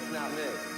must not live.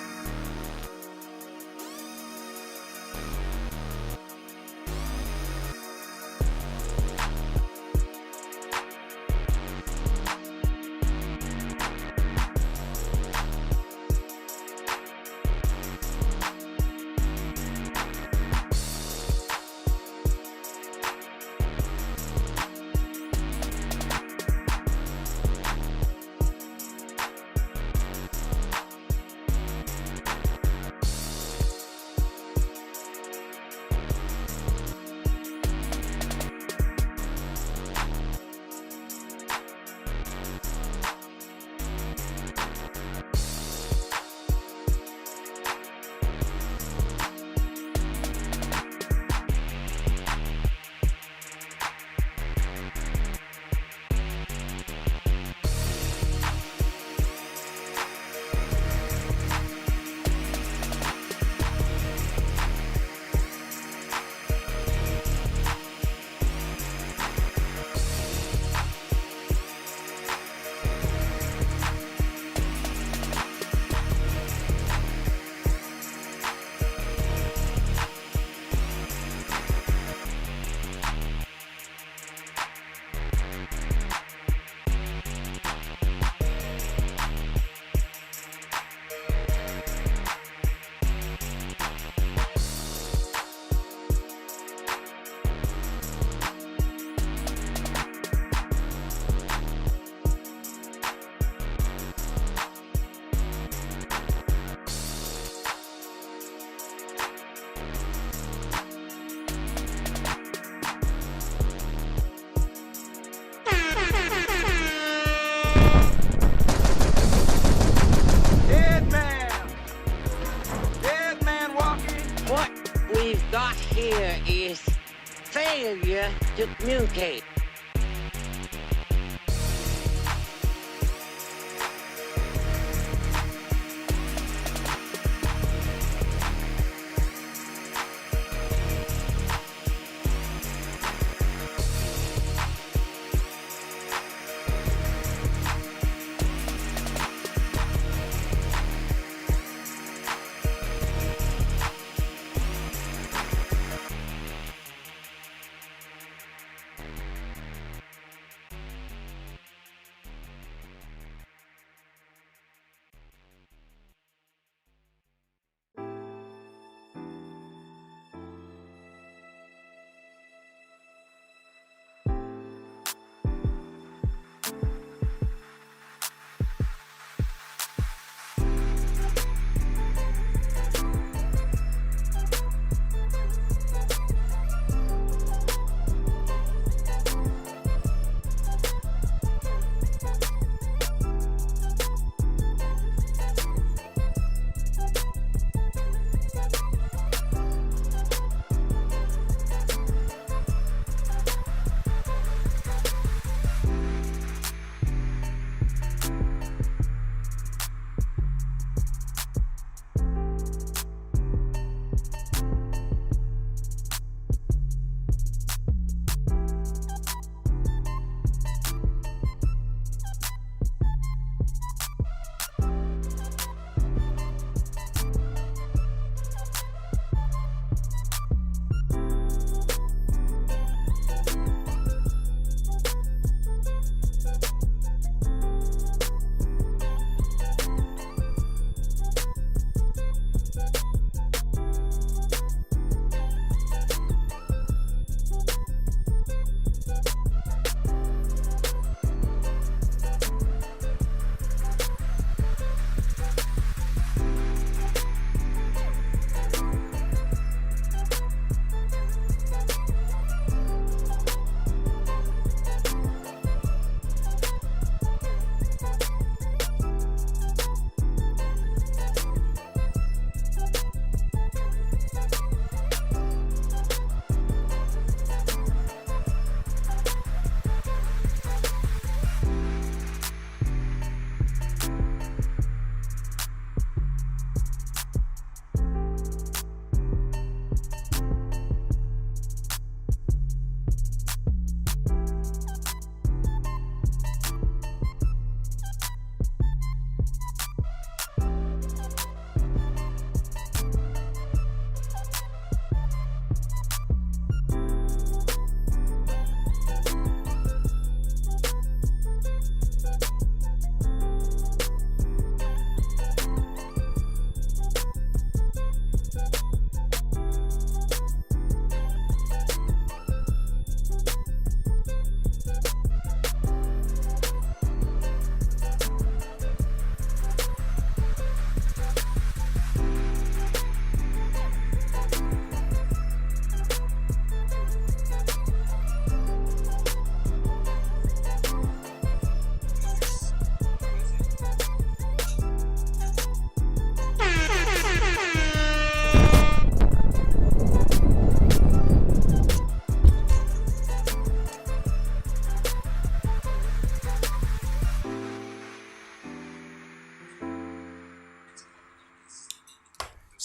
Got here is failure to communicate.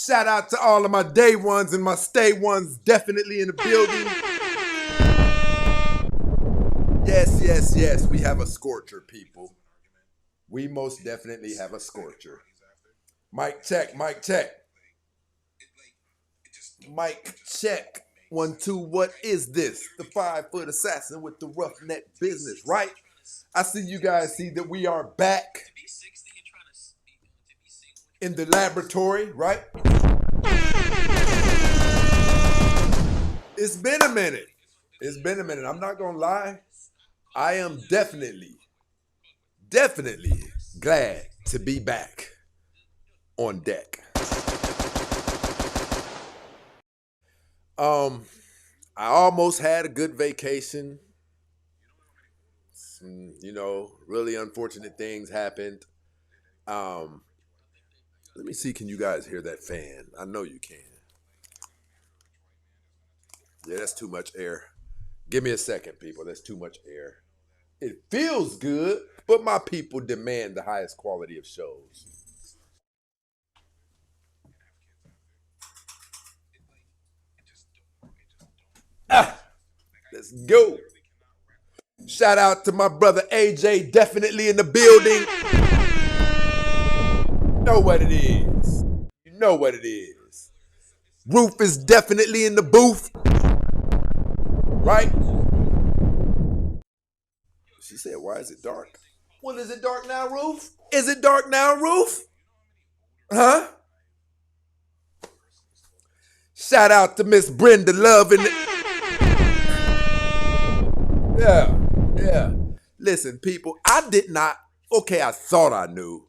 Shout out to all of my day ones and my stay ones definitely in the building. Yes, we have a scorcher, people. We most definitely have a scorcher. Mic check, mic check. Mic check. 1, 2, what is this? The 5-foot assassin with the roughneck business, right? I see you guys see that we are back in the laboratory, right? It's been a minute. I'm not gonna lie. I am definitely glad to be back on deck. I almost had a good vacation. Really unfortunate things happened. Let me see, can you guys hear that fan? I know you can. Yeah, that's too much air. Give me a second, people. That's too much air. It feels good, but my people demand the highest quality of shows. Let's go. Shout out to my brother AJ, definitely in the building. You know what it is. Roof is definitely in the booth. Right? She said, why is it dark? Well, is it dark now, Roof? Is it dark now, Roof? Huh? Shout out to Miss Brenda Love and yeah. Listen, people, I thought I knew,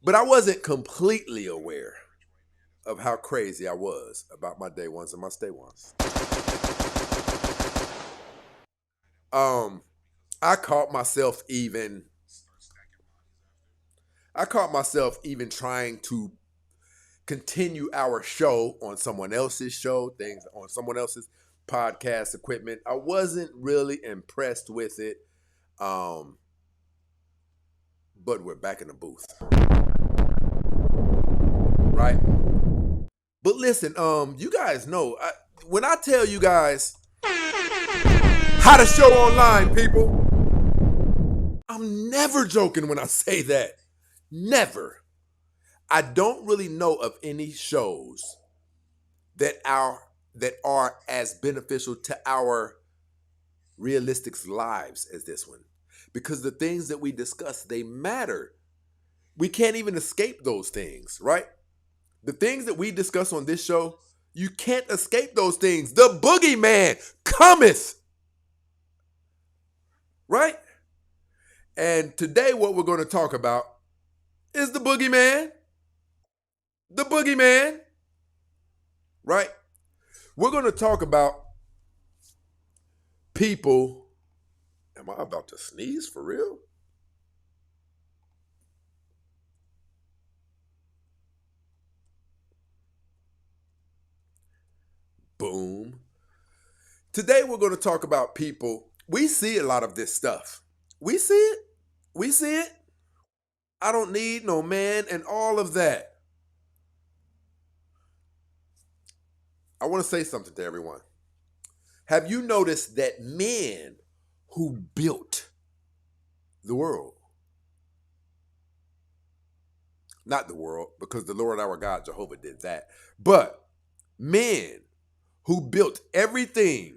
but I wasn't completely aware of how crazy I was about my day ones and my stay ones. I caught myself even trying to continue our show on someone else's show, things on someone else's podcast equipment. I wasn't really impressed with it. But we're back in the booth. Right? But listen, you guys know, when I tell you guys how to show online, people, I'm never joking when I say that. Never. I don't really know of any shows that are as beneficial to our realistic lives as this one. Because the things that we discuss, they matter. We can't even escape those things, right? The things that we discuss on this show, you can't escape those things. The boogeyman cometh. Right? And today what we're going to talk about is the boogeyman. The boogeyman. Right? We're going to talk about people. Am I about to sneeze for real? Boom. Today we're going to talk about people. We see a lot of this stuff. We see it. I don't need no man and all of that. I want to say something to everyone. Have you noticed that men who built the world, not the world, because the Lord our God, Jehovah, did that, but men who built everything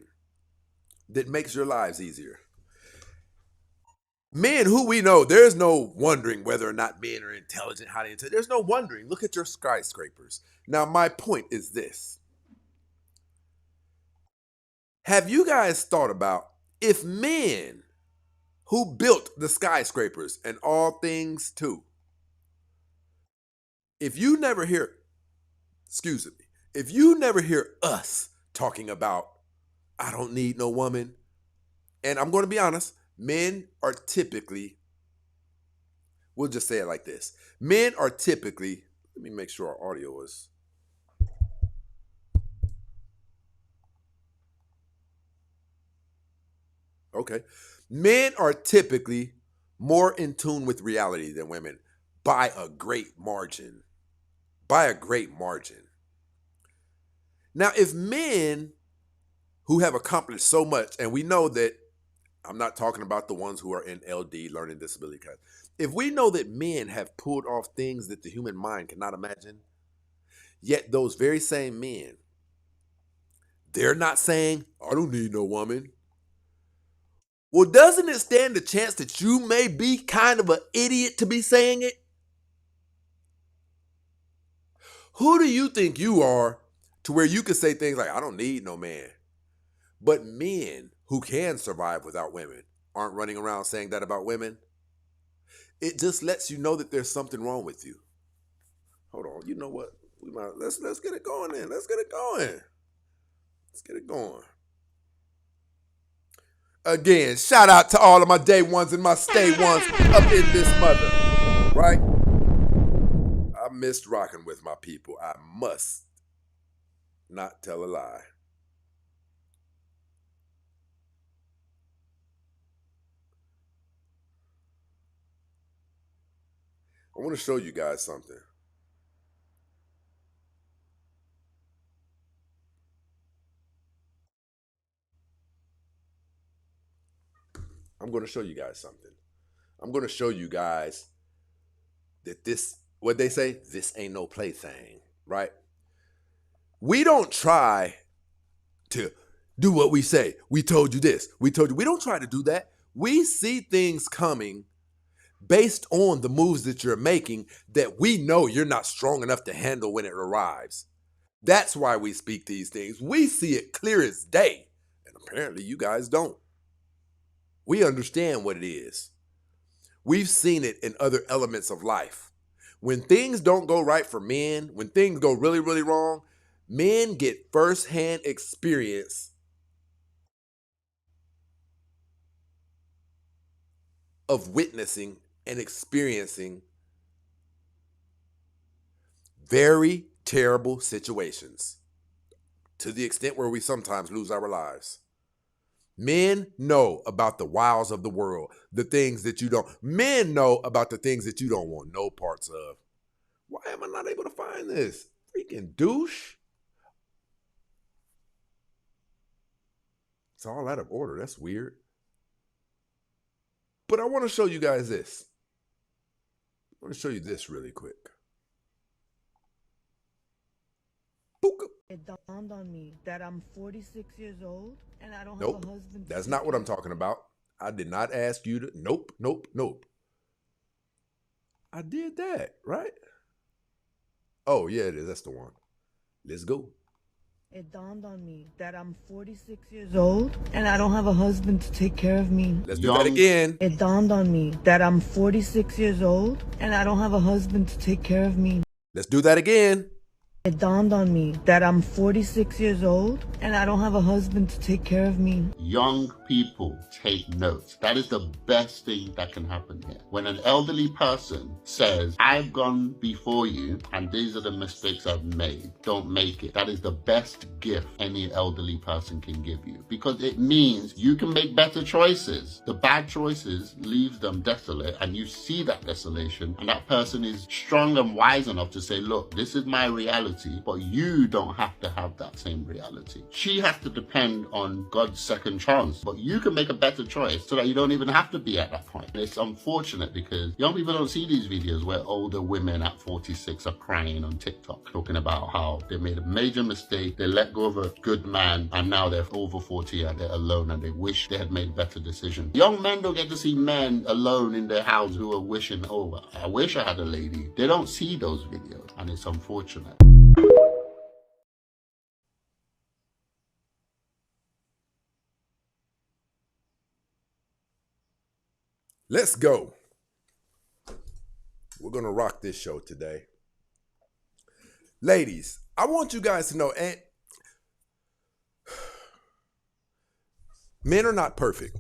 that makes your lives easier. Men who we know, there's no wondering whether or not men are intelligent, how they intelligent. There's no wondering. Look at your skyscrapers. Now, my point is this. Have you guys thought about if men who built the skyscrapers and all things too, if you never hear us talking about, I don't need no woman, and I'm going to be honest, men are typically, we'll just say it like this. Men are typically, let me make sure our audio is. Okay. Men are typically more in tune with reality than women by a great margin. by a great margin. Now, if men who have accomplished so much, and we know that, I'm not talking about the ones who are in LD, learning disability class. If we know that men have pulled off things that the human mind cannot imagine, yet those very same men, they're not saying, I don't need no woman. Well, doesn't it stand the chance that you may be kind of an idiot to be saying it? Who do you think you are to where you can say things like, I don't need no man? But men who can survive without women aren't running around saying that about women. It just lets you know that there's something wrong with you. Hold on, you know what? Let's get it going then. Let's get it going. Let's get it going. Again, shout out to all of my day ones and my stay ones up in this mother, right? I missed rocking with my people. I must not tell a lie. I want to show you guys something. I'm going to show you guys something. I'm going to show you guys that this, what they say, this ain't no plaything, right? We don't try to do what we say. We told you this. We told you. We don't try to do that. We see things coming based on the moves that you're making that we know you're not strong enough to handle when it arrives. That's why we speak these things. We see it clear as day. And apparently you guys don't. We understand what it is. We've seen it in other elements of life. When things don't go right for men, when things go really, really wrong, men get firsthand experience of witnessing and experiencing very terrible situations to the extent where we sometimes lose our lives. Men know about the wiles of the world, the things that you don't. Men know about the things that you don't want no parts of. Why am I not able to find this? Freaking douche. It's all out of order. That's weird. But I want to show you guys this. I want to show you this really quick. It dawned on me that I'm 46 years old and I don't have Nope. a husband. That's not what I'm talking about. I did not ask you to. Nope. I did that, right? Oh, yeah, it is. That's the one. Let's go. It dawned on me that I'm 46 years old and I don't have a husband to take care of me. Let's do that again. It dawned on me that I'm 46 years old and I don't have a husband to take care of me. Let's do that again. It dawned on me that I'm 46 years old and I don't have a husband to take care of me. Young people, take notes. That is the best thing that can happen here. When an elderly person says, I've gone before you and these are the mistakes I've made, don't make it. That is the best gift any elderly person can give you, because it means you can make better choices. The bad choices leaves them desolate, and you see that desolation, and that person is strong and wise enough to say, look, this is my reality, but you don't have to have that same reality. She has to depend on God's second chance, but you can make a better choice so that you don't even have to be at that point. And it's unfortunate because young people don't see these videos where older women at 46 are crying on TikTok, talking about how they made a major mistake, they let go of a good man, and now they're over 40 and they're alone and they wish they had made a better decision. Young men don't get to see men alone in their house who are wishing, oh, I wish I had a lady. They don't see those videos, and it's unfortunate. Let's go. We're going to rock this show today. Ladies, I want you guys to know, and men are not perfect.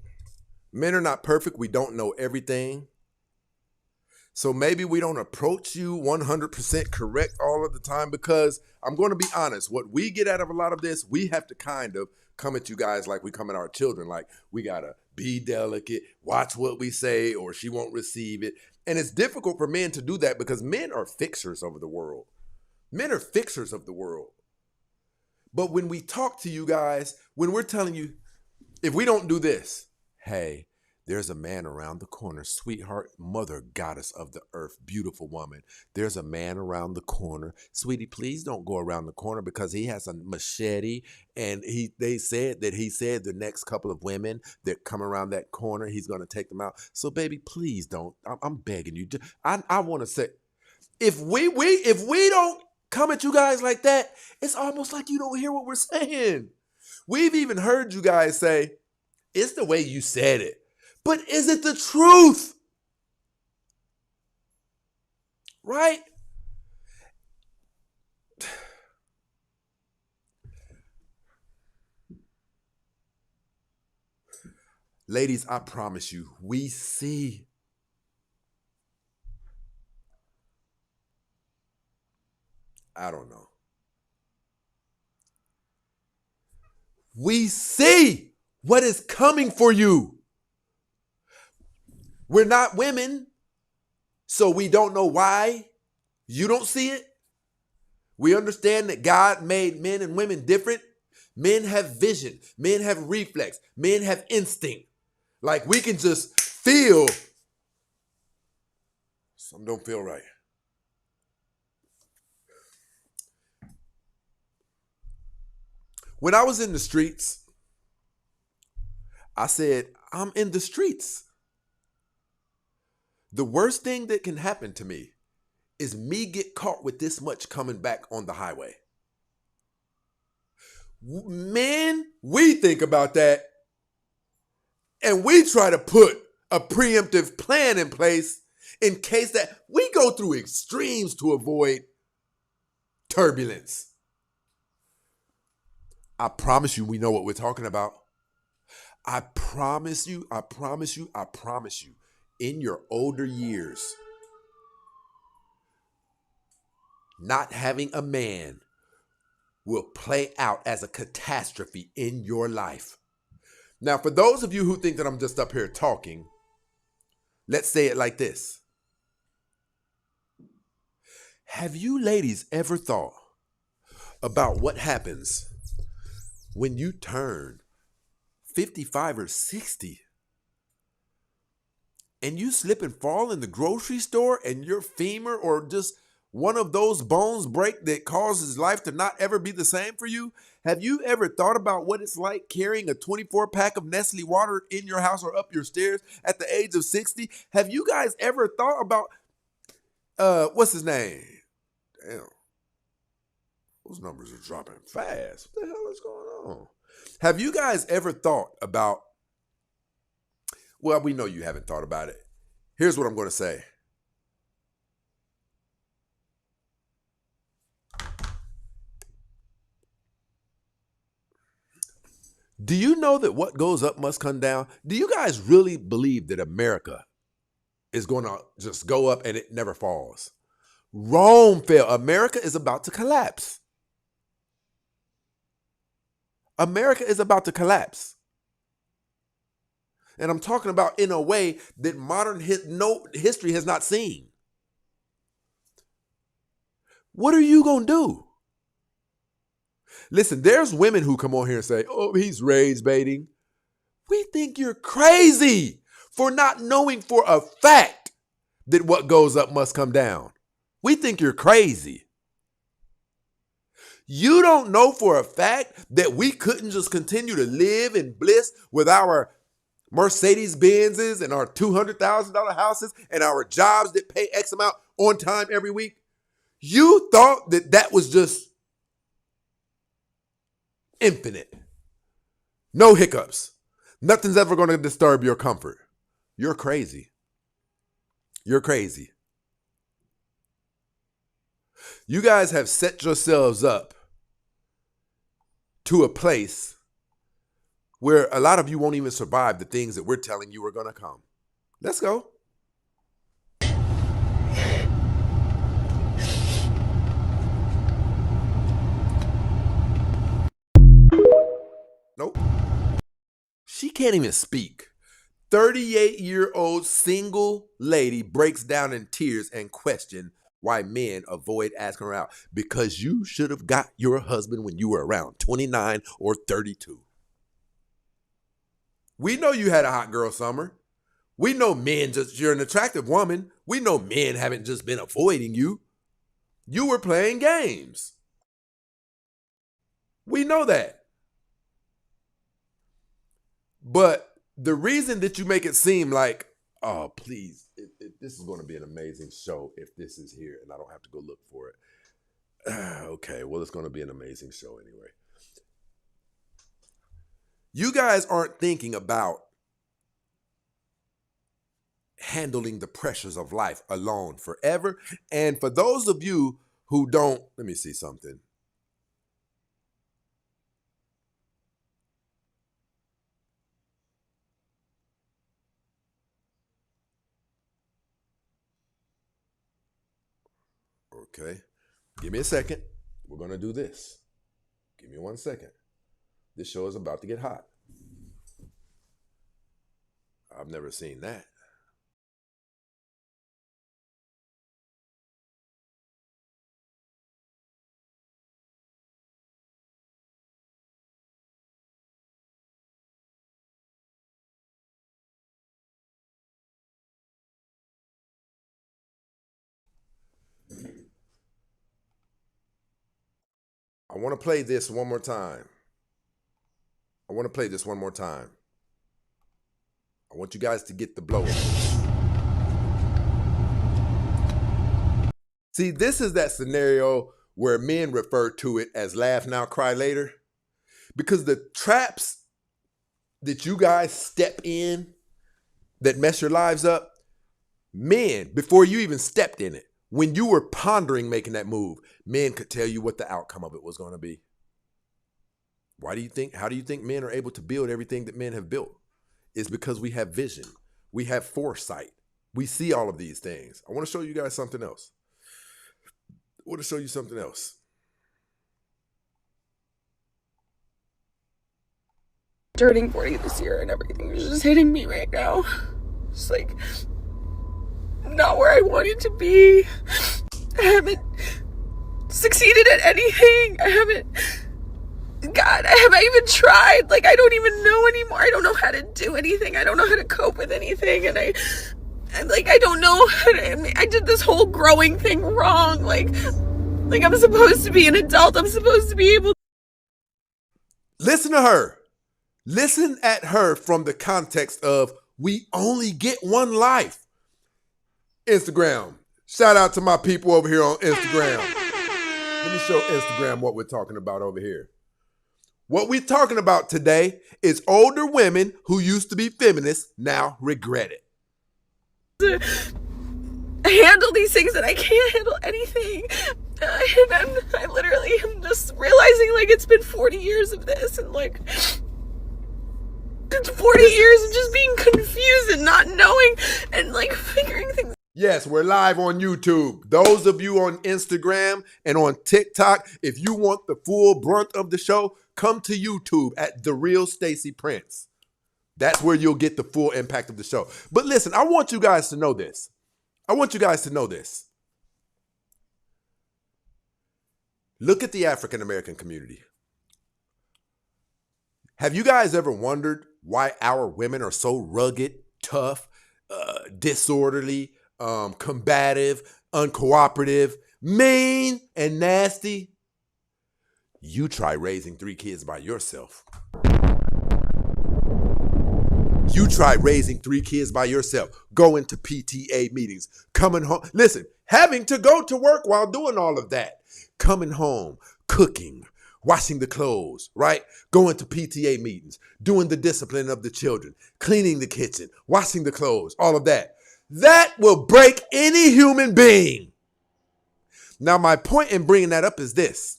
Men are not perfect. We don't know everything. So maybe we don't approach you 100% correct all of the time, because I'm going to be honest, what we get out of a lot of this, we have to kind of come at you guys like we come at our children. Like, we got to be delicate, watch what we say, or she won't receive it. And it's difficult for men to do that because men are fixers over the world. Men are fixers of the world. But when we talk to you guys, when we're telling you, if we don't do this, hey, there's a man around the corner, sweetheart, mother, goddess of the earth, beautiful woman. There's a man around the corner. Sweetie, please don't go around the corner because he has a machete. And they said that he said the next couple of women that come around that corner, he's going to take them out. So, baby, please don't. I'm begging you. I want to say, if we don't come at you guys like that, it's almost like you don't hear what we're saying. We've even heard you guys say, it's the way you said it. But is it the truth? Right? Ladies, I promise you, we see. I don't know. We see what is coming for you. We're not women, so we don't know why you don't see it. We understand that God made men and women different. Men have vision. Men have reflex. Men have instinct. Like we can just feel something don't feel right. When I was in the streets, I said, I'm in the streets. The worst thing that can happen to me is me get caught with this much coming back on the highway. Man, we think about that and we try to put a preemptive plan in place in case that we go through extremes to avoid turbulence. I promise you, we know what we're talking about. I promise you, in your older years, not having a man will play out as a catastrophe in your life. Now, for those of you who think that I'm just up here talking, let's say it like this. Have you ladies ever thought about what happens when you turn 55 or 60 and you slip and fall in the grocery store and your femur or just one of those bones break that causes life to not ever be the same for you? Have you ever thought about what it's like carrying a 24-pack of Nestle water in your house or up your stairs at the age of 60? Have you guys ever thought about, what's his name? Damn. Those numbers are dropping fast. What the hell is going on? Have you guys ever thought about, well, we know you haven't thought about it. Here's what I'm going to say. Do you know that what goes up must come down? Do you guys really believe that America is going to just go up and it never falls? Rome fell. America is about to collapse. America is about to collapse. And I'm talking about in a way that modern history has not seen. What are you going to do? Listen, there's women who come on here and say, oh, he's rage baiting. We think you're crazy for not knowing for a fact that what goes up must come down. We think you're crazy. You don't know for a fact that we couldn't just continue to live in bliss with our Mercedes Benzes and our $200,000 houses and our jobs that pay X amount on time every week? You thought that that was just infinite. No hiccups. Nothing's ever going to disturb your comfort. You're crazy. You're crazy. You guys have set yourselves up to a place where a lot of you won't even survive the things that we're telling you are going to come. Let's go. Nope. She can't even speak. 38-year-old single lady breaks down in tears and questions why men avoid asking her out. Because you should have got your husband when you were around 29 or 32. We know you had a hot girl summer. We know you're an attractive woman. We know men haven't just been avoiding you. You were playing games. We know that. But the reason that you make it seem like, oh, please, this is going to be an amazing show if this is here and I don't have to go look for it. Okay, well, it's going to be an amazing show anyway. You guys aren't thinking about handling the pressures of life alone forever. And for those of you who don't, let me see something. Okay, give me a second. We're going to do this. Give me 1 second. This show is about to get hot. I've never seen that. I want to play this one more time. I want you guys to get the blow. See, this is that scenario where men refer to it as laugh now, cry later. Because the traps that you guys step in that mess your lives up, men, before you even stepped in it, when you were pondering making that move, men could tell you what the outcome of it was going to be. How do you think men are able to build everything that men have built? It's because we have vision. We have foresight. We see all of these things. I want to show you guys something else. Turning 40 this year and everything is just hitting me right now. Just like, not where I wanted to be. I haven't succeeded at anything. I haven't even tried. Like, I don't even know anymore. I don't know how to do anything. I don't know how to cope with anything. And I don't know how to, I did this whole growing thing wrong. Like I'm supposed to be an adult. I'm supposed to be able to. Listen to her. Listen at her from the context of we only get one life. Instagram. Shout out to my people over here on Instagram. Let me show Instagram what we're talking about over here. What we're talking about today is older women who used to be feminists now regret it. Handle these things and I can't handle anything. And I literally am just realizing like it's been 40 years of this and like it's 40 years of just being confused and not knowing and like figuring things. Yes, we're live on YouTube. Those of you on Instagram and on TikTok, if you want the full brunt of the show, come to YouTube at The Real Stacey Prince. That's where you'll get the full impact of the show. But listen, I want you guys to know this. Look at the African American community. Have you guys ever wondered why our women are so rugged, tough, disorderly, combative, uncooperative, mean, and nasty? You try raising 3 kids by yourself. Going to PTA meetings, coming home. Listen, having to go to work while doing all of that. Coming home, cooking, washing the clothes, right? Going to PTA meetings, doing the discipline of the children, cleaning the kitchen, washing the clothes, all of that. That will break any human being. Now, my point in bringing that up is this.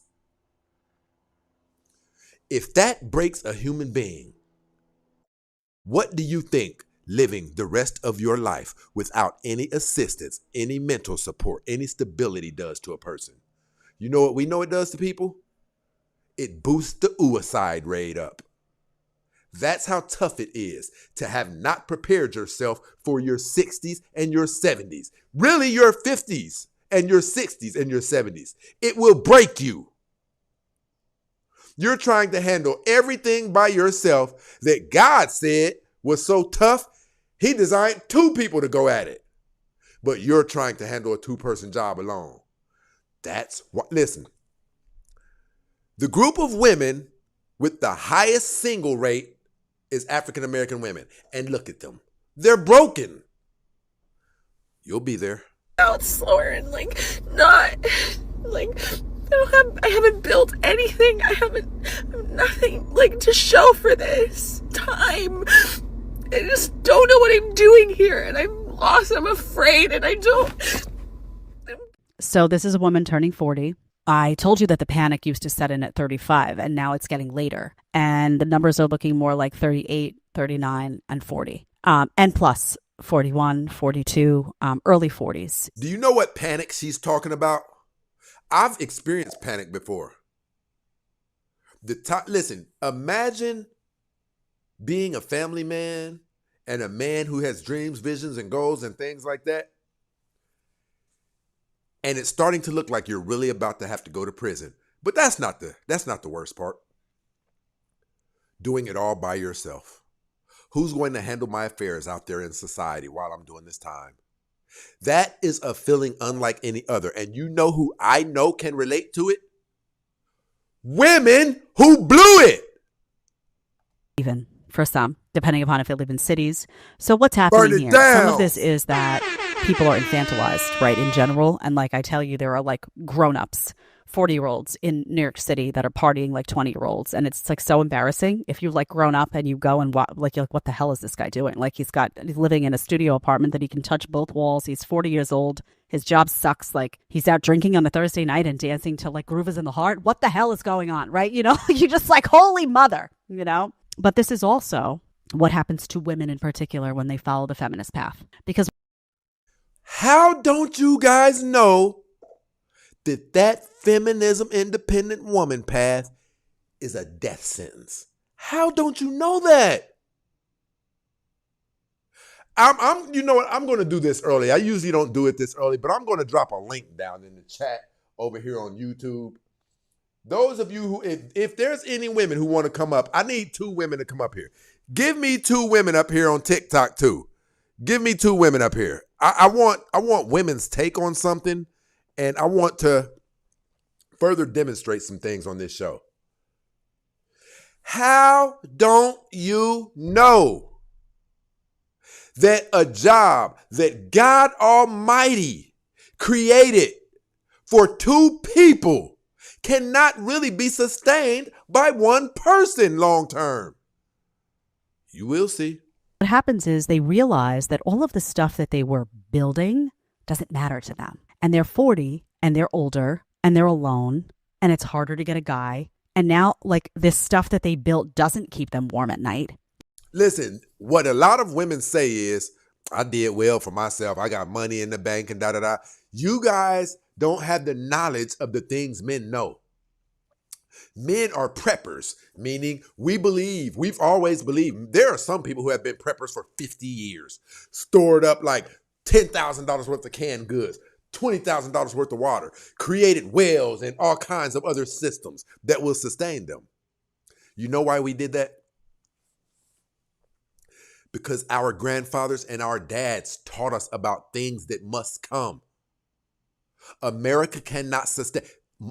If that breaks a human being, what do you think living the rest of your life without any assistance, any mental support, any stability does to a person? You know what we know it does to people? It boosts the suicide rate up. That's how tough it is to have not prepared yourself for your 60s and your 70s, really your 50s and your 60s and your 70s. It will break you. You're trying to handle everything by yourself that God said was so tough, he designed 2 people to go at it. But you're trying to handle a 2-person job alone. That's what, listen, the group of women with the highest single rate is African American women. And look at them. They're broken. You'll be there. Out slower and like not like I haven't built anything. I have nothing like to show for this time. I just don't know what I'm doing here, and I'm lost. I'm afraid, and I don't. So this is a woman turning 40. I told you that the panic used to set in at 35, and now it's getting later. And the numbers are looking more like 38, 39, and 40. And plus 41, 42, early 40s. Do you know what panic she's talking about? I've experienced panic before. Listen, imagine being a family man and a man who has dreams, visions, and goals and things like that. And it's starting to look like you're really about to have to go to prison. But that's not the worst part. Doing it all by yourself. Who's going to handle my affairs out there in society while I'm doing this time? That is a feeling unlike any other. And you know who I know can relate to it? Women who blew it. Even for some, depending upon if they live in cities. So what's happening here? Down. Some of this is that people are infantilized, right, in general. And like I tell you, there are like grown-ups, 40-year-olds in New York City that are partying like 20-year-olds. And it's like so embarrassing. If you've like grown up and you go and you're like, what the hell is this guy doing? Like he's living in a studio apartment that he can touch both walls. He's 40 years old. His job sucks. Like he's out drinking on a Thursday night and dancing to like Groove Is in the Heart. What the hell is going on, right? You know, you're just like, holy mother, you know? But this is also what happens to women in particular when they follow the feminist path. Because how don't you guys know that feminism independent woman path is a death sentence? How don't you know that? You know what? I'm going to do this early. I usually don't do it this early, but I'm going to drop a link down in the chat over here on YouTube. Those of you who, if there's any women who want to come up, I need 2 women to come up here. Give me 2 women up here on TikTok too. Give me 2 women up here. I want women's take on something, and I want to further demonstrate some things on this show. How don't you know that a job that God Almighty created for 2 people cannot really be sustained by 1 person long term? You will see. what happens is they realize that all of the stuff that they were building doesn't matter to them. And they're 40 and they're older and they're alone and it's harder to get a guy. And now, like, this stuff that they built doesn't keep them warm at night. Listen, what a lot of women say is, I did well for myself. I got money in the bank and da-da-da. You guys don't have the knowledge of the things men know. Men are preppers, meaning we've always believed. There are some people who have been preppers for 50 years, stored up like $10,000 worth of canned goods, $20,000 worth of water, created wells and all kinds of other systems that will sustain them. You know why we did that? Because our grandfathers and our dads taught us about things that must come. America cannot sustain.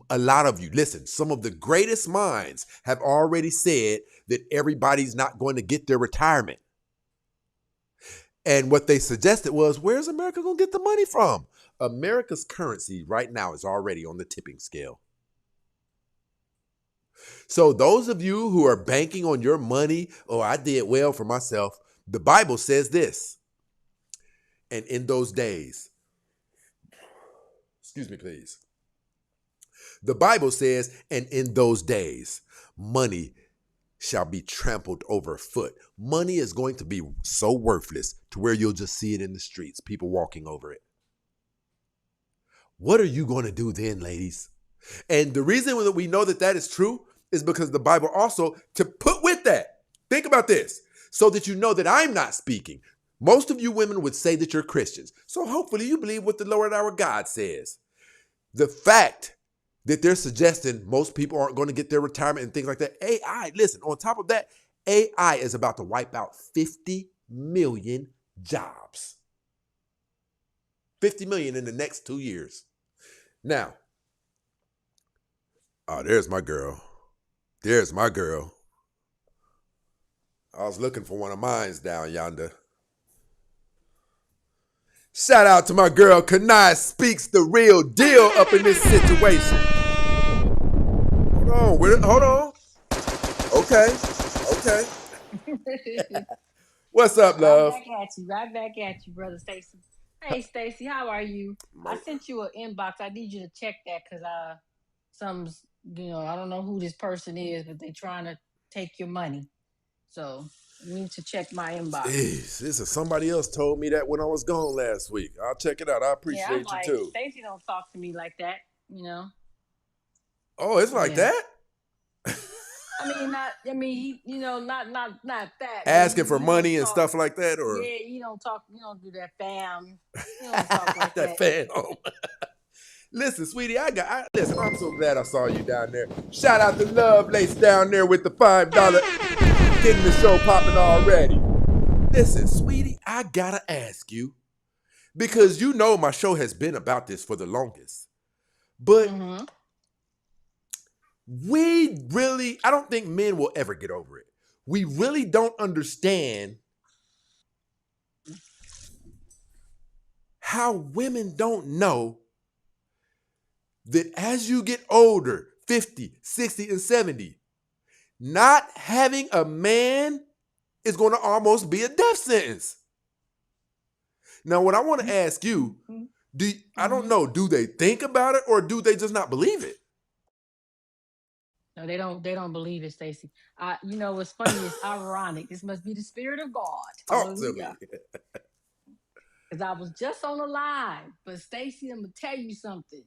A lot of you, listen, some of the greatest minds have already said that everybody's not going to get their retirement. And what they suggested was, where's America going to get the money from? America's currency right now is already on the tipping scale. So those of you who are banking on your money, oh, I did well for myself, the Bible says this, and in those days, excuse me, please. The Bible says, and in those days, money shall be trampled over foot. Money is going to be so worthless to where you'll just see it in the streets, people walking over it. What are you going to do then, ladies? And the reason that we know that that is true is because the Bible also, to put with that, think about this, so that you know that I'm not speaking. Most of you women would say that you're Christians. So hopefully you believe what the Lord our God says. the fact that they're suggesting most people aren't going to get their retirement and things like that. AI, listen, on top of that, AI is about to wipe out 50 million jobs. 50 million in the next 2 years. Now, there's my girl. There's my girl. I was looking for one of mine down yonder. Shout out to my girl, Kanai speaks the real deal up in this situation. Hold on. Okay. What's up, love? Right back at you, brother Stacy. Hey, Stacy, how are you? I sent you an inbox. I need you to check that because some's, I don't know who this person is, but they trying to take your money. So you need to check my inbox. Jeez, this is somebody else told me that when I was gone last week. I'll check it out. I appreciate you too. Stacy don't talk to me like that, Oh, it's like that? not that. Asking for money and stuff like that, or yeah, you don't do that, fam. You don't talk like that. Fam. Listen, sweetie, listen. I'm so glad I saw you down there. Shout out to Lovelace down there with the $5 getting the show popping already. Listen, sweetie, I gotta ask you because my show has been about this for the longest, but. Mm-hmm. I don't think men will ever get over it. We really don't understand how women don't know that as you get older, 50, 60, and 70, not having a man is going to almost be a death sentence. Now, what I want to ask you, I don't know, do they think about it or do they just not believe it? No, they don't believe it, Stacy. What's funny is ironic. This must be the spirit of God. Talk to me. Because I was just on the line. But Stacy, I'm going to tell you something.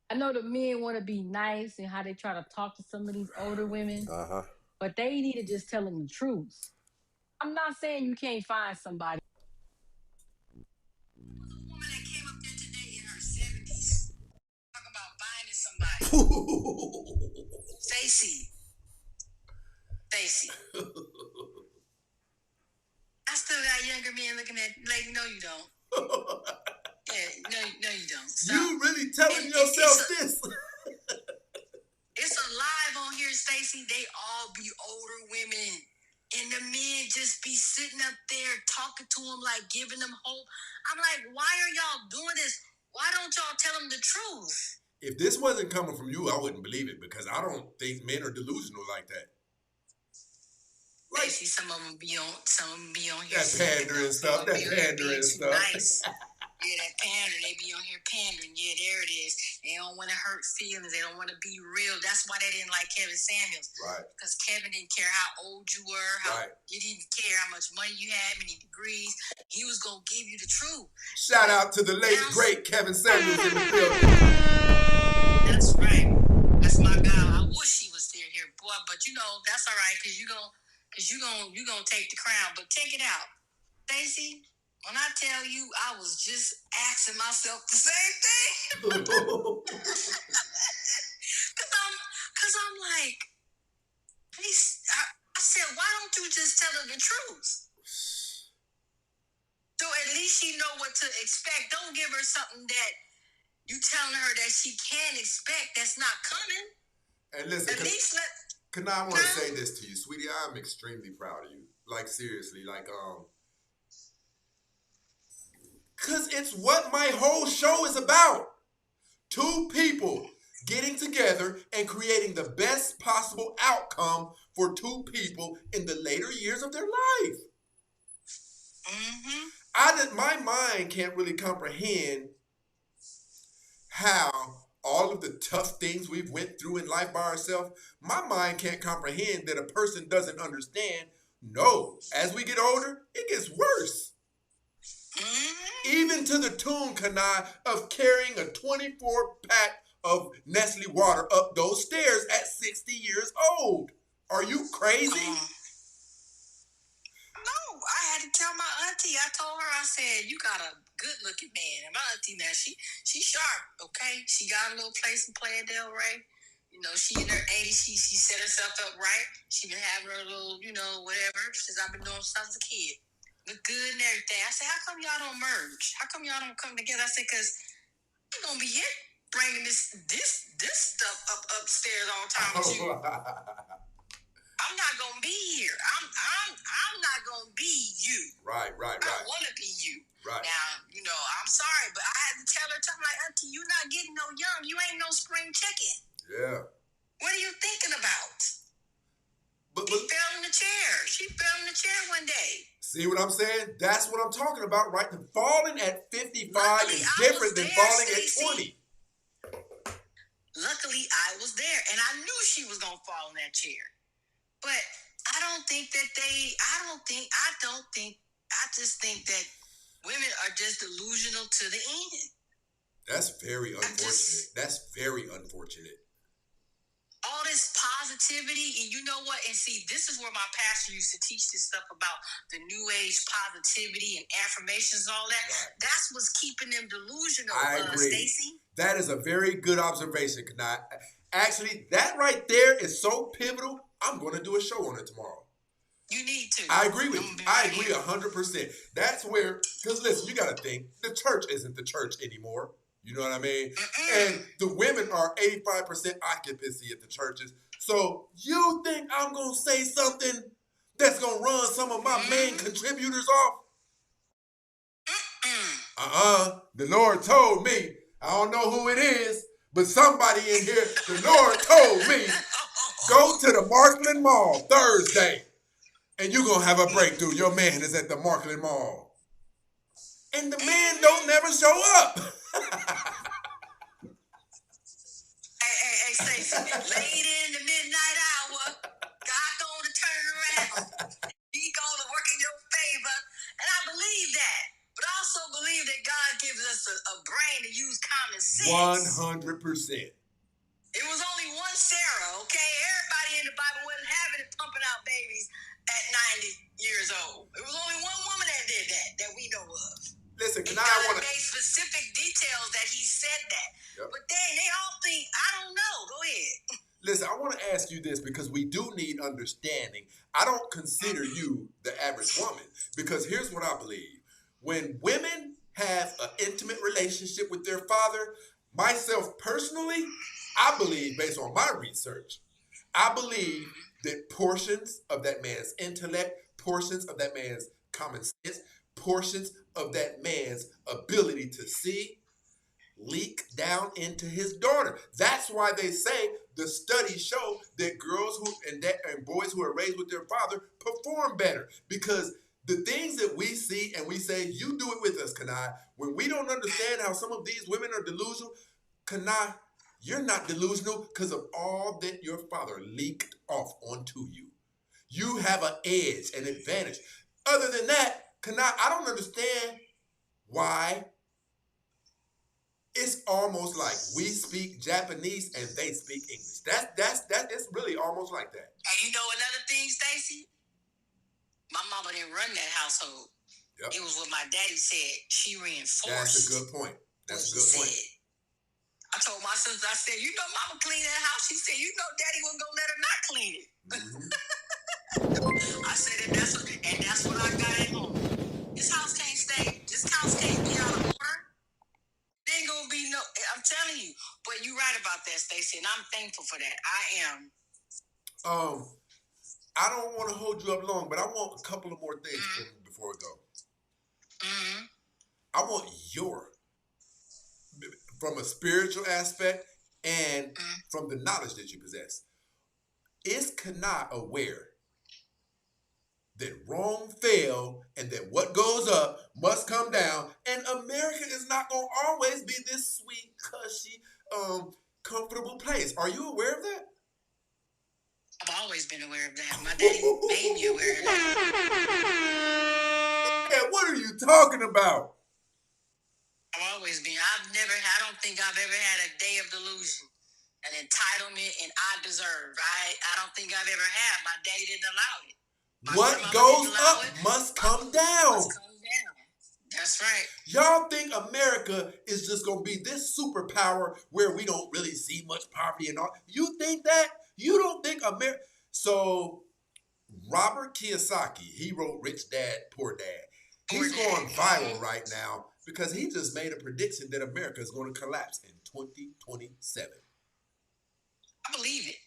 I know the men want to be nice and how they try to talk to some of these older women. Uh-huh. But they need to just tell them the truth. I'm not saying you can't find somebody. A woman that came up there today in her 70s. Talk about finding somebody. Stacy. I still got younger men looking at like, no, you don't. Yeah, no, you don't. Stop. You really telling yourself this? It's alive on here, Stacy. They all be older women. And the men just be sitting up there talking to them, like giving them hope. I'm like, why are y'all doing this? Why don't y'all tell them the truth? If this wasn't coming from you, I wouldn't believe it because I don't think men are delusional like that. Like, see, some of them be on here. That pandering stuff. Nice. Yeah, that pandering. They be on here pandering. Yeah, there it is. They don't want to hurt feelings. They don't want to be real. That's why they didn't like Kevin Samuels. Right. Because Kevin didn't care how old you were. He didn't care how much money you had, how many degrees. He was going to give you the truth. Shout out to the late, great Kevin Samuels in the building. That's right. That's my guy. I wish he was still here, boy. But, that's all right because you're gonna take the crown. But check it out. Stacey, when I tell you I was just asking myself the same thing. Cause I'm like, I said, why don't you just tell her the truth? So at least she know what to expect. Don't give her something that you telling her that she can expect that's not coming. And listen, at least I want to say this to you, sweetie. I'm extremely proud of you. Like, seriously, because it's what my whole show is about. Two people getting together and creating the best possible outcome for two people in the later years of their life. Mm-hmm. My mind can't really comprehend how all of the tough things we've went through in life by ourselves, my mind can't comprehend that a person doesn't understand. No, as we get older, it gets worse. Even to the tune, Kanai, of carrying a 24-pack of Nestle water up those stairs at 60 years old. Are you crazy? No, I had to tell my auntie. I told her, I said, you got a good looking man. And my auntie now, she sharp, okay? She got a little place in Playa del Rey. You know, she in her 80s. She set herself up right. She been having her little, you know, whatever since I've been doing since I was a kid. Look good and everything. I said, how come y'all don't merge? How come y'all don't come together? I said, because you gonna be here bringing this stuff upstairs all the time with you. I'm not gonna be here. I'm not gonna be you. Right. I want to be you. Right. Now, you know, I'm sorry, but I had to tell her, like, auntie, you not getting no young. You ain't no spring chicken. Yeah. What are you thinking about? But She fell in the chair. She fell in the chair one day. see what I'm saying? That's what I'm talking about, right? The falling at 55 Luckily, is different than falling Stacey. at 20. Luckily, I was there, and I knew she was gonna fall in that chair. But I just think that women are just delusional to the end. That's very unfortunate. All this positivity, and you know what? And see, this is where my pastor used to teach this stuff about the new age positivity and affirmations and all that. Right. That's what's keeping them delusional, I agree. Stacey. That is a very good observation, Kanai. Actually, that right there is so pivotal. I'm going to do a show on it tomorrow. You need to. I agree with you. I agree 100%. That's where, because listen, you got to think, the church isn't the church anymore. You know what I mean? And the women are 85% occupancy at the churches. So you think I'm going to say something that's going to run some of my main contributors off? The Lord told me. I don't know who it is, but somebody in here, the Lord told me, go to the Markland Mall Thursday, and you're going to have a breakthrough. Your man is at the Markland Mall. And the man don't never show up. Hey, Stacey, late in the midnight hour, God going to turn around. He going to work in your favor. And I believe that. But I also believe that God gives us a brain to use common sense. 100%. It was only one Sarah, okay? Everybody in the Bible wasn't having it pumping out babies at 90 years old. It was only one woman that did that we know of. Listen, God made specific details that he said that. Yep. But then they all think, I don't know. Go ahead. Listen, I want to ask you this because we do need understanding. I don't consider you the average woman because here's what I believe. When women have an intimate relationship with their father, myself personally, I believe, based on my research, I believe that portions of that man's intellect, portions of that man's common sense, portions of that man's ability to see leak down into his daughter. That's why they say the studies show that girls and boys who are raised with their father perform better because the things that we see and we say, you do it with us, Kanai, when we don't understand how some of these women are delusional, Kanai, you're not delusional because of all that your father leaked off onto you. You have an edge, an advantage. Other than that, Kanai, I don't understand why it's almost like we speak Japanese and they speak English. It's really almost like that. And you know another thing, Stacey? My mama didn't run that household. Yep. It was what my daddy said. She reinforced. That's a good point. That's a good point. I told my sister, I said, you know mama cleaned that house. She said, you know daddy wasn't going to let her not clean it. I said, and that's what I got at home. This house can't be out of order. There ain't gonna be no, I'm telling you. But you're right about that, Stacey, and I'm thankful for that. I am. I don't want to hold you up long, but I want a couple of more things before we go. I want from a spiritual aspect and from the knowledge that you possess. Is Kanai aware that Rome fell and that what goes up must come down, and America is not going to always be this sweet, cushy, comfortable place? Are you aware of that? I've always been aware of that. My daddy made me aware of that. Yeah, what are you talking about? I've always been. I don't think I've ever had a day of delusion, an entitlement, and I deserve. I don't think I've ever had. My daddy didn't allow it. What goes up must come down. That's right. Y'all think America is just going to be this superpower where we don't really see much poverty and all? You think that? You don't think America? So, Robert Kiyosaki, he wrote Rich Dad, Poor Dad. He's going viral right now because he just made a prediction that America is going to collapse in 2027. I believe it.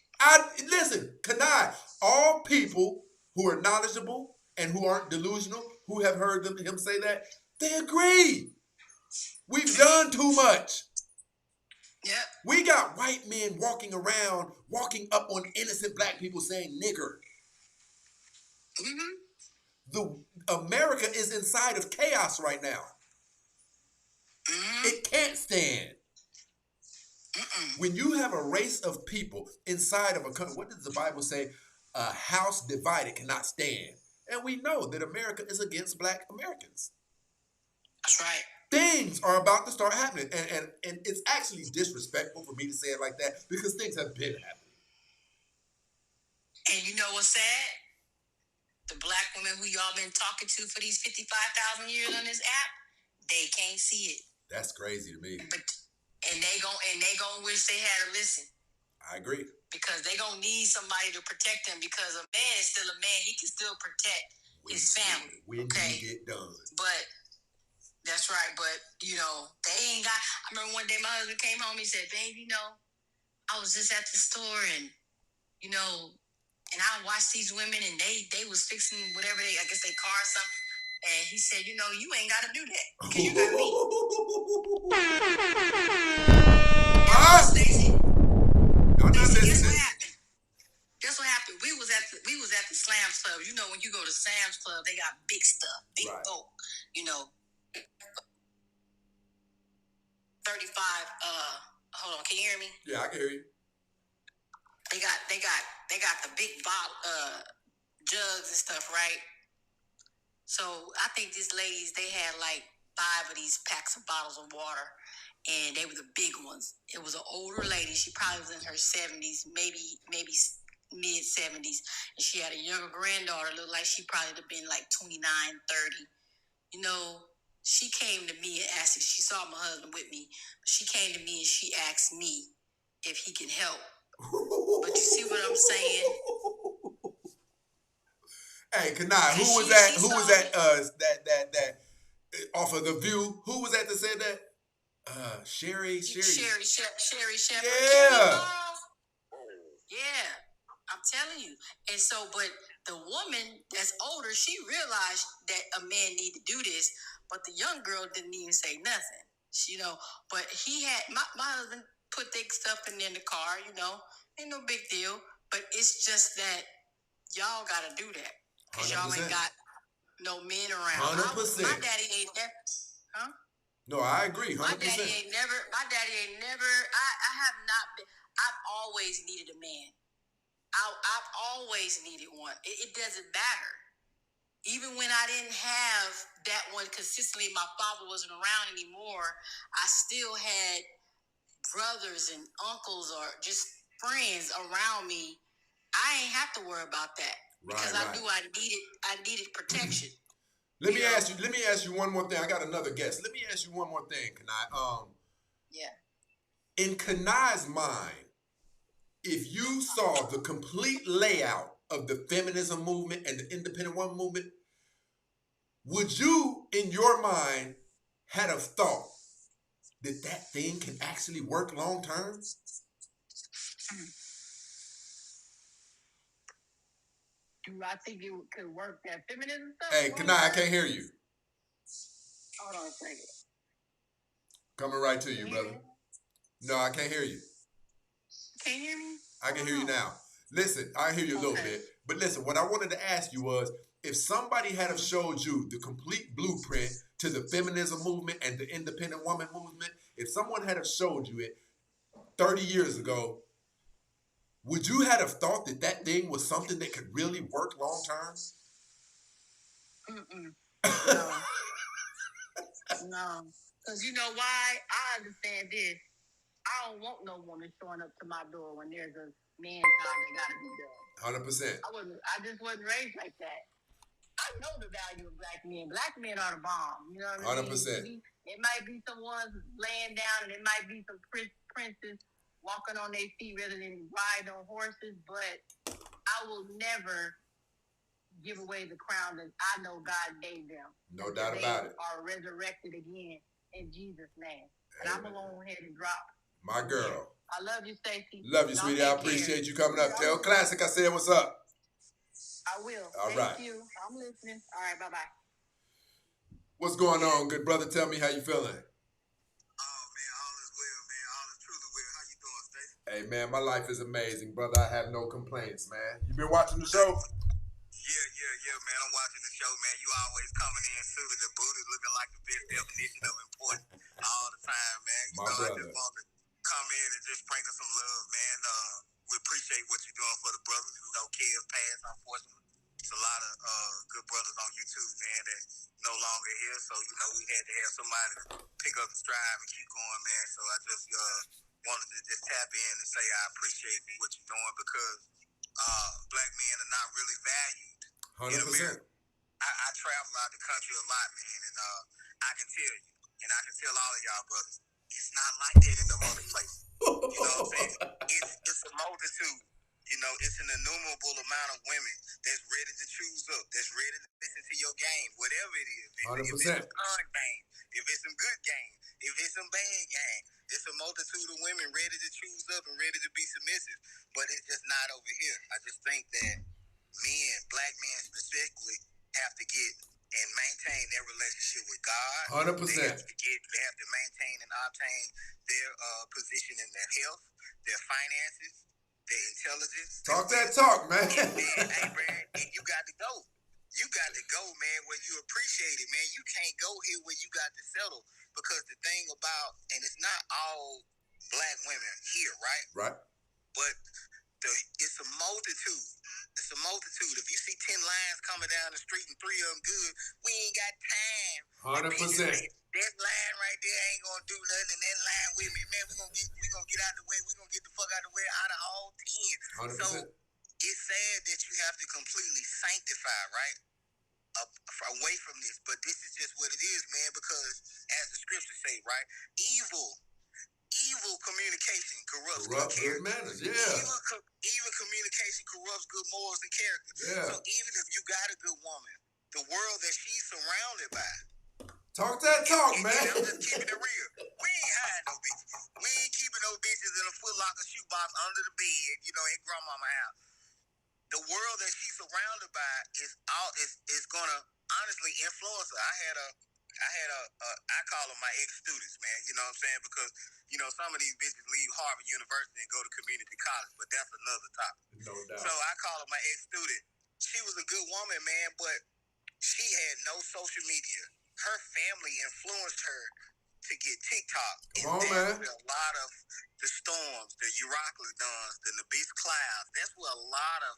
Listen, Kanai, all people who are knowledgeable and who aren't delusional, who have heard him say that, they agree. We've done too much. Yep. We got white men walking around, walking up on innocent black people saying nigger. America is inside of chaos right now. It can't stand. When you have a race of people inside of a country, what does the Bible say? A house divided cannot stand. And we know that America is against black Americans. That's right. Things are about to start happening. And it's actually disrespectful for me to say it like that because things have been happening. And you know what's sad? The black women who y'all been talking to for these 55,000 years on this app, they can't see it. That's crazy to me. And they gon' wish they had to listen. I agree. Because they gonna need somebody to protect them because a man is still a man. He can still protect his family. When he get done. But that's right. But they ain't got. I remember one day my husband came home. He said, "Babe, I was just at the store and and I watched these women and they was fixing whatever I guess they car or something." And he said, "You ain't got to do that because you got me." Stacey. Guess what happened? We was at the Slams Club. When you go to Sam's Club, they got big stuff, big bulk. 35. Hold on, can you hear me? Yeah, I can hear you. They got the big bottle jugs and stuff, right? So I think these ladies, they had like 5 of these packs of bottles of water, and they were the big ones. It was an older lady. She probably was in her 70s, maybe mid 70s, and she had a younger granddaughter. Looked like she probably would have been like 29, 30. She came to me and asked if she saw my husband with me. But she came to me and she asked me if he can help. But you see what I'm saying? Hey, Kanai, who was that? That off of The View? Who was that said that? Sherry. Sherry Shepherd. Yeah. Yeah, I'm telling you. And so, but the woman that's older, she realized that a man need to do this, but the young girl didn't even say nothing. But he had my husband put their stuff in the car. Ain't no big deal. But it's just that y'all gotta do that because y'all ain't got no men around. 100%. My daddy ain't never, huh? No, I agree. 100%. My daddy ain't never. I have not been. I've always needed a man. I've always needed one. It doesn't matter. Even when I didn't have that one consistently, my father wasn't around anymore, I still had brothers and uncles or just friends around me. I ain't have to worry about that because I knew I needed protection. Let me ask you one more thing. I got another guest. Let me ask you one more thing, Kanai. Yeah. In Kanai's mind, if you saw the complete layout of the feminism movement and the independent woman movement, would you, in your mind, had a thought that thing can actually work long term? Do I think it could work, that feminism stuff? Hey, Kanai, I can't hear you. Hold on a second. Coming right to you, brother. No, I can't hear you. Can't hear me? I can hear you now. Listen, I hear you a little bit. But listen, what I wanted to ask you was, if somebody had have showed you the complete blueprint to the feminism movement and the independent woman movement, if someone had have showed you it 30 years ago, would you have thought that thing was something that could really work long term? No. No. Because you know why? I understand this. I don't want no woman showing up to my door when there's a man job that got to be done. 100%. I just wasn't raised like that. I know the value of black men. Black men are the bomb. You know what I mean? 100%. It might be some ones laying down, and it might be some princes walking on their feet rather than ride on horses. But I will never give away the crown that I know God gave them. No doubt about it. Are resurrected again in Jesus' name. And I'm going to go ahead and drop. My girl. I love you, Stacey. Love you, sweetie. I appreciate you coming up. Tell Classic I said what's up. I will. All right. Thank you. I'm listening. All right. Bye-bye. What's going on, good brother? Tell me how you feeling. Oh, man, all is well, man. All is truly well. How you doing, Stacey? Hey, man, my life is amazing, brother. I have no complaints, man. You been watching the show? Yeah, man. I'm watching the show, man. You always coming in suited and booted, looking like the best definition of important all the time, man. You know, brother. I just want to come in and just sprinkle some love, man. We appreciate what you're doing for the brothers. You know, kids passed, unfortunately. There's a lot of good brothers on YouTube, man, that no longer here. So, you know, we had to have somebody to pick up the stride and keep going, man. So I just wanted to just tap in and say I appreciate what you're doing because black men are not really valued. 100%. In America. I travel out the country a lot, man, and I can tell you, and I can tell all of y'all brothers, it's not like that in no other place. You know what I'm saying? It's a multitude. You know, it's an innumerable amount of women that's ready to choose up, that's ready to listen to your game, whatever it is. If it's a fun game, if it's some good game, if it's some bad game, it's a multitude of women ready to choose up and ready to be submissive. But it's just not over here. I just think that men, black men specifically, have to get and maintain their relationship with God. 100%. They have to maintain and obtain their position in their health, their finances, their intelligence. Talk that talk, man. And then, hey, man, and you got to go. You got to go, man, where you appreciate it, man. You can't go here where you got to settle. Because the thing about, and it's not all black women here, right? Right. But it's a multitude. It's a multitude. If you see 10 lions coming down the street and 3 of them good, we ain't got time. 100%. That line right there ain't gonna do nothing. And that line with me, man, we gonna get out the way. We gonna get the fuck out the way out of all 10. 100%. So it's sad that you have to completely sanctify, right? Away from this, but this is just what it is, man. Because as the scriptures say, right, evil communication corrupts good manners. Yeah. Evil communication corrupts good morals and character. Yeah. So even if you got a good woman, the world that she's surrounded by. Talk that talk, man. I'm just keeping it real. We ain't hiding no bitches. We ain't keeping no bitches in a Foot Locker shoebox under the bed, you know, in grandmama house. The world that she's surrounded by is gonna honestly influence her. I call them my ex-students, man. You know what I'm saying? Because, you know, some of these bitches leave Harvard University and go to community college, but that's another topic. No doubt. So I call her my ex-student. She was a good woman, man, but she had no social media. Her family influenced her to get TikTok. Come on, man. A lot of the storms, the Euroclydons, the Nabis clouds, that's where a lot of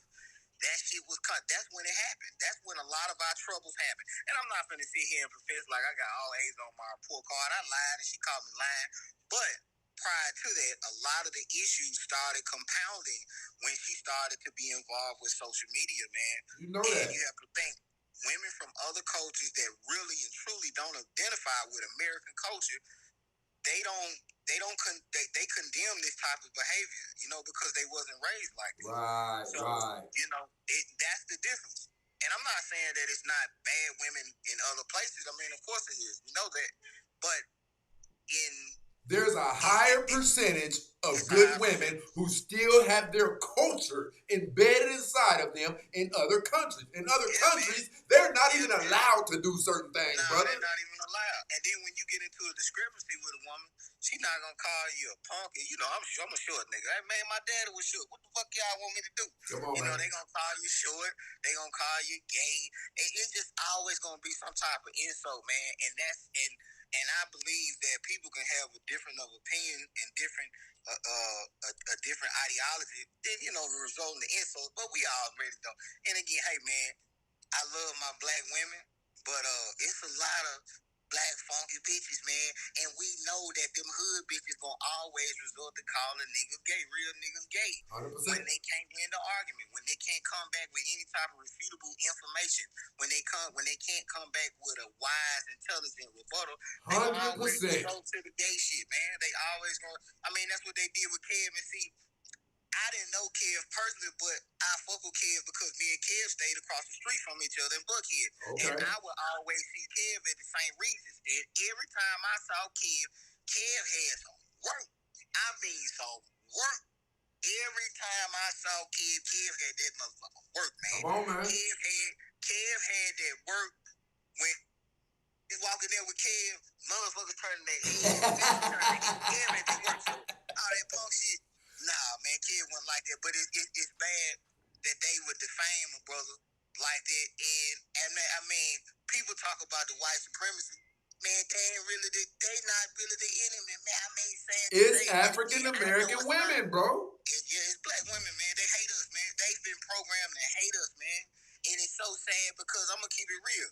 that shit was cut. That's when it happened. That's when a lot of our troubles happened. And I'm not finna sit here and profess like I got all A's on my report card. I lied and she called me lying. But prior to that, a lot of the issues started compounding when she started to be involved with social media, man. You know that. And you have to think, women from other cultures that really and truly don't identify with American culture, they condemn this type of behavior, you know, because they wasn't raised like this. Right, so, right. You know, that's the difference. And I'm not saying that it's not bad women in other places. I mean, of course it is. We know that. But there's a higher percentage of good women who still have their culture embedded inside of them in other countries. In other countries, they're not even allowed to do certain things, brother. They're not even allowed. And then when you get into a discrepancy with a woman, she's not gonna call you a punk. And you know, I'm a short nigga. Hey, man, my daddy was short. What the fuck y'all want me to do? Come on, you know, man. they gonna call you short. They gonna call you gay. It's just always gonna be some type of insult, man. And I believe that people can have a different of opinion and different a different ideology, then, you know, result in the insults. But we already know. And again, hey man, I love my black women, but it's a lot of black funky bitches, man. And we know that them hood bitches gonna always resort to calling niggas gay, real niggas gay. 100%. When they can't win the argument, when they can't come back with any type of refutable information, when they can't come back with a wise, intelligent rebuttal, they gonna always 100%. go to the gay shit, man. They always gonna. I mean, that's what they did with Kev. And see, I didn't know Kev personally, but I fuck with Kev because me and Kev stayed across the street from each other in Buckhead. Okay. And I would always see Kev at the St. Regis. And every time I saw Kev had some work. I mean, some work. Every time I saw Kev had that motherfucker work, man. Come on, man. Kev had that work when he's walking there with Kev, motherfuckers turning their head. Kev had that work. So all that punk shit. Nah, man, Kev wasn't like that. But it's bad that they would defame a brother like that. And man, I mean, people talk about the white supremacy. Man, they not really the enemy, man. I mean, it's African American women, bro. It's black women, man. They hate us, man. They've been programmed to hate us, man. And it's so sad because I'm gonna keep it real.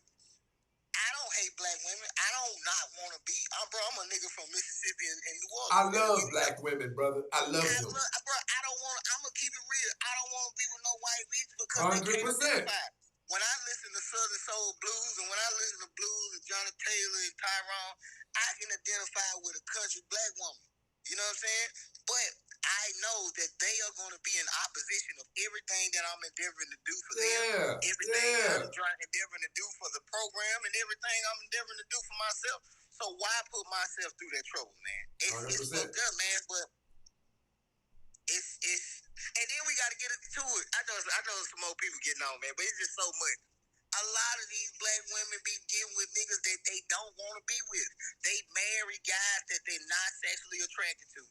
I don't hate black women. I don't not want to be. I'm a nigga from Mississippi and New Orleans. I love black women, brother. I love them. Bro, I don't want. I'm gonna keep it real. I don't want to be with no white bitch because 100%. they can't identify. When I listen to Southern Soul Blues and when I listen to blues and Johnny Taylor and Tyrone, I can identify with a country black woman. You know what I'm saying? But I know that they are going to be in opposition of everything that I'm endeavoring to do for them. Everything that I'm endeavoring to do for the program and everything I'm endeavoring to do for myself. So why put myself through that trouble, man? It's fucked up, man, but it's and then we got to get to it. I know some more people getting on, man, but it's just so much. A lot of these black women be getting with niggas that they don't want to be with. They marry guys that they're not sexually attracted to.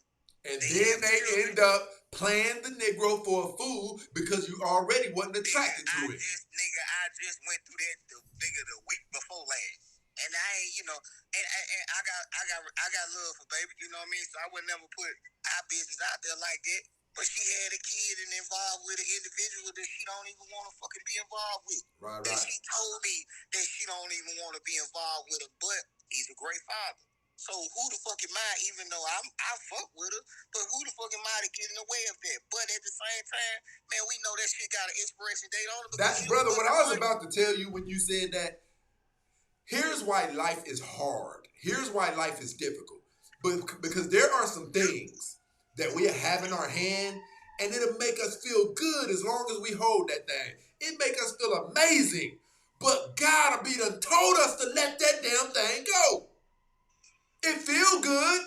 And then they end up playing the Negro for a fool because you already wasn't attracted to it. I just went through that the week before last. And I ain't, and I got love for baby, you know what I mean? So I would never put our business out there like that. But she had a kid and involved with an individual that she don't even want to fucking be involved with. Right. And she told me that she don't even want to be involved with her, but he's a great father. So who the fuck am I, even though I fuck with her, but who the fuck am I to get in the way of that? But at the same time, man, we know that shit got an expiration date on it. That's, brother, what I was about to tell you when you said that, here's why life is hard. Here's why life is difficult. But because there are some things that we have in our hand, and it'll make us feel good as long as we hold that thing. It make us feel amazing. But God be done told us to let that damn thing go. It feel good,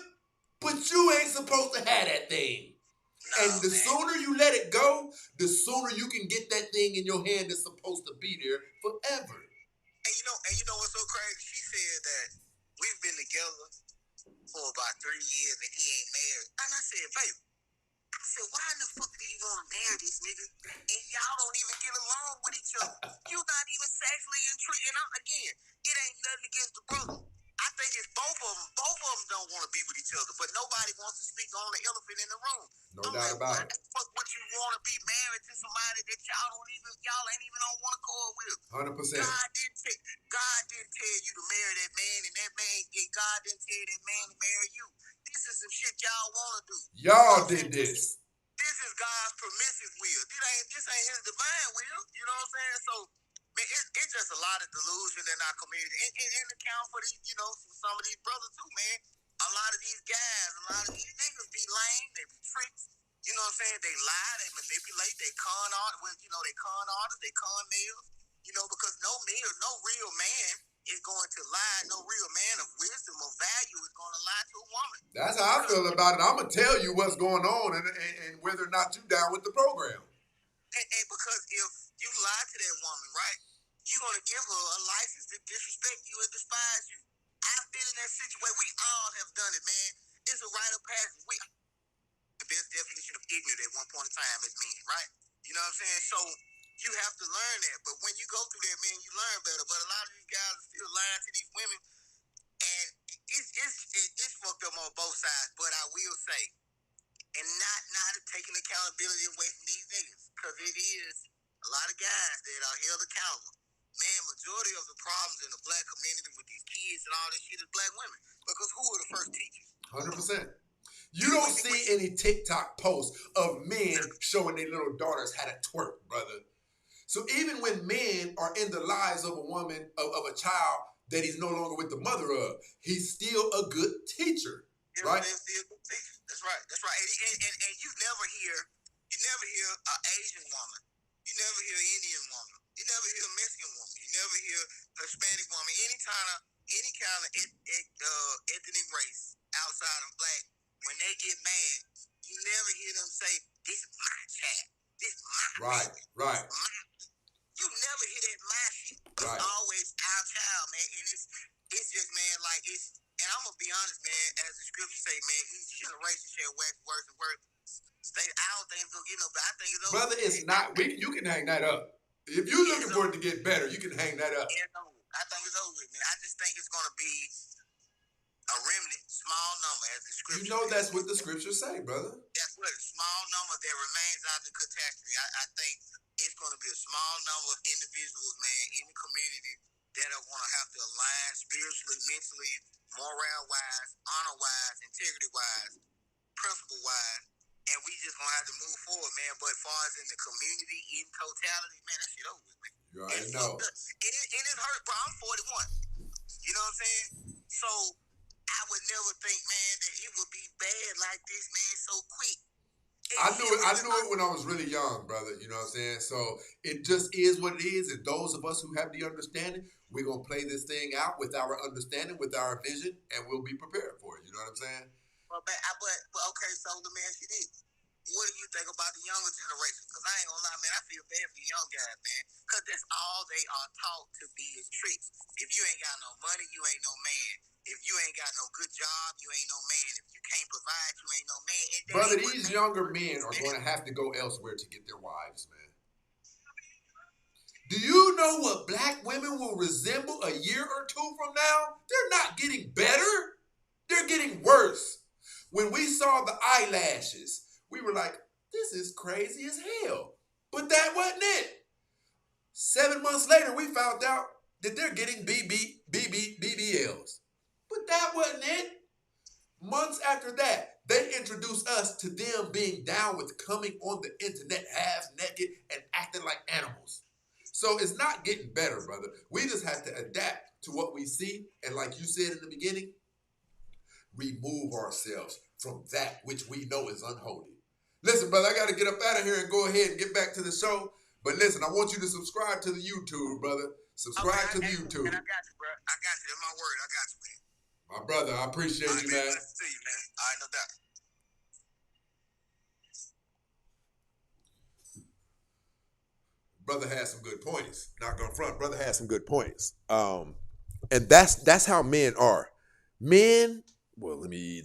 but you ain't supposed to have that thing. And the sooner you let it go, the sooner you can get that thing in your hand that's supposed to be there forever. And you know what's so crazy? She said that we've been together for about 3 years and he ain't married. And I said, baby, why in the fuck do you want to marry this nigga? And y'all don't even get along with each other. You not even sexually intrigued. And again, it ain't nothing against the brother. I think it's both of them. Both of them don't want to be with each other, but nobody wants to speak on the elephant in the room. No doubt about it. Fuck would you want to be married to somebody that y'all ain't even on one accord with? 100%. God didn't tell you to marry that man, and God didn't tell that man to marry you. This is some shit y'all want to do. Y'all did this. This is God's permissive will. This ain't his divine will. You know what I'm saying? So, man, it's just a lot of delusion in our community. And account for these, some of these brothers too, man. A lot of these guys, a lot of these niggas be lame, they be tricks. You know what I'm saying? They lie, they manipulate, they con artists, they con males. Because no real man is going to lie. No real man of wisdom or value is going to lie to a woman. That's how I feel about it. I'm going to tell you what's going on and whether or not you down with the program. And because if you lie to that woman, right, you're going to give her a license to disrespect you and despise you. I've been in that situation. We all have done it, man. It's a rite of passage. The best definition of ignorant at one point in time is men, right? You know what I'm saying? So you have to learn that. But when you go through that, man, you learn better. But a lot of these guys are still lying to these women. And it's fucked up on both sides. But I will say, and not taking accountability away from these niggas, because it is a lot of guys that are held accountable. Man, majority of the problems in the black community with these kid kids and all this shit is black women. Because who were the first teachers? 100%. You don't see any TikTok posts of men showing their little daughters how to twerk, brother. So even when men are in the lives of a woman, of a child that he's no longer with the mother of, he's still a good teacher, right? That's right. That's right. And you never hear an Asian woman. You never hear an Indian woman. You never hear a Mexican woman. You never hear a Hispanic woman. Any kind of ethnic race outside of black. When they get mad, you never hear them say, "This is my child. This is my right, baby. right." You never hear that my shit. It's Right. always our child, man. And it's just, man, like it's. And I'm gonna be honest, man. As the scriptures say, man, each generation shall wax worse and worse. I don't think it's gonna get no better. I think it's over. Brother, it's not. You can hang that up. If you're looking for it to get better, you can hang that up. I think it's over, man. I just think it's gonna be a remnant, small number, as the scripture. You know that's what the scriptures say, brother. That's what a small number that remains out of the catastrophe. I think it's going to be a small number of individuals, man, in the community that are going to have to align spiritually, mentally, morale-wise, honor-wise, integrity-wise, principle-wise, and we just going to have to move forward, man. But as far as in the community, in totality, man, that shit over with, man. You already know. And it hurt, bro. I'm 41. You know what I'm saying? So I would never think, man, that it would be bad like this, man, so quick. I knew it when I was really young, brother. You know what I'm saying? So it just is what it is. And those of us who have the understanding, we're going to play this thing out with our understanding, with our vision, and we'll be prepared for it. You know what I'm saying? But okay, so let me ask you this. What do you think about the younger generation? Because I ain't gonna lie, man, I feel bad for the young guys, man. Because that's all they are taught to be is tricks. If you ain't got no money, you ain't no man. If you ain't got no good job, you ain't no man. If you can't provide, you ain't no man. Brother, these younger men are going to have to go elsewhere to get their wives, man. Do you know what black women will resemble a year or two from now? They're not getting better. They're getting worse. When we saw the eyelashes, we were like, this is crazy as hell. But that wasn't it. 7 months later, we found out that they're getting BBLs. But that wasn't it. Months after that, they introduced us to them being down with coming on the internet half naked and acting like animals. So it's not getting better, brother. We just have to adapt to what we see. And like you said in the beginning, remove ourselves from that which we know is unholy. Listen, brother, I got to get up out of here and go ahead and get back to the show. But listen, I want you to subscribe to the YouTube, brother. Subscribe to the YouTube. Man, I got you, bro. I got you. That's my word. I got you, man. My brother, I appreciate you, man. Nice to see you, man. All right, no doubt. Brother has some good points. Not gonna front. Brother has some good points. And that's how men are. Men. Well, let me.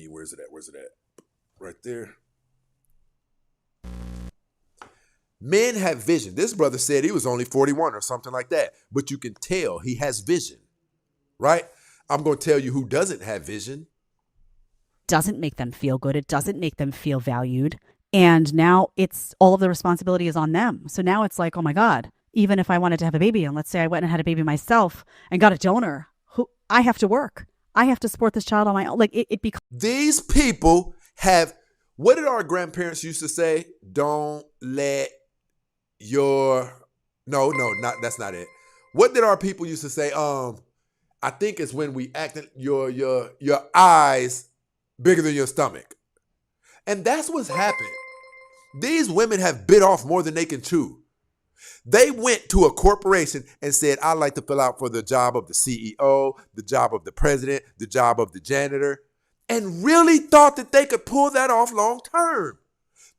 Where's it at? Right there. Men have vision. This brother said he was only 41 or something like that, but you can tell he has vision, right? I'm going to tell you who doesn't have vision. Doesn't make them feel good. It doesn't make them feel valued. And now it's all of the responsibility is on them. So now it's like, oh my God, even if I wanted to have a baby, and let's say I went and had a baby myself and got a donor, I have to work. I have to support this child on my own. Like it becomes. These people have, what did our grandparents used to say? Don't let that's not it. What did our people used to say? I think it's when we act your eyes bigger than your stomach. And that's what's happened. These women have bit off more than they can chew. They went to a corporation and said, I'd like to fill out for the job of the CEO, the job of the president, the job of the janitor, and really thought that they could pull that off long term.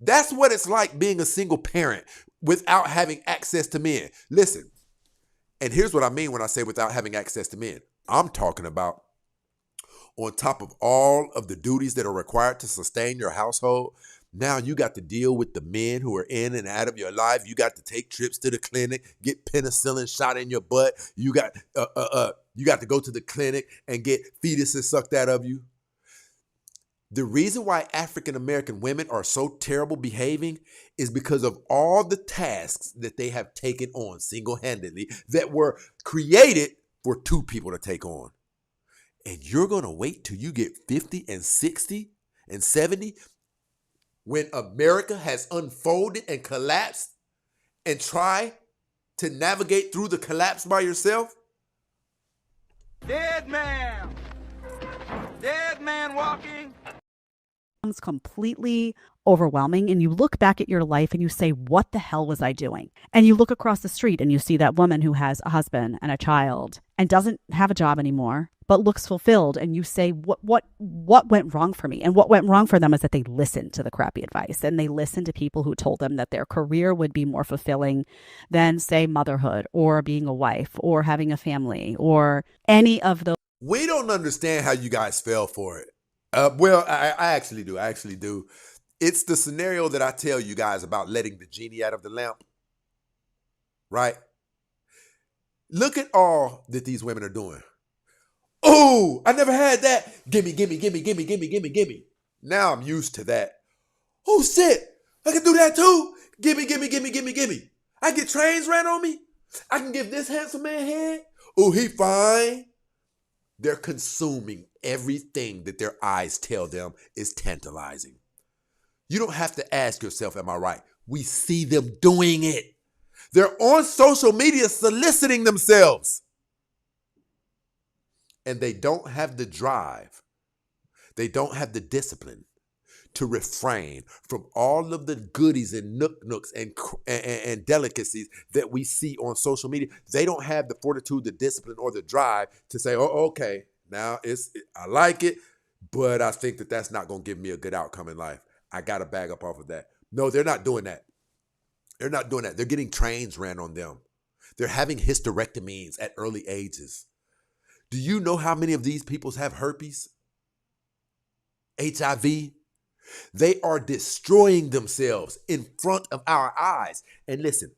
That's what it's like being a single parent without having access to men. Listen, and here's what I mean when I say without having access to men. I'm talking about on top of all of the duties that are required to sustain your household, now you got to deal with the men who are in and out of your life. You got to take trips to the clinic, get penicillin shot in your butt. You got to go to the clinic and get fetuses sucked out of you. The reason why African American women are so terrible behaving is because of all the tasks that they have taken on single-handedly that were created for two people to take on. And you're going to wait till you get 50 and 60 and 70 when America has unfolded and collapsed and try to navigate through the collapse by yourself? Dead man walking. Becomes completely overwhelming, and you look back at your life and you say, what the hell was I doing? And you look across the street and you see that woman who has a husband and a child and doesn't have a job anymore but looks fulfilled, and you say, what went wrong for me? And what went wrong for them is that they listened to the crappy advice, and they listened to people who told them that their career would be more fulfilling than, say, motherhood or being a wife or having a family or any of those. We don't understand how you guys fell for it. Well, I actually do. I actually do. It's the scenario that I tell you guys about letting the genie out of the lamp. Right? Look at all that these women are doing. Oh, I never had that. Gimme. Now I'm used to that. Oh, shit. I can do that too. Gimme. I get trains ran on me. I can give this handsome man head. Oh, he fine. They're consuming everything that their eyes tell them is tantalizing. You don't have to ask yourself, am I right? We see them doing it. They're on social media soliciting themselves. And they don't have the drive. They don't have the discipline to refrain from all of the goodies and nooks and delicacies that we see on social media. They don't have the fortitude, the discipline, or the drive to say, oh, okay, now I like it, but I think that that's not going to give me a good outcome in life. I got to bag up off of that. No, they're not doing that. They're not doing that. They're getting trains ran on them. They're having hysterectomies at early ages. Do you know how many of these people have herpes? HIV? They are destroying themselves in front of our eyes. And listen,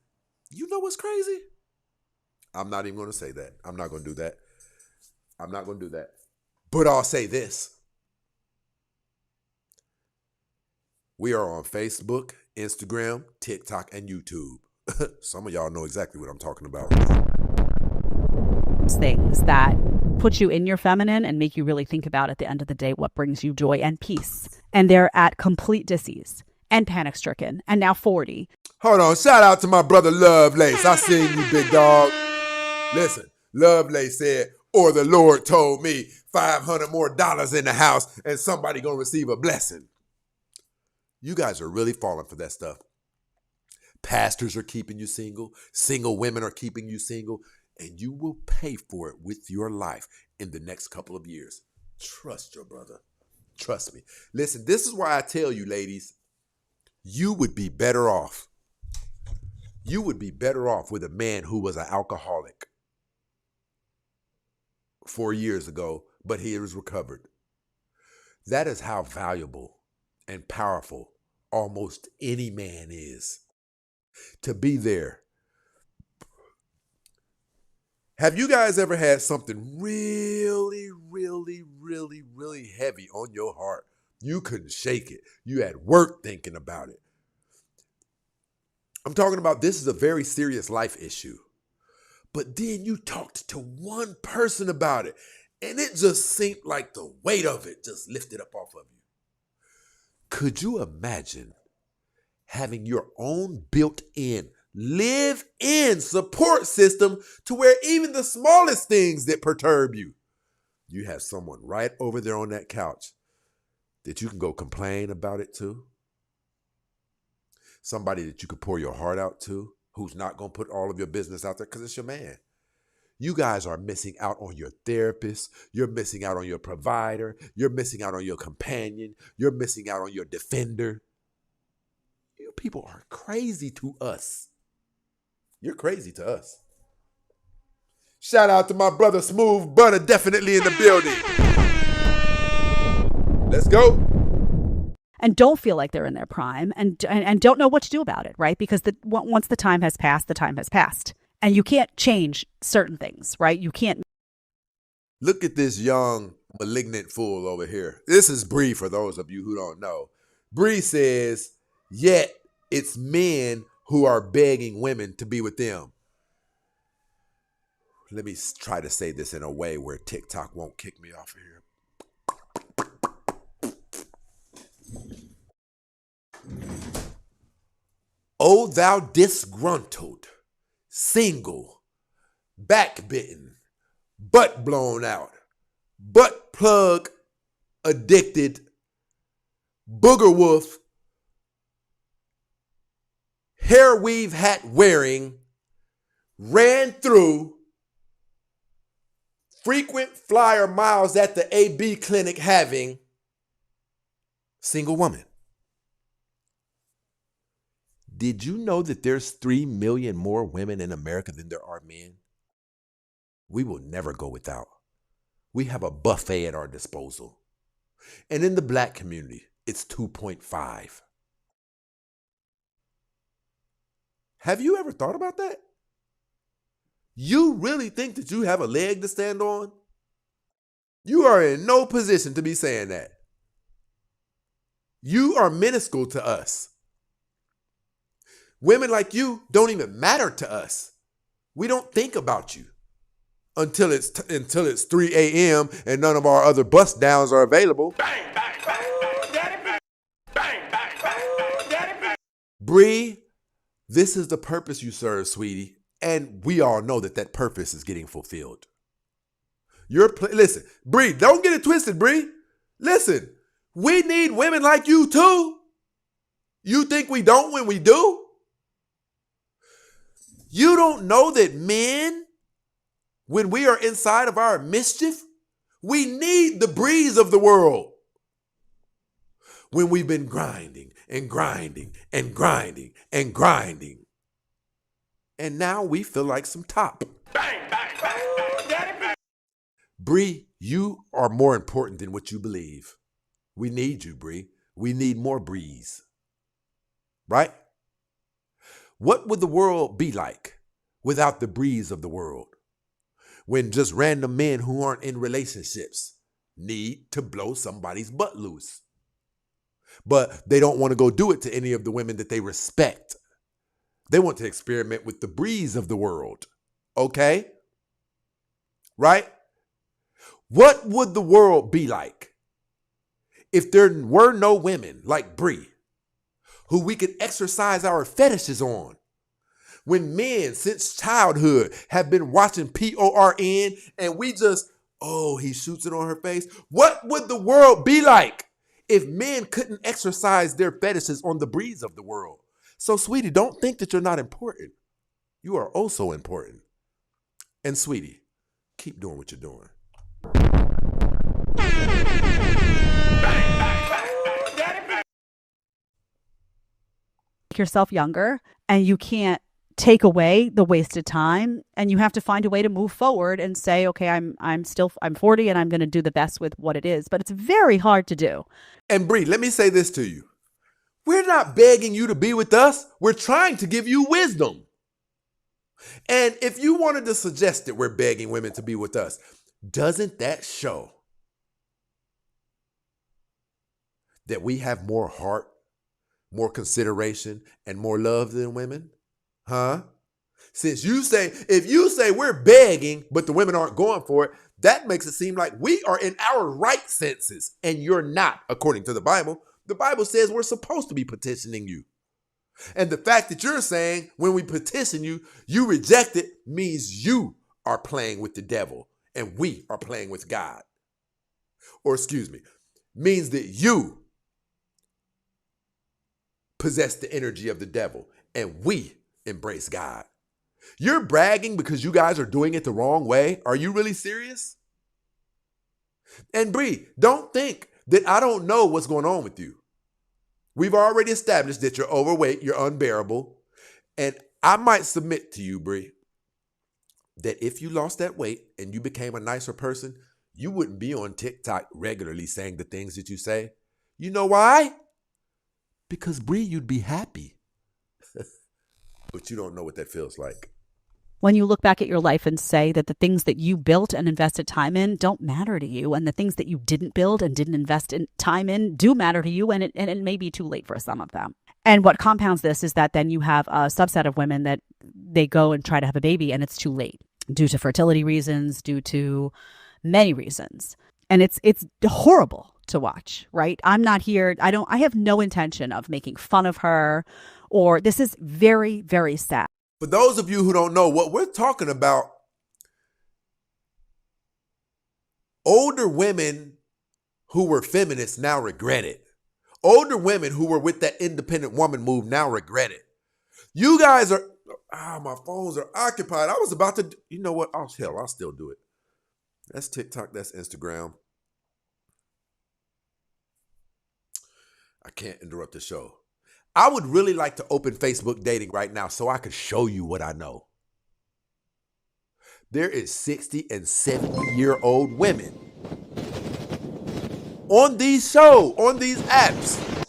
you know what's crazy? I'm not even going to say that. I'm not going to do that. But I'll say this. We are on Facebook, Instagram, TikTok, and YouTube. Some of y'all know exactly what I'm talking about. Things that put you in your feminine and make you really think about, at the end of the day, what brings you joy and peace. And they're at complete dis-ease and panic-stricken and now 40. Hold on. Shout out to my brother Lovelace. I seen you, big dog. Listen, Lovelace said, or the Lord told me $500 more in the house and somebody gonna receive a blessing. You guys are really falling for that stuff. Pastors are keeping you single. Single women are keeping you single. And you will pay for it with your life in the next couple of years. Trust your brother. Trust me. Listen, this is why I tell you, ladies, you would be better off. You would be better off with a man who was an alcoholic 4 years ago, but he is recovered. That is how valuable and powerful almost any man is. To be there. Have you guys ever had something really heavy on your heart? You couldn't shake it. You had work thinking about it. I'm talking about, this is a very serious life issue. But then you talked to one person about it, and it just seemed like the weight of it just lifted up off of you. Could you imagine having your own built-in live-in support system to where even the smallest things that perturb you, you have someone right over there on that couch that you can go complain about it to? Somebody that you can pour your heart out to, who's not going to put all of your business out there because it's your man. You guys are missing out on your therapist. You're missing out on your provider. You're missing out on your companion. You're missing out on your defender. You people are crazy to us. You're crazy to us. Shout out to my brother Smooth Butter, definitely in the building. Let's go. And don't feel like they're in their prime and don't know what to do about it, right? Because once the time has passed, the time has passed. And you can't change certain things, right? You can't. Look at this young, malignant fool over here. This is Bree, for those of you who don't know. Bree says, yet it's men who are begging women to be with them. Let me try to say this in a way where TikTok won't kick me off of here. O thou disgruntled, single, backbitten, butt blown out, butt plug addicted, booger wolf, hair weave hat wearing, ran through, frequent flyer miles at the AB clinic having, single woman. Did you know that there's 3 million more women in America than there are men? We will never go without. We have a buffet at our disposal. And in the black community, it's 2.5. Have you ever thought about that? You really think that you have a leg to stand on? You are in no position to be saying that. You are minuscule to us. Women like you don't even matter to us. We don't think about you until it's 3 a.m. and none of our other bust downs are available. Bang, bang, bang, daddy, bang, bang, bang, daddy, bang. Bree, this is the purpose you serve, sweetie, and we all know that purpose is getting fulfilled. Listen, Bree, don't get it twisted, Bree. Listen, we need women like you too. You think we don't when we do? You don't know that men, when we are inside of our mischief, we need the breeze of the world. When we've been grinding and grinding and grinding and grinding. And now we feel like some top. Bang, bang, bang, bang, daddy, bang. Bree, you are more important than what you believe. We need you, Bree. We need more breeze. Right? What would the world be like without the breeze of the world? When just random men who aren't in relationships need to blow somebody's butt loose. But they don't want to go do it to any of the women that they respect. They want to experiment with the breeze of the world. Okay? Right? What would the world be like if there were no women like Bree who we could exercise our fetishes on? When men since childhood have been watching PORN and we just, oh, he shoots it on her face. What would the world be like if men couldn't exercise their fetishes on the breeze of the world? So, sweetie, don't think that you're not important. You are oh so important. And, sweetie, keep doing what you're doing. Make yourself younger, and you can't take away the wasted time, and you have to find a way to move forward and say, okay, I'm 40 and I'm going to do the best with what it is. But it's very hard to do. And Bree, let me say this to you. We're not begging you to be with us. We're trying to give you wisdom. And if you wanted to suggest that we're begging women to be with us, doesn't that show that we have more heart, more consideration, and more love than women? Huh? If you say we're begging, but the women aren't going for it, that makes it seem like we are in our right senses, and you're not, according to the Bible. The Bible says we're supposed to be petitioning you. And the fact that you're saying when we petition you, you reject it, means you are playing with the devil and we are playing with God. Or means that you possess the energy of the devil and we embrace God. You're bragging because you guys are doing it the wrong way. Are you really serious? And Bree, don't think that I don't know what's going on with you. We've already established that you're overweight, you're unbearable. And I might submit to you, Bree, that if you lost that weight and you became a nicer person, you wouldn't be on TikTok regularly saying the things that you say. You know why? Because, Bree, you'd be happy. But you don't know what that feels like. When you look back at your life and say that the things that you built and invested time in don't matter to you, and the things that you didn't build and didn't invest in time in do matter to you, and it may be too late for some of them. And what compounds this is that then you have a subset of women that they go and try to have a baby and it's too late. due to fertility reasons, due to many reasons. And it's horrible to watch, right? I'm not here. I have no intention of making fun of her, or this is very, very sad. For those of you who don't know what we're talking about, older women who were feminists now regret it. Older women who were with that independent woman move now regret it. You guys are, my phones are occupied. I was about to, you know what? I'll still do it. That's TikTok, that's Instagram. I can't interrupt the show. I would really like to open Facebook dating right now so I could show you what I know. There is 60 and 70-year-old women on these apps,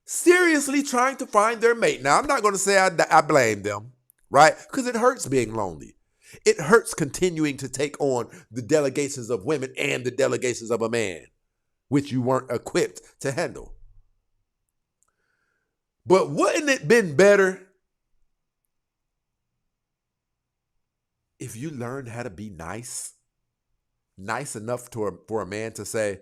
seriously trying to find their mate. Now, I'm not going to say I blame them, right? Because it hurts being lonely. It hurts continuing to take on the delegations of women and the delegations of a man, which you weren't equipped to handle. But wouldn't it been better if you learned how to be nice enough for a man to say,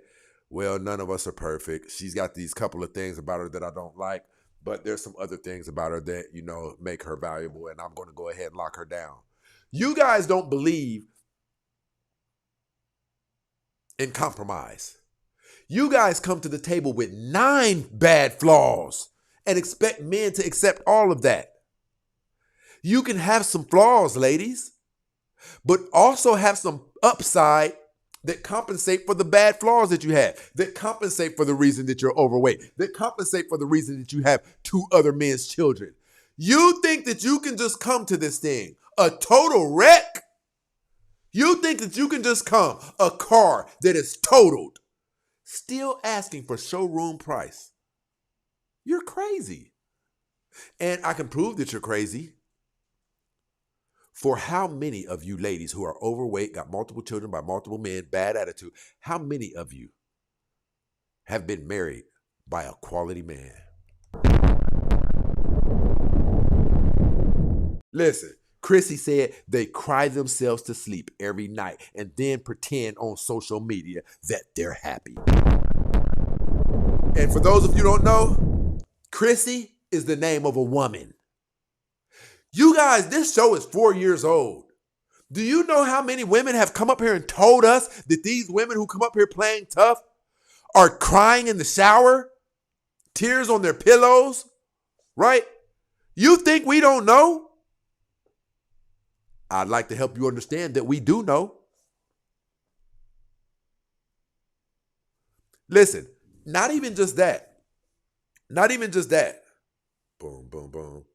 well, none of us are perfect. She's got these couple of things about her that I don't like, but there's some other things about her that, make her valuable, and I'm going to go ahead and lock her down. You guys don't believe in compromise. You guys come to the table with 9 bad flaws and expect men to accept all of that. You can have some flaws, ladies, but also have some upside that compensate for the bad flaws that you have, that compensate for the reason that you're overweight, that compensate for the reason that you have 2 other men's children. You think that you can just come to this thing a total wreck? You think that you can just come a car that is totaled, still asking for showroom price? You're crazy. And I can prove that you're crazy. For how many of you ladies who are overweight, got multiple children by multiple men, bad attitude, how many of you have been married by a quality man? Listen, Chrissy said they cry themselves to sleep every night and then pretend on social media that they're happy. And for those of you who don't know, Chrissy is the name of a woman. You guys, this show is 4 years old. Do you know how many women have come up here and told us that these women who come up here playing tough are crying in the shower? Tears on their pillows, right? You think we don't know? I'd like to help you understand that we do know. Listen, not even just that. Not even just that. Boom, boom, boom.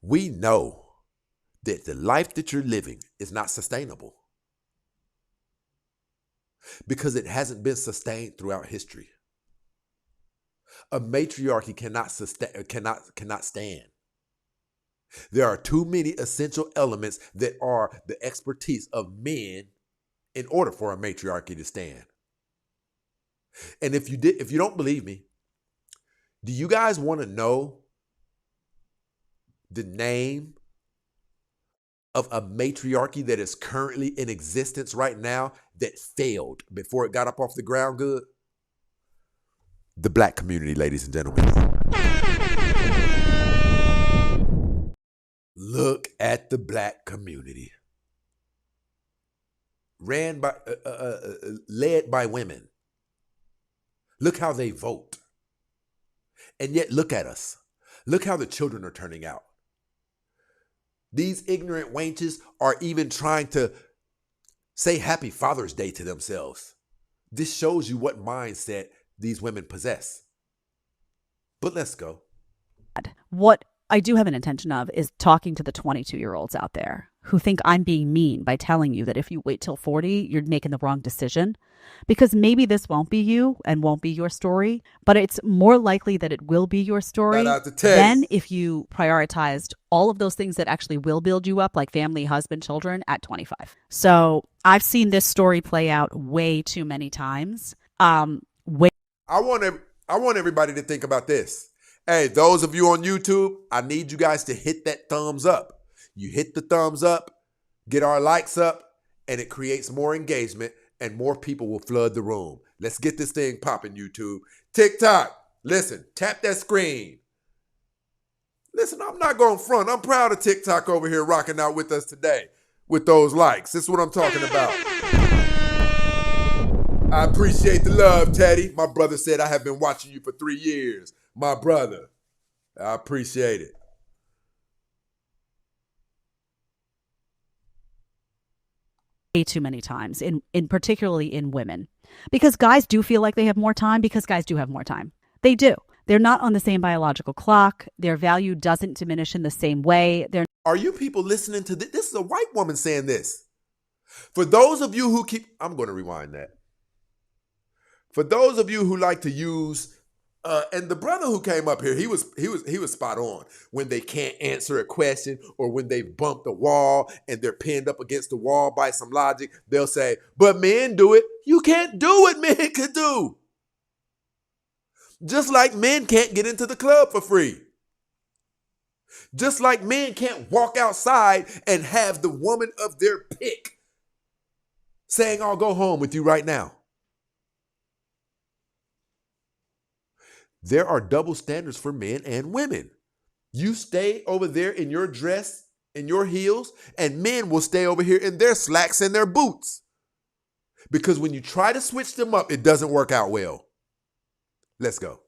We know that the life that you're living is not sustainable because it hasn't been sustained throughout history. A matriarchy cannot stand. There are too many essential elements that are the expertise of men in order for a matriarchy to stand. And if you don't believe me, do you guys want to know the name of a matriarchy that is currently in existence right now that failed before it got up off the ground good? The black community, ladies and gentlemen. Look at the black community. Led by women. Look how they vote. And yet look at us. Look how the children are turning out. These ignorant wenches are even trying to say Happy Father's Day to themselves. This shows you what mindset these women possess. But let's go. What I do have an intention of is talking to the 22-year-olds out there who think I'm being mean by telling you that if you wait till 40, you're making the wrong decision. Because maybe this won't be you and won't be your story, but it's more likely that it will be your story than if you prioritized all of those things that actually will build you up, like family, husband, children, at 25. So I've seen this story play out way too many times. I want everybody to think about this. Hey, those of you on YouTube, I need you guys to hit that thumbs up. You hit the thumbs up, get our likes up, and it creates more engagement and more people will flood the room. Let's get this thing popping, YouTube. TikTok, listen, tap that screen. Listen, I'm not going front. I'm proud of TikTok over here rocking out with us today with those likes. This is what I'm talking about. I appreciate the love, Teddy. My brother said I have been watching you for 3 years. My brother, I appreciate it. Way too many times, in particularly in women, because guys do feel like they have more time, because guys do have more time. They do. They're not on the same biological clock. Their value doesn't diminish in the same way. Are you people listening to this? This is a white woman saying this. For those of you who I'm going to rewind that. For those of you who like to use, and the brother who came up here, he was spot on. When they can't answer a question or when they've bumped a wall and they're pinned up against the wall by some logic, they'll say, but men do it. You can't do what men can do. Just like men can't get into the club for free. Just like men can't walk outside and have the woman of their pick saying, I'll go home with you right now. There are double standards for men and women. You stay over there in your dress, in your heels, and men will stay over here in their slacks and their boots. Because when you try to switch them up, it doesn't work out well. Let's go.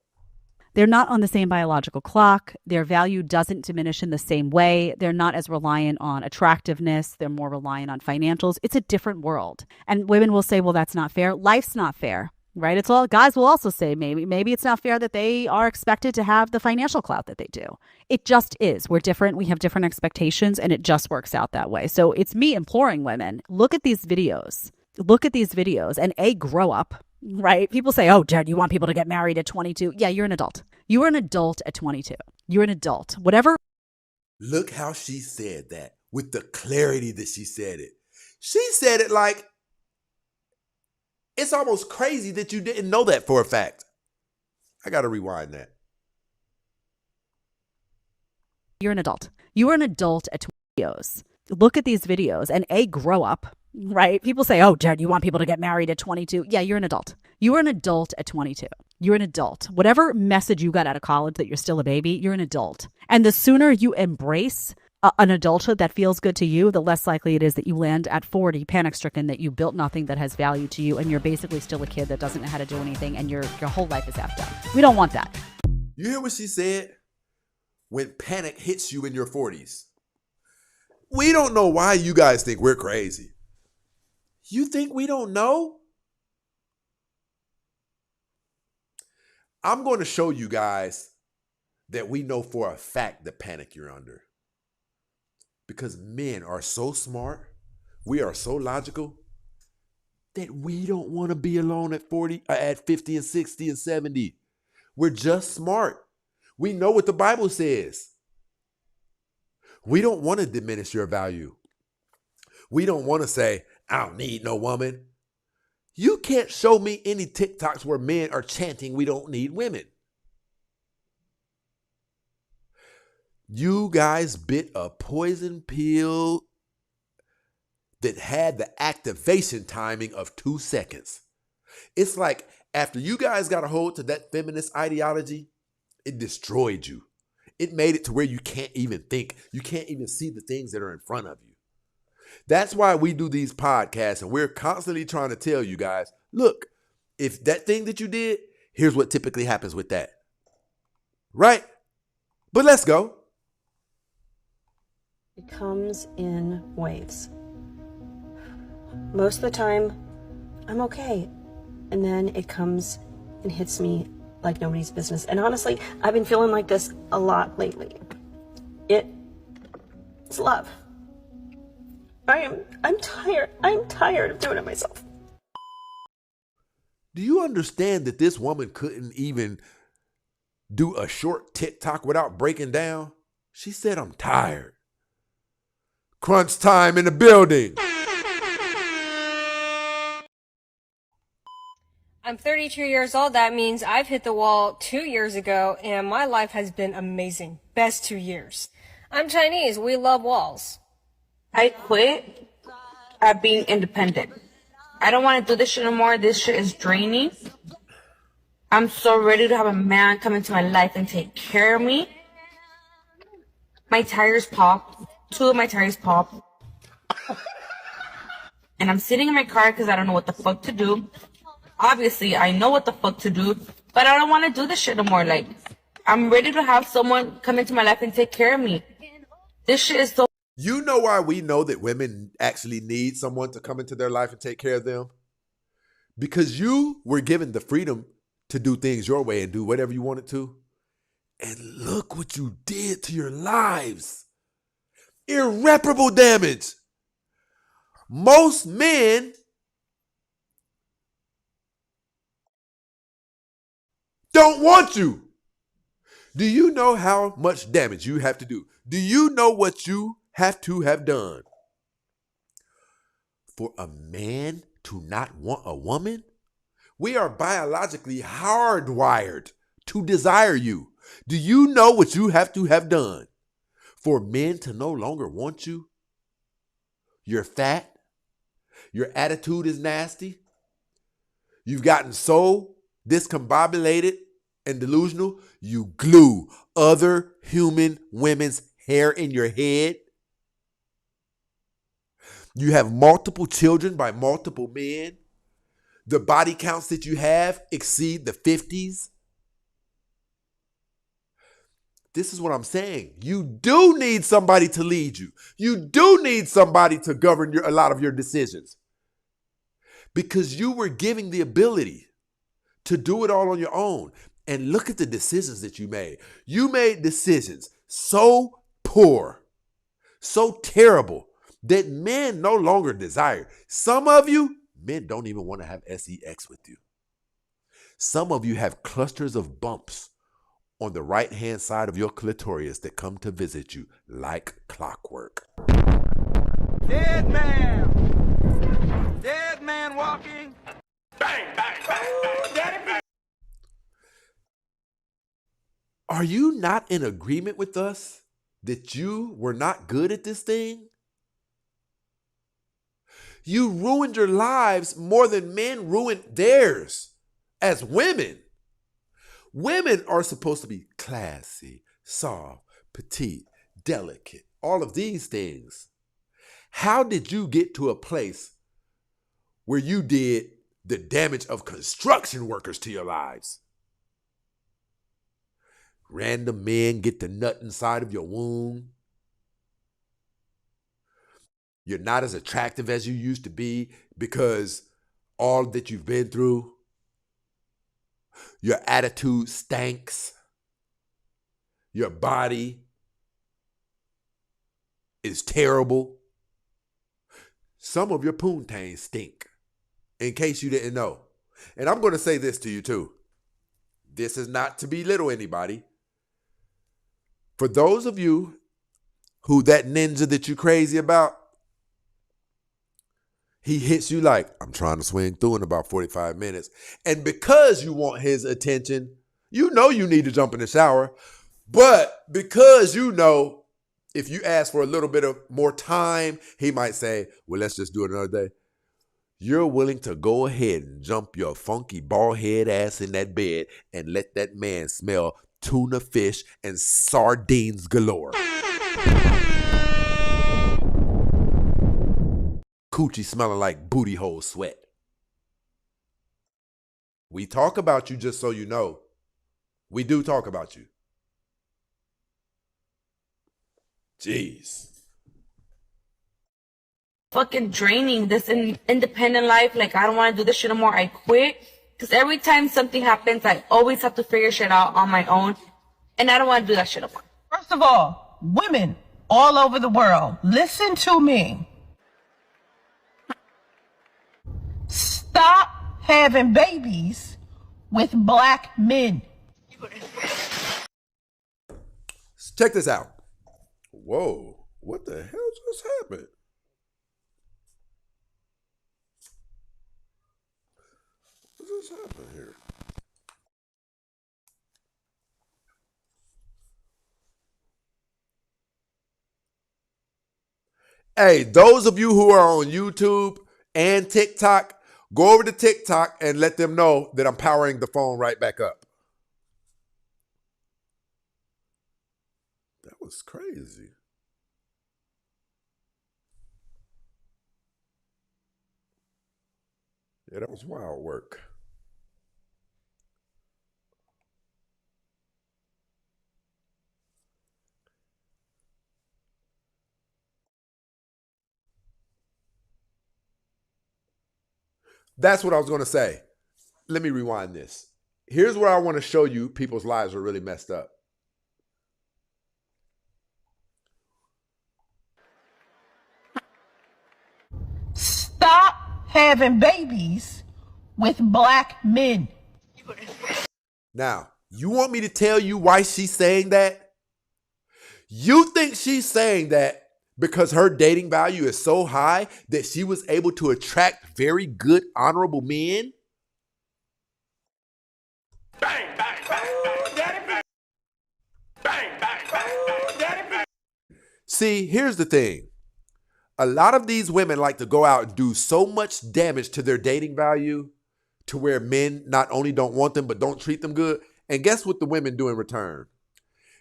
They're not on the same biological clock. Their value doesn't diminish in the same way. They're not as reliant on attractiveness. They're more reliant on financials. It's a different world. And women will say, well, that's not fair. Life's not fair, right? It's all guys will also say maybe it's not fair that they are expected to have the financial clout that they do. It just is. We're different. We have different expectations, and it just works out that way. So it's me imploring women, look at these videos. Look at these videos and grow up. Right? People say, oh, Jared, you want people to get married at 22? Yeah, you're an adult. You were an adult at 22. You're an adult. Whatever. Look how she said that with the clarity that she said it. She said it like it's almost crazy that you didn't know that for a fact. I got to rewind that. You're an adult. You were an adult at 22. Look at these videos and grow up. Right? People say, oh, Jared, you want people to get married at 22? Yeah, you're an adult. You were an adult at 22. You're an adult. Whatever message you got out of college that you're still a baby, you're an adult. And the sooner you embrace an adulthood that feels good to you, the less likely it is that you land at 40 panic-stricken, that you built nothing that has value to you, and you're basically still a kid that doesn't know how to do anything, and your whole life is effed up. We don't want that. You hear what she said? When panic hits you in your 40s. We don't know why you guys think we're crazy. You think we don't know? I'm going to show you guys that we know for a fact the panic you're under. Because men are so smart, we are so logical, that we don't want to be alone at 40, at 50 and 60 and 70. We're just smart. We know what the Bible says. We don't want to diminish your value. We don't want to say, I don't need no woman. You can't show me any TikToks where men are chanting we don't need women. You guys bit a poison pill that had the activation timing of 2 seconds. It's like after you guys got a hold to that feminist ideology, it destroyed you. It made it to where you can't even think. You can't even see the things that are in front of you. That's why we do these podcasts, and we're constantly trying to tell you guys, look, if that thing that you did, here's what typically happens with that. Right? But let's go. It comes in waves. Most of the time, I'm okay. And then it comes and hits me like nobody's business. And honestly, I've been feeling like this a lot lately. It's love. I'm tired. I'm tired of doing it myself. Do you understand that this woman couldn't even do a short TikTok without breaking down? She said, I'm tired. Crunch time in the building. I I'm 32 years old. That means I've hit the wall 2 years ago, and my life has been amazing. Best 2 years. I'm Chinese. We love walls. I quit at being independent. I don't want to do this shit anymore. This shit is draining. I'm so ready to have a man come into my life and take care of me. My tires popped. 2 of my tires popped. And I'm sitting in my car because I don't know what the fuck to do. Obviously, I know what the fuck to do, but I don't want to do this shit anymore. Like, I'm ready to have someone come into my life and take care of me. This shit is so... You know why we know that women actually need someone to come into their life and take care of them? Because you were given the freedom to do things your way and do whatever you wanted to. And look what you did to your lives. Irreparable damage. Most men don't want you. Do you know how much damage you have to do? Do you know what you have to have done for a man to not want a woman? We are biologically hardwired to desire you. Do you know what you have to have done for men to no longer want you? You're fat. Your attitude is nasty. You've gotten so discombobulated and delusional, you glue other human women's hair in your head. You have multiple children by multiple men. The body counts that you have exceed the 50s. This is what I'm saying. You do need somebody to lead you. You do need somebody to govern a lot of your decisions. Because you were given the ability to do it all on your own. And look at the decisions that you made. You made decisions so poor, so terrible, that men no longer desire. Some of you, men don't even want to have sex with you. Some of you have clusters of bumps on the right-hand side of your clitoris that come to visit you like clockwork. Dead man! Dead man walking! Bang, bang, bang, bang! Daddy, bang. Are you not in agreement with us that you were not good at this thing? You ruined your lives more than men ruined theirs as women. Women are supposed to be classy, soft, petite, delicate, all of these things. How did you get to a place where you did the damage of construction workers to your lives? Random men get the nut inside of your womb. You're not as attractive as you used to be because all that you've been through. Your attitude stinks. Your body is terrible. Some of your poontains stink, in case you didn't know. And I'm going to say this to you too. This is not to belittle anybody. For those of you who that ninja that you crazy about, he hits you like, I'm trying to swing through in about 45 minutes. And because you want his attention, you know you need to jump in the shower. But because you know if you ask for a little bit of more time, he might say, well, let's just do it another day. You're willing to go ahead and jump your funky bald head ass in that bed and let that man smell tuna fish and sardines galore. Coochie smelling like booty hole sweat. We talk about you, just so you know. We do talk about you. Jeez. Fucking draining, this independent life. Like, I don't want to do this shit anymore. I quit. Because every time something happens, I always have to figure shit out on my own. And I don't want to do that shit anymore. First of all, women all over the world, listen to me. Stop having babies with black men. Check this out. Whoa, what the hell just happened? What is happening here? Hey, those of you who are on YouTube and TikTok, go over to TikTok and let them know that I'm powering the phone right back up. That was crazy. Yeah, that was wild work. That's what I was going to say. Let me rewind this. Here's where I want to show you people's lives are really messed up. Stop having babies with black men. Now, you want me to tell you why she's saying that? You think she's saying that because her dating value is so high that she was able to attract very good, honorable men? Bang, bang, bang, bang, daddy, bang. Bang, bang, bang, bang, daddy, bang. See, here's the thing. A lot of these women like to go out and do so much damage to their dating value to where men not only don't want them, but don't treat them good. And guess what the women do in return?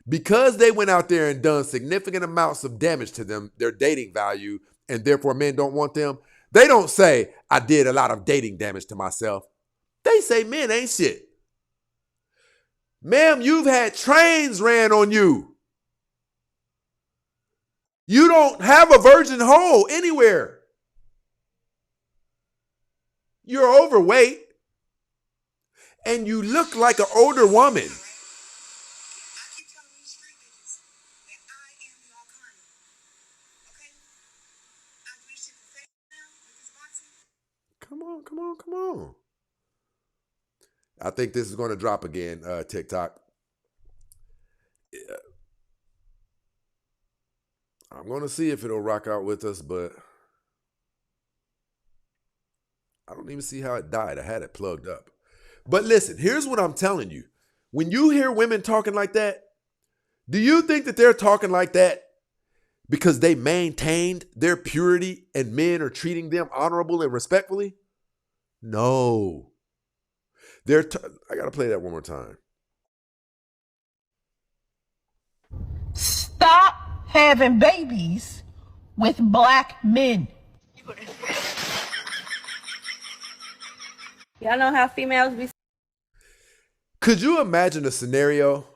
Because they went out there and done significant amounts of damage to them, their dating value, and therefore men don't want them, they don't say, I did a lot of dating damage to myself. They say men ain't shit. Ma'am, you've had trains ran on you. You don't have a virgin hole anywhere. You're overweight. And you look like an older woman. Come on, come on, come on. I think this is going to drop again, TikTok. Yeah. I'm going to see if it'll rock out with us, but I don't even see how it died. I had it plugged up. But listen, here's what I'm telling you. When you hear women talking like that, do you think that they're talking like that because they maintained their purity and men are treating them honorable and respectfully? No. I got to play that one more time. Stop having babies with black men. Y'all know how females be. Could you imagine a scenario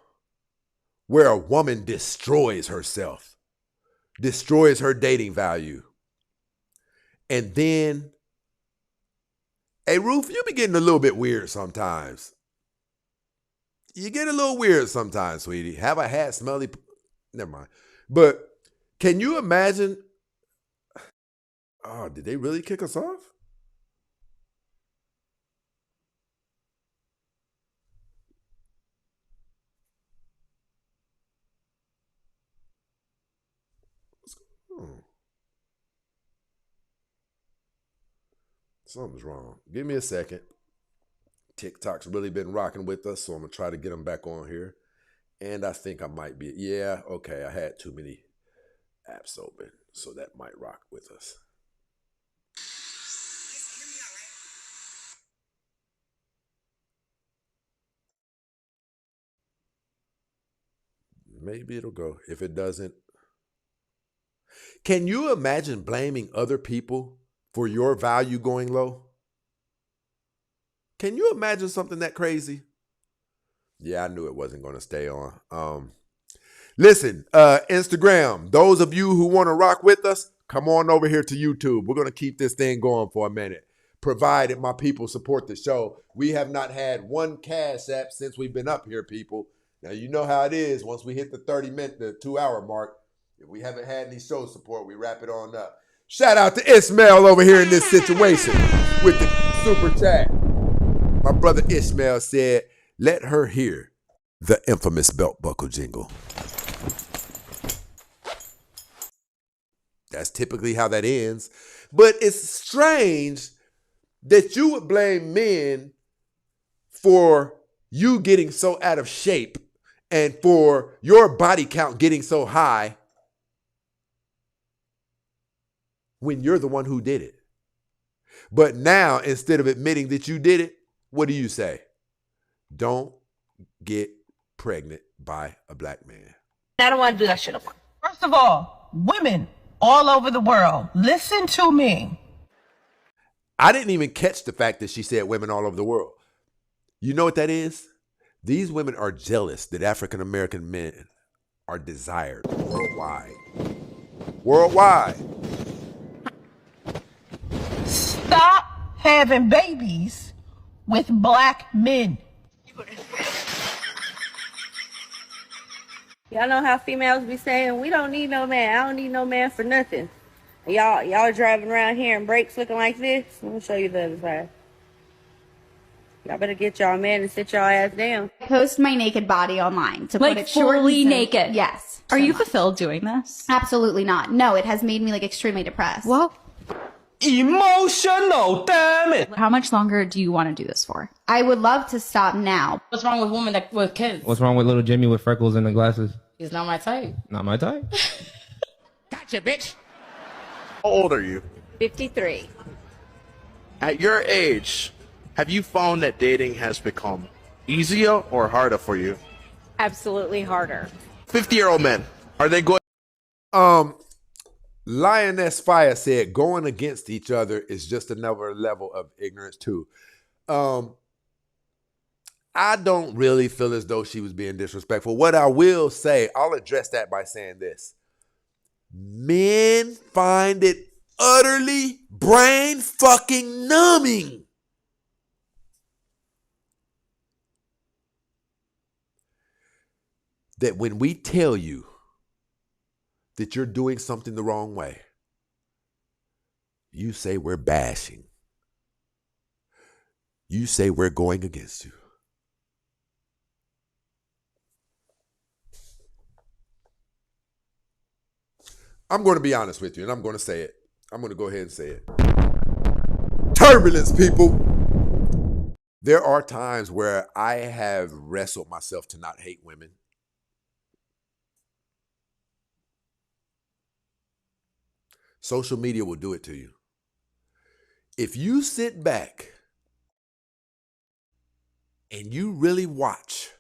where a woman destroys herself, destroys her dating value, and then, hey, Ruth, you be getting a little bit weird sometimes. You get a little weird sometimes, sweetie. Have I had smelly? Never mind. But can you imagine? Oh, did they really kick us off? What's going on? Something's wrong. Give me a second. TikTok's really been rocking with us, so I'm going to try to get them back on here. And I think I might be, yeah, okay, I had too many apps open, so that might rock with us. Maybe it'll go. If it doesn't, can you imagine blaming other people for your value going low? Can you imagine something that crazy? Yeah, I knew it wasn't going to stay on. Listen, Instagram, those of you who want to rock with us, come on over here to YouTube. We're going to keep this thing going for a minute, provided my people support the show. We have not had one Cash App since we've been up here, people. Now, you know how it is. Once we hit the 30-minute, the 2-hour mark, if we haven't had any show support, we wrap it on up. Shout out to Ishmael over here in this situation with the super chat. My brother Ishmael said, let her hear the infamous belt buckle jingle. That's typically how that ends. But it's strange that you would blame men for you getting so out of shape and for your body count getting so high when you're the one who did it. But now, instead of admitting that you did it, what do you say? Don't get pregnant by a black man. I don't want to do that shit no more. First of all, women all over the world, listen to me. I didn't even catch the fact that she said women all over the world. You know what that is? These women are jealous that African American men are desired worldwide. Worldwide. Stop having babies with black men. Y'all know how females be saying, we don't need no man. I don't need no man for nothing. Y'all are driving around here in brakes looking like this. Let me show you the other side. Y'all better get y'all man and sit y'all ass down. I post my naked body online to Like put it short and fully simple. naked? Yes. Are you fulfilled doing this? Absolutely not. No, it has made me like extremely depressed. Well, Emotional, damn it. how much longer do you want to do this for? I would love to stop now. What's wrong with women with kids? What's wrong with little Jimmy with freckles and the glasses? He's not my type. Not my type. Gotcha, bitch. How old are you? 53. At your age, have you found that dating has become easier or harder for you? Absolutely harder. 50-year-old men, are they going? Lioness Fire said going against each other is just another level of ignorance too. I don't really feel as though she was being disrespectful. What I will say, I'll address that by saying this. Men find it utterly brain fucking numbing that when we tell you that you're doing something the wrong way, you say we're bashing. You say we're going against you. I'm going to be honest with you, and I'm going to say it. I'm going to go ahead and say it. Turbulence, people. There are times where I have wrestled myself to not hate women. Social media will do it to you. If you sit back and you really watch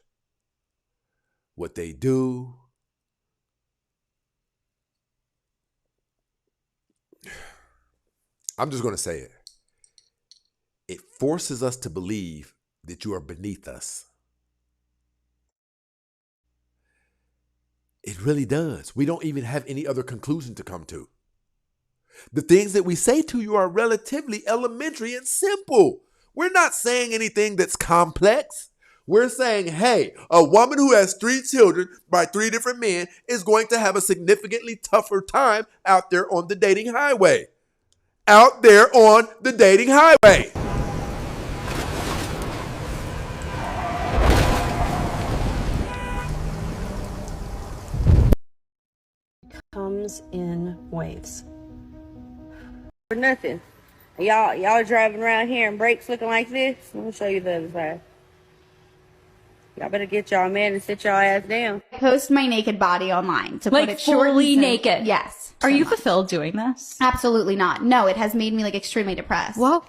what they do, I'm just going to say it. It forces us to believe that you are beneath us. It really does. We don't even have any other conclusion to come to. The things that we say to you are relatively elementary and simple. We're not saying anything that's complex. We're saying, hey, a woman who has 3 children by 3 different men is going to have a significantly tougher time out there on the dating highway. Out there on the dating highway. Comes in waves. For nothing. Y'all are driving around here in brakes looking like this. Let me show you the other side. Y'all better get y'all man and sit y'all ass down. I post my naked body online to Like put it short and fully simple. naked? Yes. Are you fulfilled doing this? Absolutely not. No, it has made me like extremely depressed. Well,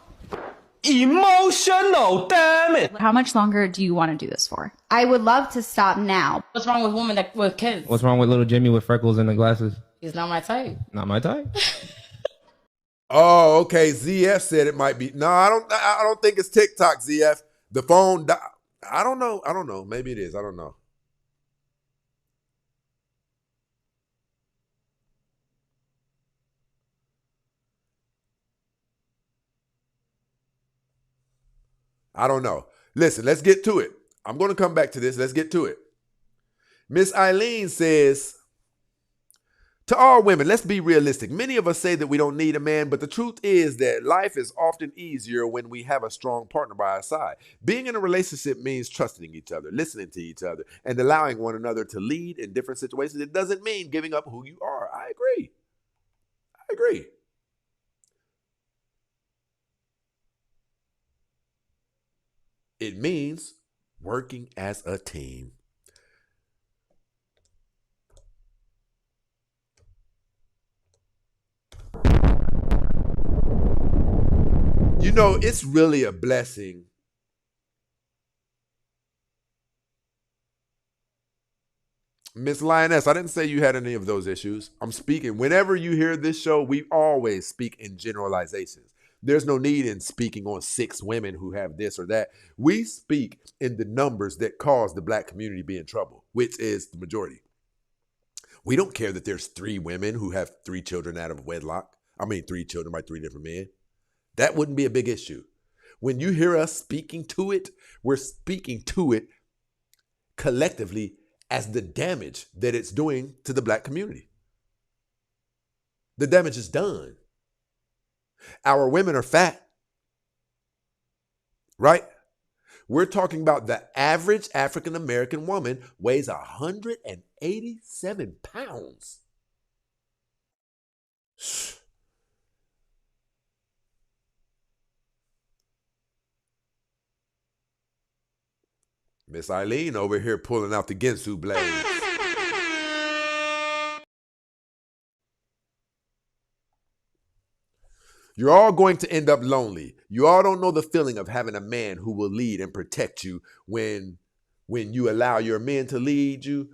Emotional, damn it. how much longer do you want to do this for? I would love to stop now. What's wrong with women with kids? What's wrong with little Jimmy with freckles and the glasses? He's not my type. Not my type. Oh, okay. ZF said it might be. No, I don't think it's TikTok, ZF. The phone. I don't know. Maybe it is. I don't know. I don't know. Listen, let's get to it. I'm going to come back to this. Let's get to it. Miss Eileen says, to all women, let's be realistic. Many of us say that we don't need a man, but the truth is that life is often easier when we have a strong partner by our side. Being in a relationship means trusting each other, listening to each other, and allowing one another to lead in different situations. It doesn't mean giving up who you are. I agree. It means working as a team. You know, it's really a blessing. Miss Lioness, I didn't say you had any of those issues. I'm speaking. Whenever you hear this show, we always speak in generalizations. There's no need in speaking on 6 women who have this or that. We speak in the numbers that cause the black community to be in trouble, which is the majority. We don't care that there's 3 women who have 3 children out of wedlock. 3 children by 3 different men. That wouldn't be a big issue. When you hear us speaking to it, we're speaking to it collectively as the damage that it's doing to the black community. The damage is done. Our women are fat, right? We're talking about the average African American woman weighs 187 pounds. Miss Eileen over here pulling out the Ginsu blades. You're all going to end up lonely. You all don't know the feeling of having a man who will lead and protect you when you allow your men to lead you.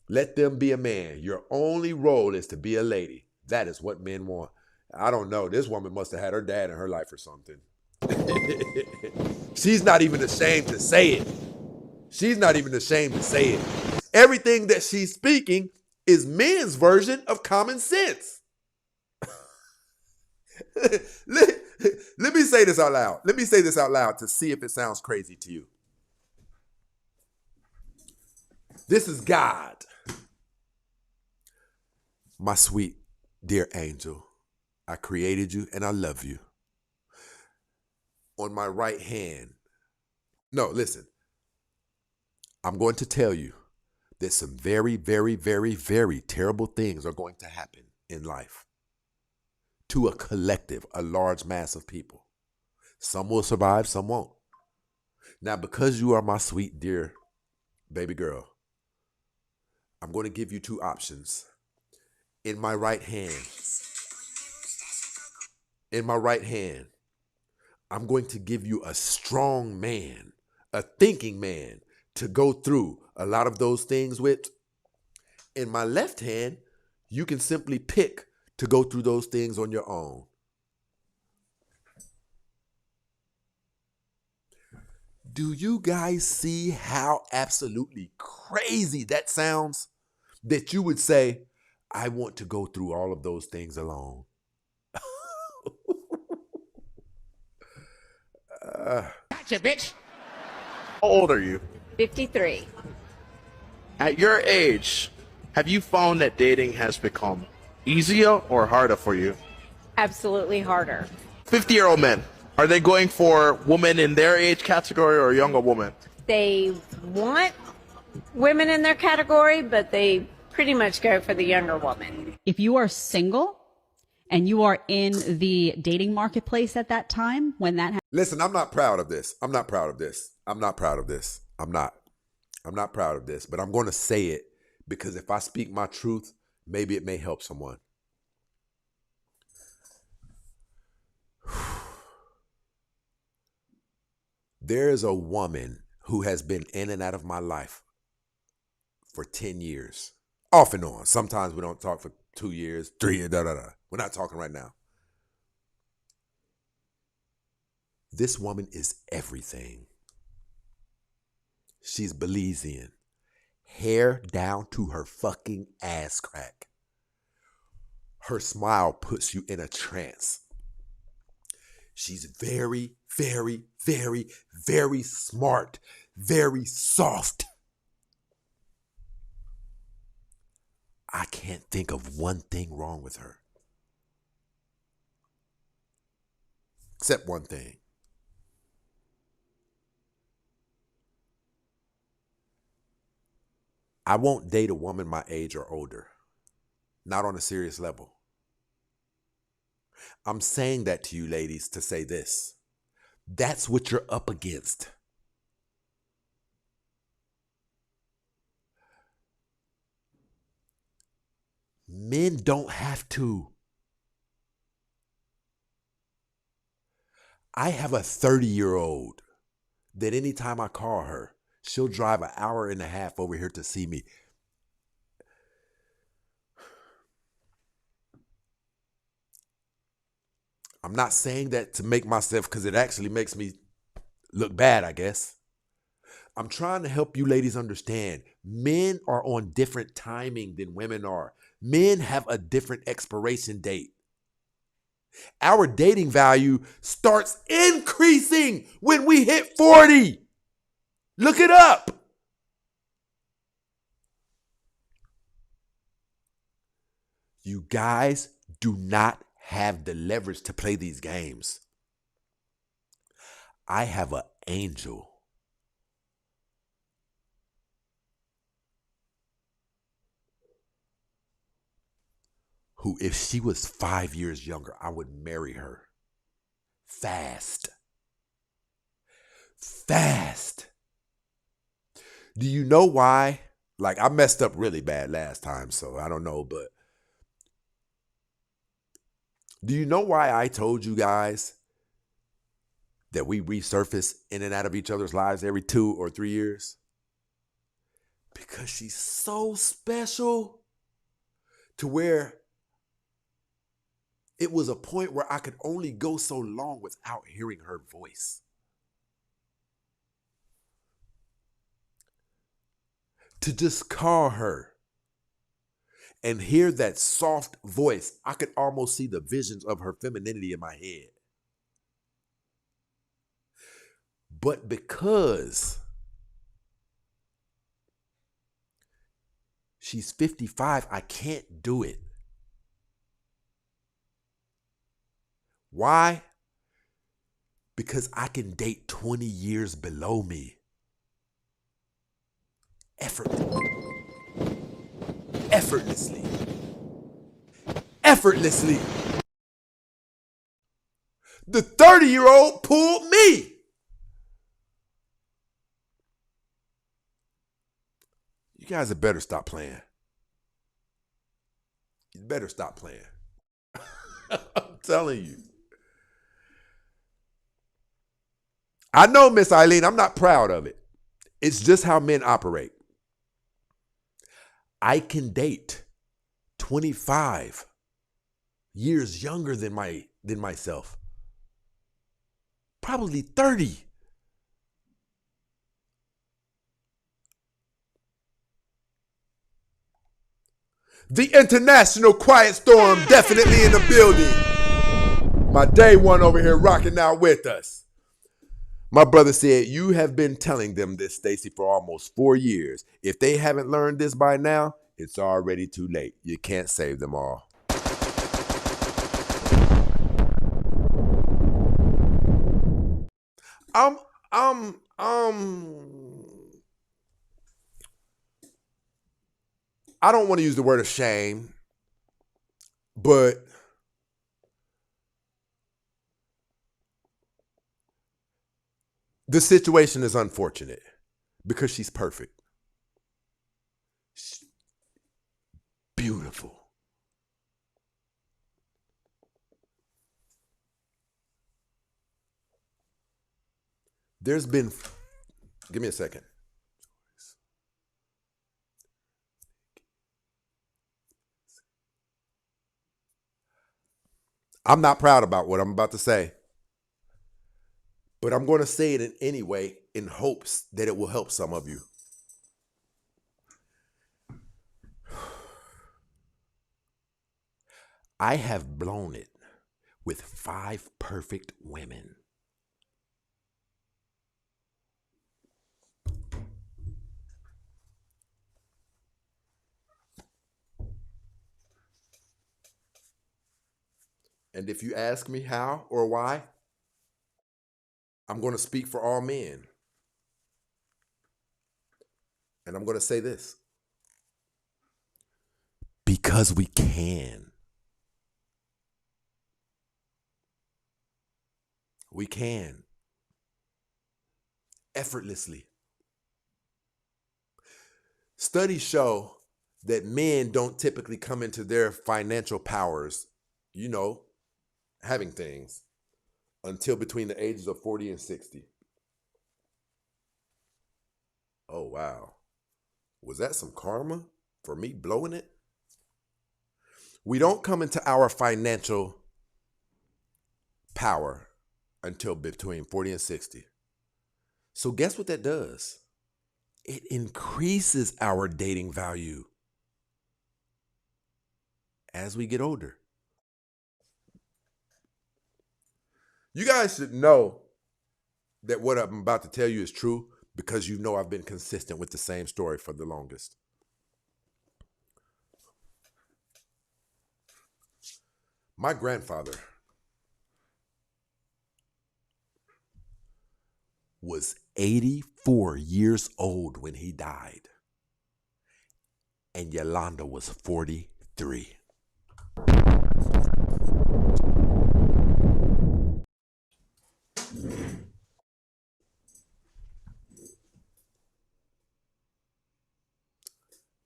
Let them be a man. Your only role is to be a lady. That is what men want. I don't know. This woman must have had her dad in her life or something. She's not even ashamed to say it. She's not even ashamed to say it. Everything that she's speaking is men's version of common sense. Let me say this out loud. Let me say this out loud to see if it sounds crazy to you. This is God. My sweet, dear angel, I created you and I love you. On my right hand, no, listen. I'm going to tell you that some very, very, very, very terrible things are going to happen in life to a collective, a large mass of people. Some will survive, some won't. Now, because you are my sweet, dear baby girl, I'm going to give you 2 options. In my right hand, I'm going to give you a strong man, a thinking man, to go through a lot of those things with. In my left hand, you can simply pick to go through those things on your own. Do you guys see how absolutely crazy that sounds? That you would say, I want to go through all of those things alone. Gotcha, bitch. How old are you? 53. At your age, have you found that dating has become easier or harder for you? Absolutely harder. 50-year-old men, are they going for women in their age category or younger women? They want women in their category, but they pretty much go for the younger woman. If you are single and you are in the dating marketplace at that time when that Listen, I'm not proud of this. I'm not proud of this. I'm not proud of this. I'm not proud of this, but I'm going to say it because if I speak my truth, maybe it may help someone. There is a woman who has been in and out of my life for 10 years, off and on. Sometimes we don't talk for 2 years, 3 years, We're not talking right now. This woman is everything. She's Belizean. Hair down to her fucking ass crack. Her smile puts you in a trance. She's very, very, very, very smart, very soft. I can't think of one thing wrong with her. Except one thing. I won't date a woman my age or older. Not on a serious level. I'm saying that to you ladies to say this. That's what you're up against. Men don't have to. I have a 30-year-old that anytime I call her, she'll drive an hour and a half over here to see me. I'm not saying that to make myself, because it actually makes me look bad, I guess. I'm trying to help you ladies understand. Men are on different timing than women are. Men have a different expiration date. Our dating value starts increasing when we hit 40. Look it up. You guys do not have the leverage to play these games. I have an angel who, if she was 5 years younger, I would marry her. Fast. Do you know why? Like, I messed up really bad last time, so I don't know, but do you know why I told you guys that we resurface in and out of each other's lives every 2 or 3 years? Because she's so special to where it was a point where I could only go so long without hearing her voice. To just call her and hear that soft voice, I could almost see the visions of her femininity in my head. But because she's 55, I can't do it. Why? Because I can date 20 years below me. Effortlessly. The 30-year-old pulled me. You guys had better stop playing. You better stop playing. I'm telling you. I know, Miss Eileen, I'm not proud of it. It's just how men operate. I can date 25 years younger than myself. Probably 30. The International Quiet Storm definitely in the building. My day one over here rocking out with us. My brother said, you have been telling them this, Stacy, for almost 4 years. If they haven't learned this by now, it's already too late. You can't save them all. I don't want to use the word of shame, but the situation is unfortunate because she's perfect. She's beautiful. There's been, give me a second. I'm not proud about what I'm about to say, but I'm going to say it in any way in hopes that it will help some of you. I have blown it with 5 perfect women. And if you ask me how or why, I'm going to speak for all men. And I'm going to say this. Because we can. We can. Effortlessly. Studies show that men don't typically come into their financial powers, having things, until between the ages of 40 and 60. Oh, wow. Was that some karma for me blowing it? We don't come into our financial power until between 40 and 60. So guess what that does? It increases our dating value as we get older. You guys should know that what I'm about to tell you is true because you know I've been consistent with the same story for the longest. My grandfather was 84 years old when he died, and Yolanda was 43.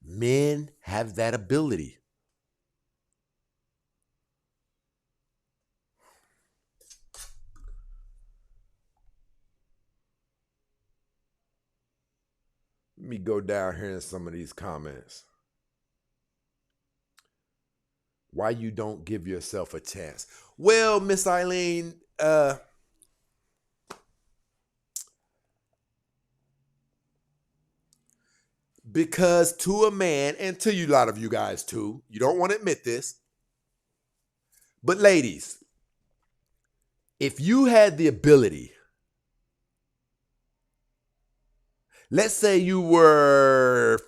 Men have that ability. Let me go down here in some of these comments. Why you don't give yourself a chance? Well, Miss Eileen, because to a man, and to you, a lot of you guys too, you don't want to admit this, but ladies, if you had the ability, let's say you were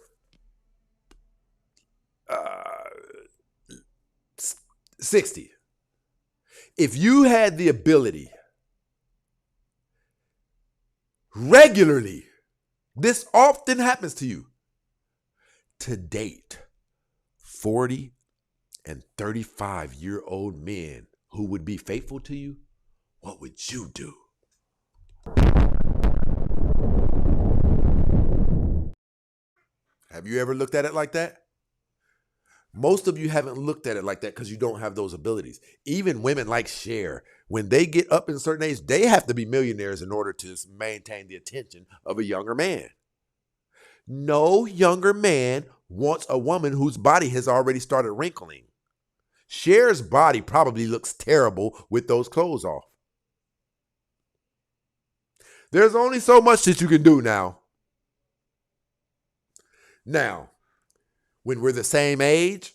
60. If you had the ability regularly, this often happens to you, to date 40 and 35-year-old men who would be faithful to you, what would you do? Have you ever looked at it like that? Most of you haven't looked at it like that because you don't have those abilities. Even women like Cher, when they get up in a certain age, they have to be millionaires in order to maintain the attention of a younger man. No younger man wants a woman whose body has already started wrinkling. Cher's body probably looks terrible with those clothes off. There's only so much that you can do now. Now, when we're the same age,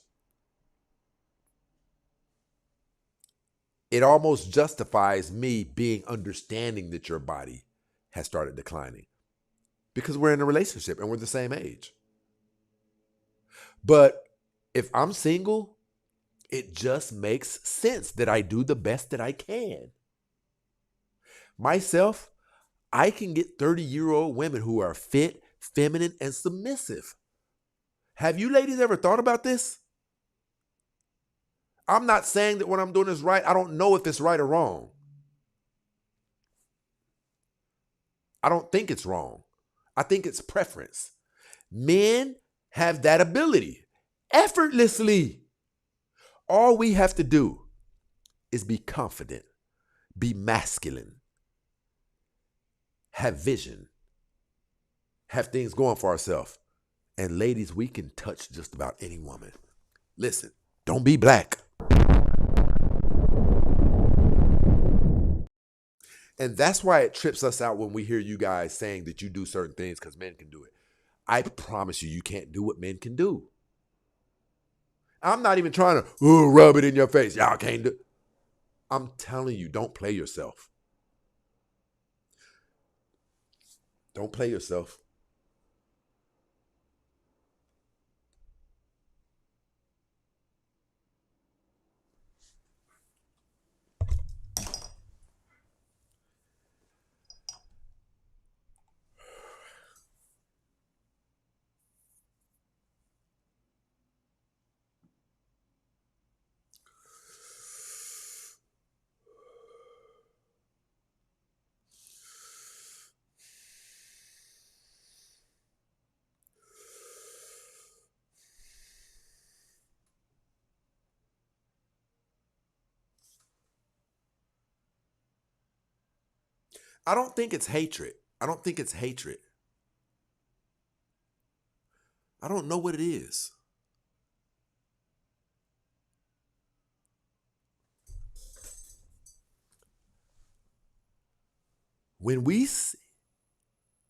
it almost justifies me being understanding that your body has started declining because we're in a relationship and we're the same age. But if I'm single, it just makes sense that I do the best that I can. Myself, I can get 30-year-old women who are fit, feminine, and submissive. Have you ladies ever thought about this? I'm not saying that what I'm doing is right. I don't know if it's right or wrong. I don't think it's wrong. I think it's preference. Men have that ability effortlessly. All we have to do is be confident, be masculine, have vision, have things going for ourselves. And ladies, we can touch just about any woman. Listen, don't be black. And that's why it trips us out when we hear you guys saying that you do certain things because men can do it. I promise you, you can't do what men can do. I'm not even trying to rub it in your face. Y'all can't do. I'm telling you, don't play yourself. Don't play yourself. I don't think it's hatred. I don't think it's hatred. I don't know what it is. When we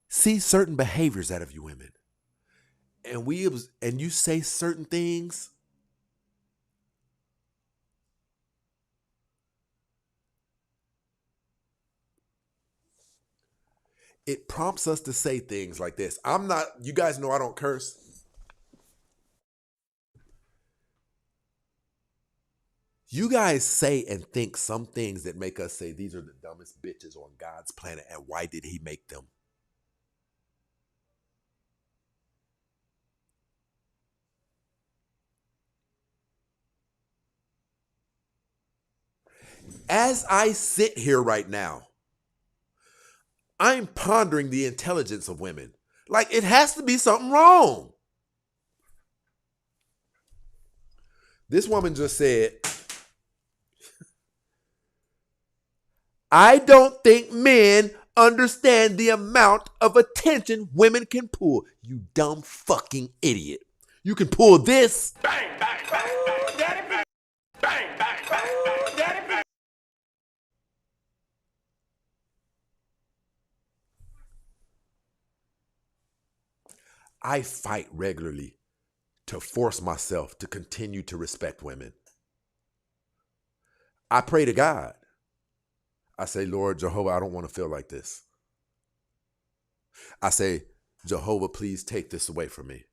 see certain behaviors out of you women, and you say certain things, it prompts us to say things like this. You guys know I don't curse. You guys say and think some things that make us say these are the dumbest bitches on God's planet, and why did he make them? As I sit here right now, I'm pondering the intelligence of women. Like, it has to be something wrong. This woman just said, I don't think men understand the amount of attention women can pull. You dumb fucking idiot. You can pull this. Bang, bang, bang, bang, daddy, bang. Bang, bang, bang, bang, daddy, bang. I fight regularly to force myself to continue to respect women. I pray to God. I say, Lord Jehovah, I don't want to feel like this. I say, Jehovah, please take this away from me.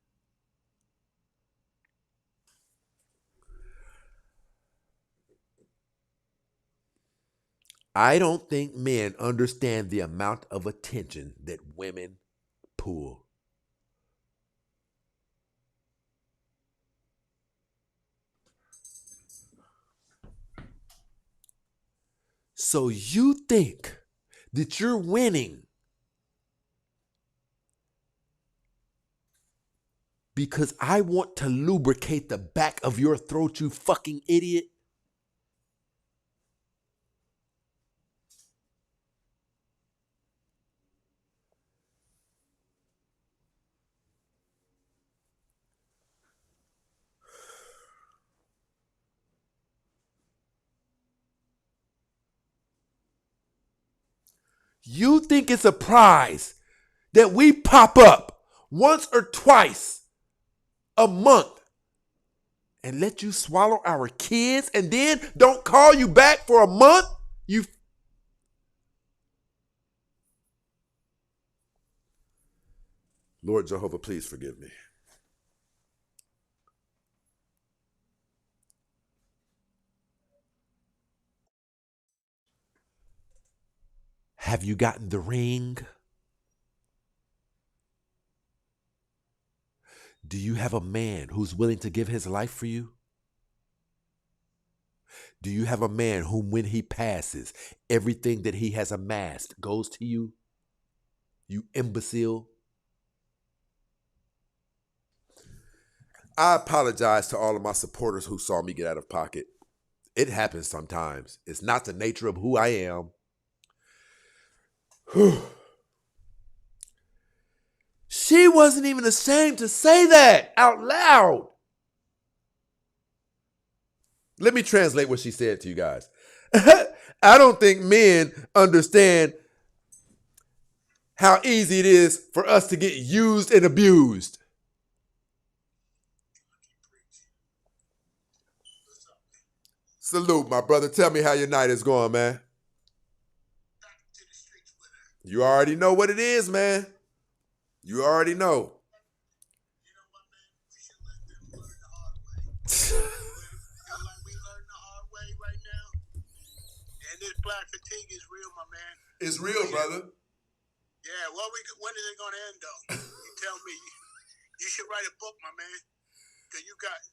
I don't think men understand the amount of attention that women pull. So you think that you're winning because I want to lubricate the back of your throat, you fucking idiot? You think it's a prize that we pop up once or twice a month and let you swallow our kids and then don't call you back for a month? Lord Jehovah, please forgive me. Have you gotten the ring? Do you have a man who's willing to give his life for you? Do you have a man whom when he passes, everything that he has amassed goes to you? You imbecile. I apologize to all of my supporters who saw me get out of pocket. It happens sometimes. It's not the nature of who I am. She wasn't even ashamed to say that out loud. Let me translate what she said to you guys. I don't think men understand how easy it is for us to get used and abused. Salute, my brother. Tell me how your night is going, man. You already know what it is, man. You already know. And this black fatigue is real, my man. It's real, brother. Yeah, when is it going to end, though? You tell me. You should write a book, my man. Because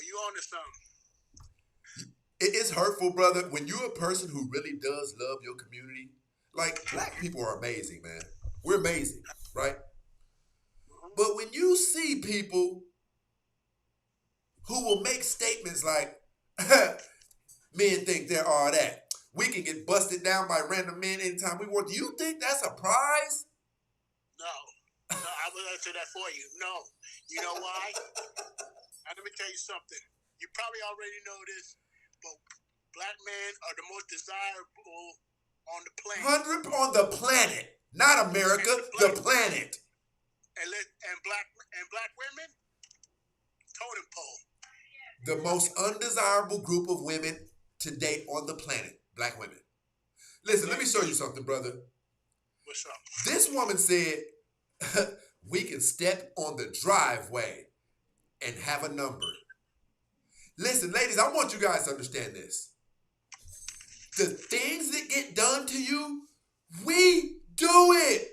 you on to something. It is hurtful, brother, when you're a person who really does love your community. Like, black people are amazing, man. We're amazing, right? But when you see people who will make statements like, men think they're all that. We can get busted down by random men anytime we want. Do you think that's a prize? No, I will answer that for you. No. You know why? Let me tell you something. You probably already know this, but black men are the most desirable on the planet. 100 on the planet, not America, the planet. And black women, totem pole. The most undesirable group of women to date on the planet, black women. Listen, let me show you something, brother. What's up? This woman said, we can step on the driveway and have a number. Listen, ladies, I want you guys to understand this. The things that get done to you, we do it.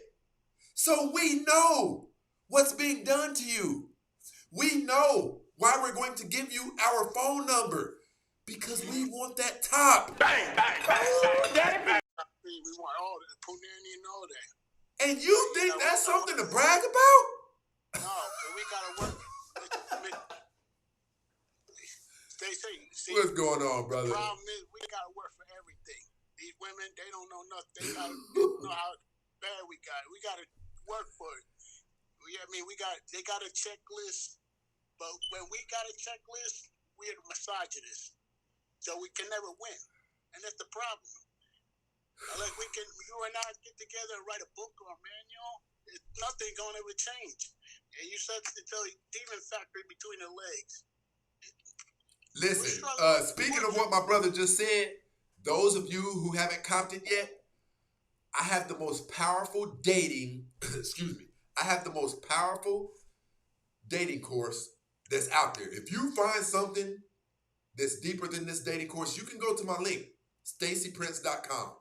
So we know what's being done to you. We know why we're going to give you our phone number. Because we want that top. Bang, bang, bang, bang, bang. We want all the punani and all that. And you think that's something to brag about? No, but we gotta work. See, what's going on, brother? The problem is we gotta work for everything. These women, they don't know nothing. They know how bad we got it. We gotta work for it. They got a checklist, but when we got a checklist, we're the misogynists. So we can never win. And that's the problem. Like you and I get together and write a book or a manual, nothing gonna ever change. And you said to tell demon factory between the legs. Listen, speaking of what my brother just said, those of you who haven't copped it yet, I have the most powerful dating, I have the most powerful dating course that's out there. If you find something that's deeper than this dating course, you can go to my link, stacyprince.com.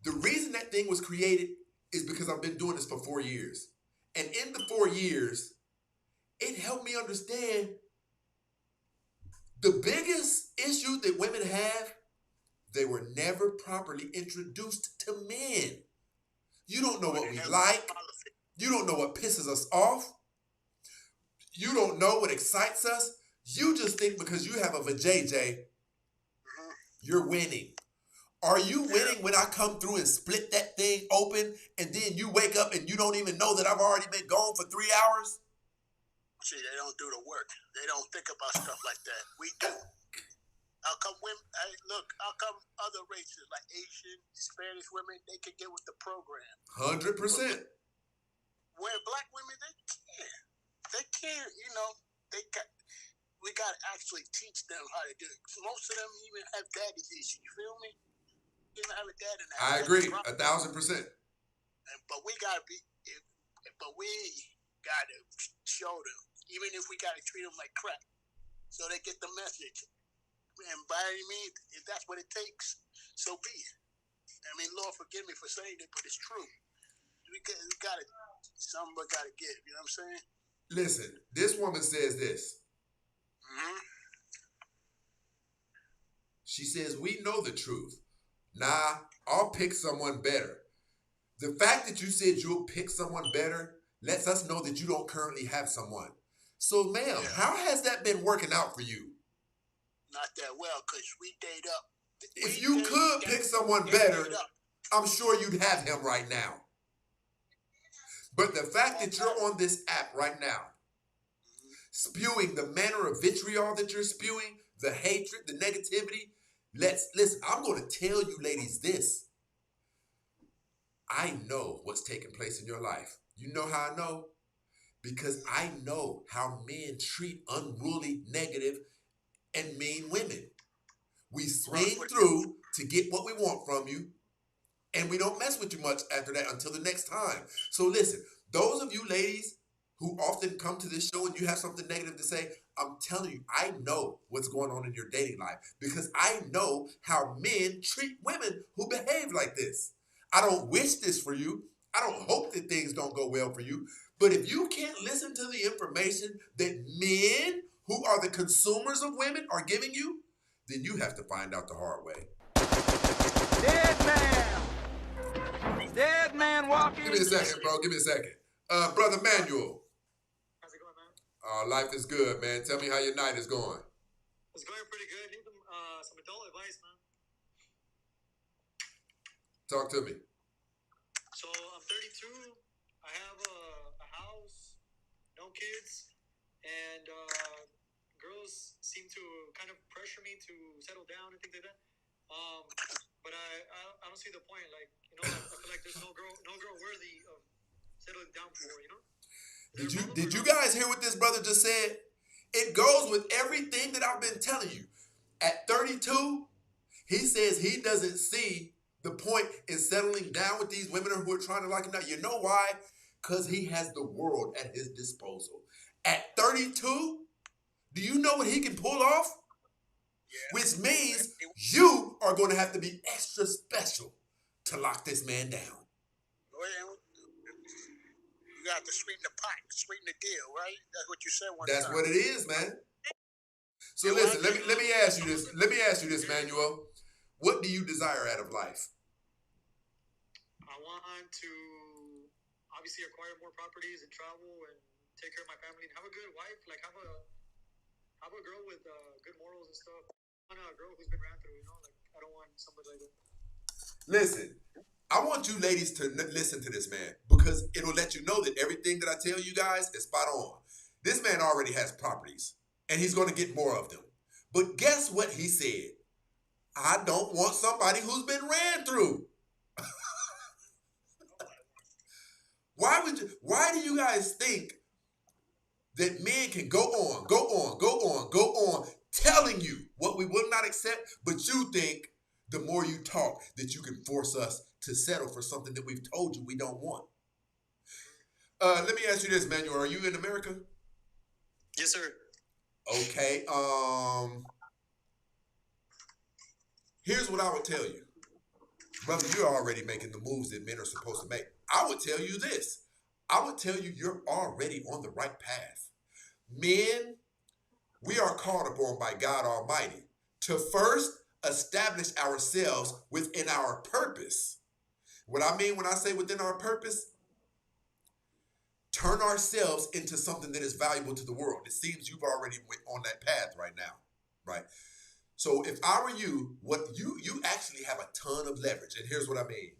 The reason that thing was created is because I've been doing this for 4 years. And in the 4 years, it helped me understand the biggest issue that women have, they were never properly introduced to men. You don't know what we like. You don't know what pisses us off. You don't know what excites us. You just think because you have a vajayjay, you're winning. Are you winning when I come through and split that thing open and then you wake up and you don't even know that I've already been gone for 3 hours? See, they don't do the work. They don't think about stuff like that. We do. How come women? How come other races like Asian, Spanish women, they can get with the program? 100%. Where black women, they can't. They can't. We got to actually teach them how to do it. Most of them even have daddy issues. You feel me? They even have a dad in that. I agree, 1,000%. But we got to be. But we got to show them, even if we got to treat them like crap, so they get the message. And by any means, if that's what it takes, so be it. I mean, Lord, forgive me for saying it, but it's true. We got to, somebody got to give. You know what I'm saying? Listen, this woman says this. She says, we know the truth. Nah, I'll pick someone better. The fact that you said you'll pick someone better lets us know that you don't currently have someone. So, ma'am, how has that been working out for you? Not that well, because we date up. If you could pick someone better, I'm sure you'd have him right now. But the fact that you're on this app right now, spewing the manner of vitriol that you're spewing, the hatred, the negativity, listen, I'm going to tell you ladies this. I know what's taking place in your life. You know how I know? Because I know how men treat unruly, negative, and mean women. We swing through to get what we want from you, and we don't mess with you much after that until the next time. So listen, those of you ladies who often come to this show and you have something negative to say, I'm telling you, I know what's going on in your dating life because I know how men treat women who behave like this. I don't wish this for you. I don't hope that things don't go well for you. But if you can't listen to the information that men who are the consumers of women are giving you, then you have to find out the hard way. Dead man. Dead man walking. Give me a second, bro. Give me a second. Brother Manuel. How's it going, man? Life is good, man. Tell me how your night is going. It's going pretty good. some adult advice, man. Talk to me. So I'm 32. I have a house, no kids, and girls seem to kind of pressure me to settle down and things like that. But I don't see the point. Like, you know, I feel like there's no girl worthy of settling down for, you know. Did you guys hear what this brother just said? It goes with everything that I've been telling you. At 32, he says he doesn't see the point in settling down with these women who are trying to like him now. You know why? Because he has the world at his disposal. At 32, do you know what he can pull off? Yeah. Which means you are going to have to be extra special to lock this man down. Well, you got to sweeten the pot, sweeten the deal, right? That's what you said one That's time. what it is, man. So listen, let me ask you this. Let me ask you this, Manuel. What do you desire out of life? I want to obviously acquire more properties and travel and take care of my family and have a good wife. Like have a girl with good morals and stuff. I want a girl who's been ran through, you know. Like I don't want somebody like that. Listen, I want you ladies to listen to this man because it'll let you know that everything that I tell you guys is spot on. This man already has properties and he's going to get more of them. But guess what he said? I don't want somebody who's been ran through. Why do you guys think that men can go on, telling you what we will not accept, but you think the more you talk that you can force us to settle for something that we've told you we don't want? Let me ask you this, Manuel. Are you in America? Yes, sir. Okay. Here's what I would tell you. Brother, you're already making the moves that men are supposed to make. I would tell you this. I would tell you you're already on the right path. Men, we are called upon by God Almighty to first establish ourselves within our purpose. What I mean when I say within our purpose, turn ourselves into something that is valuable to the world. It seems you've already went on that path right now, right? So if I were you, what you actually have a ton of leverage. And here's what I mean.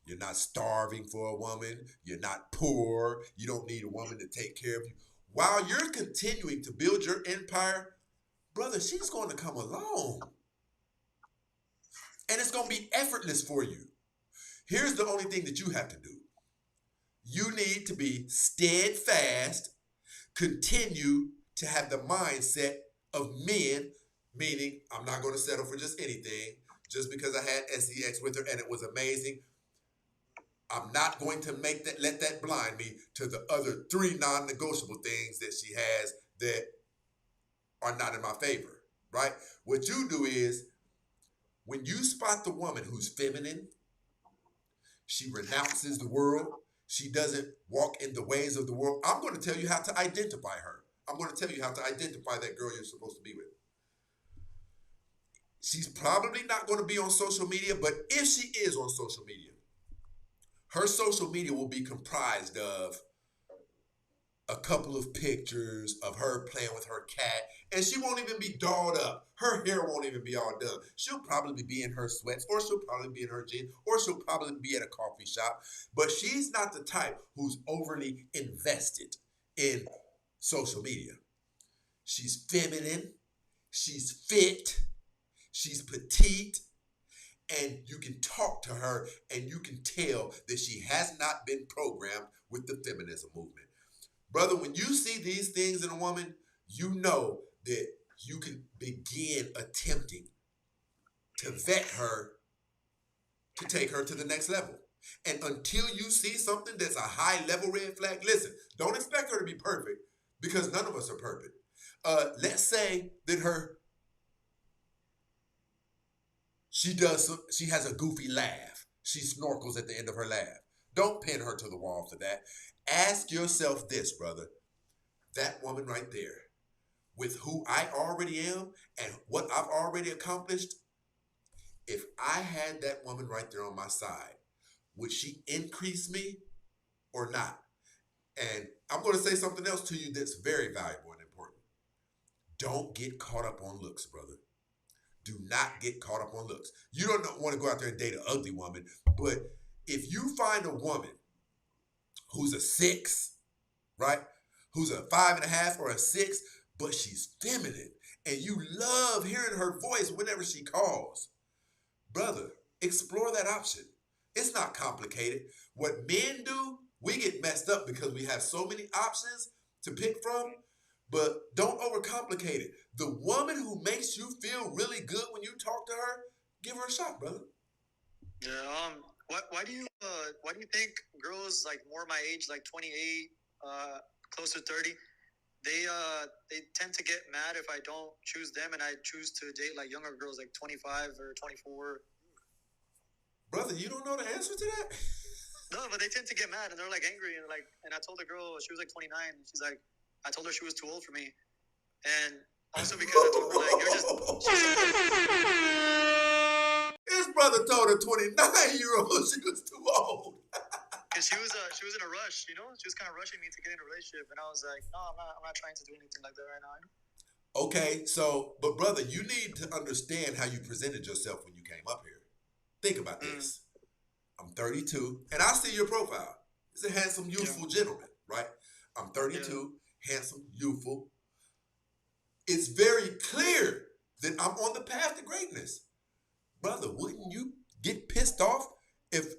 You're not starving for a woman. You're not poor. You don't need a woman to take care of you. While you're continuing to build your empire, brother, she's going to come along. And it's going to be effortless for you. Here's the only thing that you have to do. You need to be steadfast, continue to have the mindset of men, meaning I'm not going to settle for just anything. Just because I had SEX with her and it was amazing, I'm not going to let that blind me to the other 3 non-negotiable things that she has that are not in my favor, right? What you do is, when you spot the woman who's feminine, she renounces the world, she doesn't walk in the ways of the world, I'm going to tell you how to identify her. I'm going to tell you how to identify that girl you're supposed to be with. She's probably not going to be on social media, but if she is on social media, her social media will be comprised of a couple of pictures of her playing with her cat, and she won't even be dolled up. Her hair won't even be all done. She'll probably be in her sweats, or she'll probably be in her jeans, or she'll probably be at a coffee shop. But she's not the type who's overly invested in social media. She's feminine, she's fit, she's petite, and you can talk to her and you can tell that she has not been programmed with the feminism movement. Brother, when you see these things in a woman, you know that you can begin attempting to vet her to take her to the next level. And until you see something that's a high level red flag, listen, don't expect her to be perfect because none of us are perfect. Let's say that she has a goofy laugh. She snorkels at the end of her laugh. Don't pin her to the wall for that. Ask yourself this, brother. That woman right there, with who I already am and what I've already accomplished, if I had that woman right there on my side, would she increase me or not? And I'm going to say something else to you that's very valuable and important. Don't get caught up on looks, brother. Do not get caught up on looks. You don't want to go out there and date an ugly woman, but if you find a woman who's a 6, right? Who's a 5.5 or a 6, but she's feminine, and you love hearing her voice whenever she calls, brother, explore that option. It's not complicated. What men do, we get messed up because we have so many options to pick from, but don't overcomplicate it. The woman who makes you feel really good when you talk to her, give her a shot, brother. Yeah. Why do you think girls like more my age, like 28, close to 30, they tend to get mad if I don't choose them and I choose to date like younger girls like 25 or 24? Brother, you don't know the answer to that? No, but they tend to get mad and they're like angry and I told the girl she was like 29 and she's like, I told her she was too old for me, and also because I told her like you're just. His brother told a 29-year-old she was too old. Cause she was in a rush, you know. She was kind of rushing me to get in a relationship, and I was like, no, I'm not trying to do anything like that right now. Okay, so, but brother, you need to understand how you presented yourself when you came up here. Think about this. I'm 32, and I see your profile. It's a handsome, youthful gentleman, right? I'm 32, handsome, youthful. It's very clear that I'm on the path to greatness. Brother, wouldn't you get pissed off if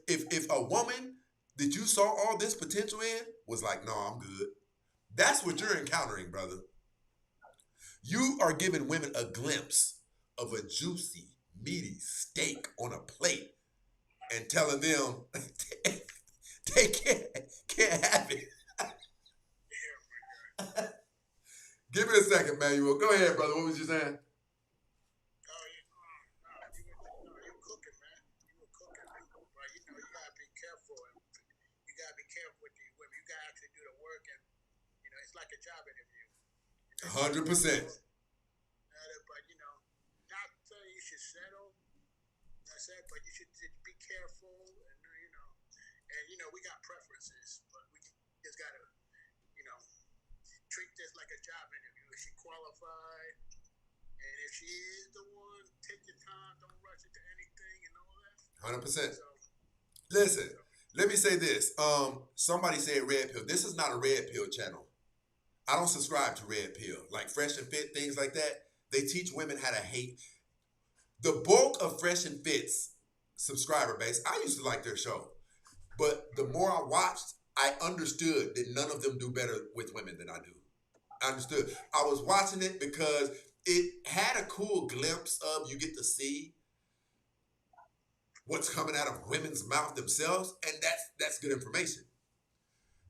a woman that you saw all this potential in was like, no, I'm good? That's what you're encountering, brother. You are giving women a glimpse of a juicy, meaty steak on a plate and telling them they can't have it. Give me a second, Manuel. Go ahead, brother. What was you saying? It's like a job interview. 100%. But not saying you should settle. I said, but you should be careful, and we got preferences, but we just gotta, treat this like a job interview. Is she qualified? And if she is the one, take your time. Don't rush into anything and all that. 100%. Listen, let me say this. Somebody said red pill. This is not a red pill channel. I don't subscribe to red pill. Like Fresh and Fit, things like that. They teach women how to hate. The bulk of Fresh and Fit's subscriber base, I used to like their show. But the more I watched, I understood that none of them do better with women than I do. I understood. I was watching it because it had a cool glimpse of, you get to see what's coming out of women's mouth themselves, and that's good information.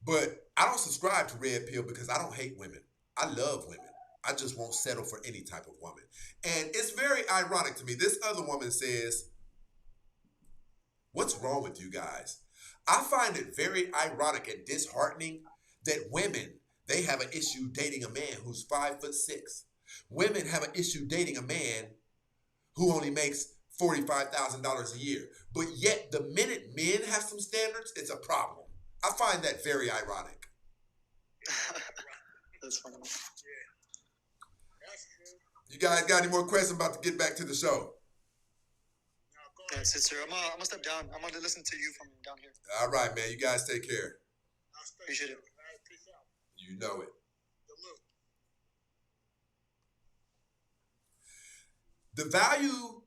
But I don't subscribe to red pill because I don't hate women. I love women. I just won't settle for any type of woman. And it's very ironic to me. This other woman says, what's wrong with you guys? I find it very ironic and disheartening that women, they have an issue dating a man who's 5'6". Women have an issue dating a man who only makes $45,000 a year. But yet the minute men have some standards, it's a problem. I find that very ironic. That's funny. You guys got any more questions? I'm about to get back to the show. That's it, sir. I'm gonna step down. I'm gonna listen to you from down here. All right, man. You guys take care. Appreciate it. You know it. The value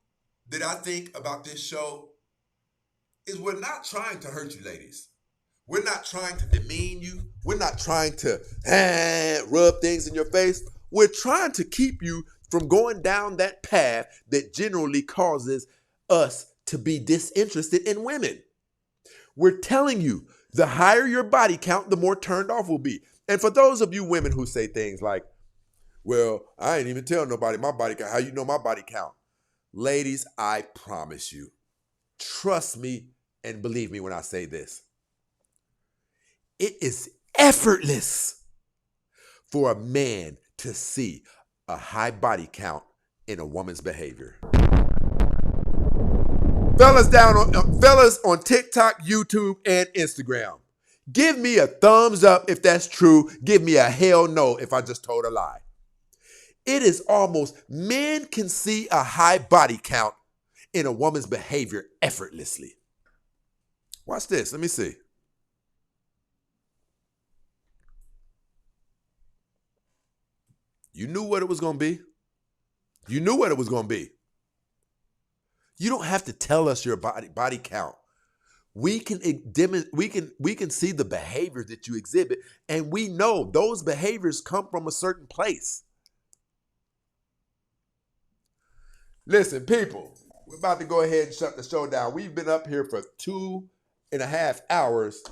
that I think about this show is we're not trying to hurt you, ladies. We're not trying to demean you. We're not trying to rub things in your face. We're trying to keep you from going down that path that generally causes us to be disinterested in women. We're telling you, the higher your body count, the more turned off we'll be. And for those of you women who say things like, well, I ain't even tell nobody my body count. How you know my body count? Ladies, I promise you, trust me and believe me when I say this. It is effortless for a man to see a high body count in a woman's behavior. Fellas on TikTok, YouTube, and Instagram, give me a thumbs up if that's true. Give me a hell no if I just told a lie. It is almost, men can see a high body count in a woman's behavior effortlessly. Watch this. Let me see. You knew what it was going to be. You knew what it was going to be. You don't have to tell us your body count. We can see the behavior that you exhibit, and we know those behaviors come from a certain place. Listen, people, we're about to go ahead and shut the show down. We've been up here for 2.5 hours,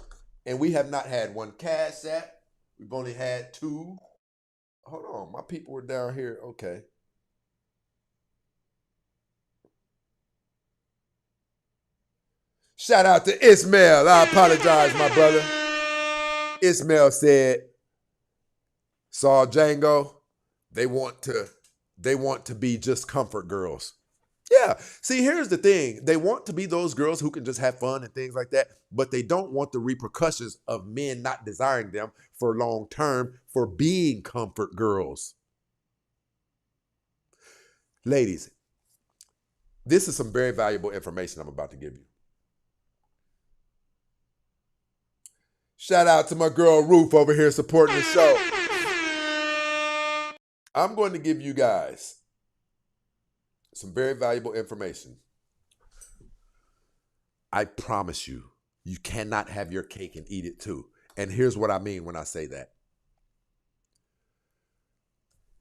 and we have not had one cash app. We've only had 2. Hold on, my people were down here. Okay. Shout out to Ismail. I apologize, my brother. Ismail said, saw Django, they want to be just comfort girls. Yeah. See, here's the thing. They want to be those girls who can just have fun and things like that, but they don't want the repercussions of men not desiring them for long term for being comfort girls. Ladies, this is some very valuable information I'm about to give you. Shout out to my girl Ruth over here supporting the show. I'm going to give you guys some very valuable information. I promise you, you cannot have your cake and eat it too. And here's what I mean when I say that.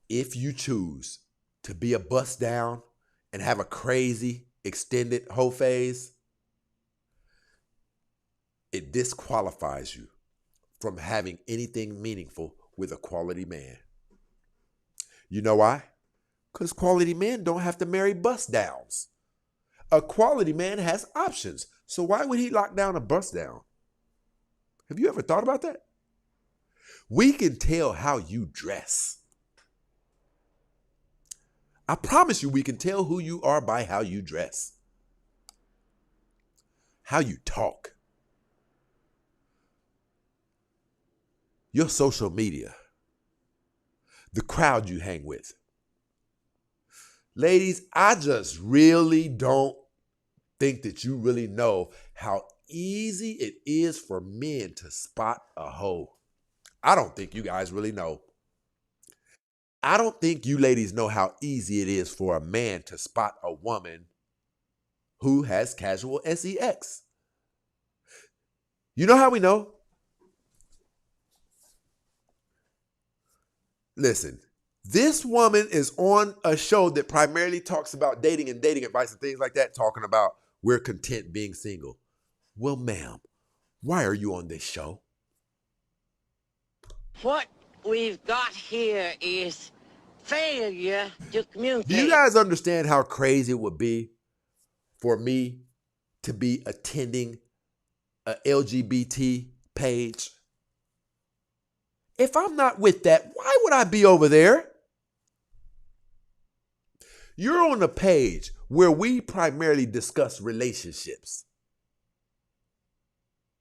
If you choose to be a bust down and have a crazy extended hoe phase, it disqualifies you from having anything meaningful with a quality man. You know why? Because quality men don't have to marry bust downs. A quality man has options. So why would he lock down a bust down? Have you ever thought about that? We can tell how you dress. I promise you we can tell who you are by how you dress. How you talk. Your social media. The crowd you hang with. Ladies, I just really don't think that you really know how easy it is for men to spot a hoe. I don't think you guys really know. I don't think you ladies know how easy it is for a man to spot a woman who has casual sex. You know how we know? Listen, this woman is on a show that primarily talks about dating and dating advice and things like that, talking about we're content being single. Well, ma'am, why are you on this show? What we've got here is failure to communicate. Do you guys understand how crazy it would be for me to be attending a LGBT page? If I'm not with that, why would I be over there? You're on a page where we primarily discuss relationships,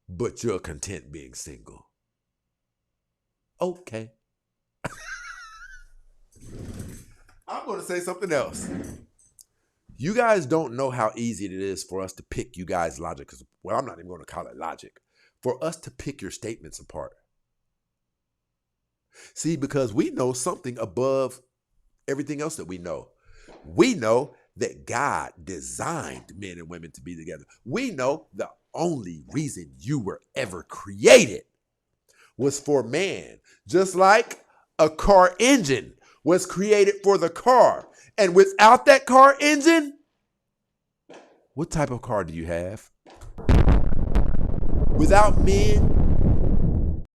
but you're content being single. Okay. I'm going to say something else. You guys don't know how easy it is for us to pick you guys' logic. Well, I'm not even going to call it logic. For us to pick your statements apart. See, because we know something above everything else that we know. We know that God designed men and women to be together. We know the only reason you were ever created was for man. Just like a car engine was created for the car. And without that car engine, what type of car do you have? Without men,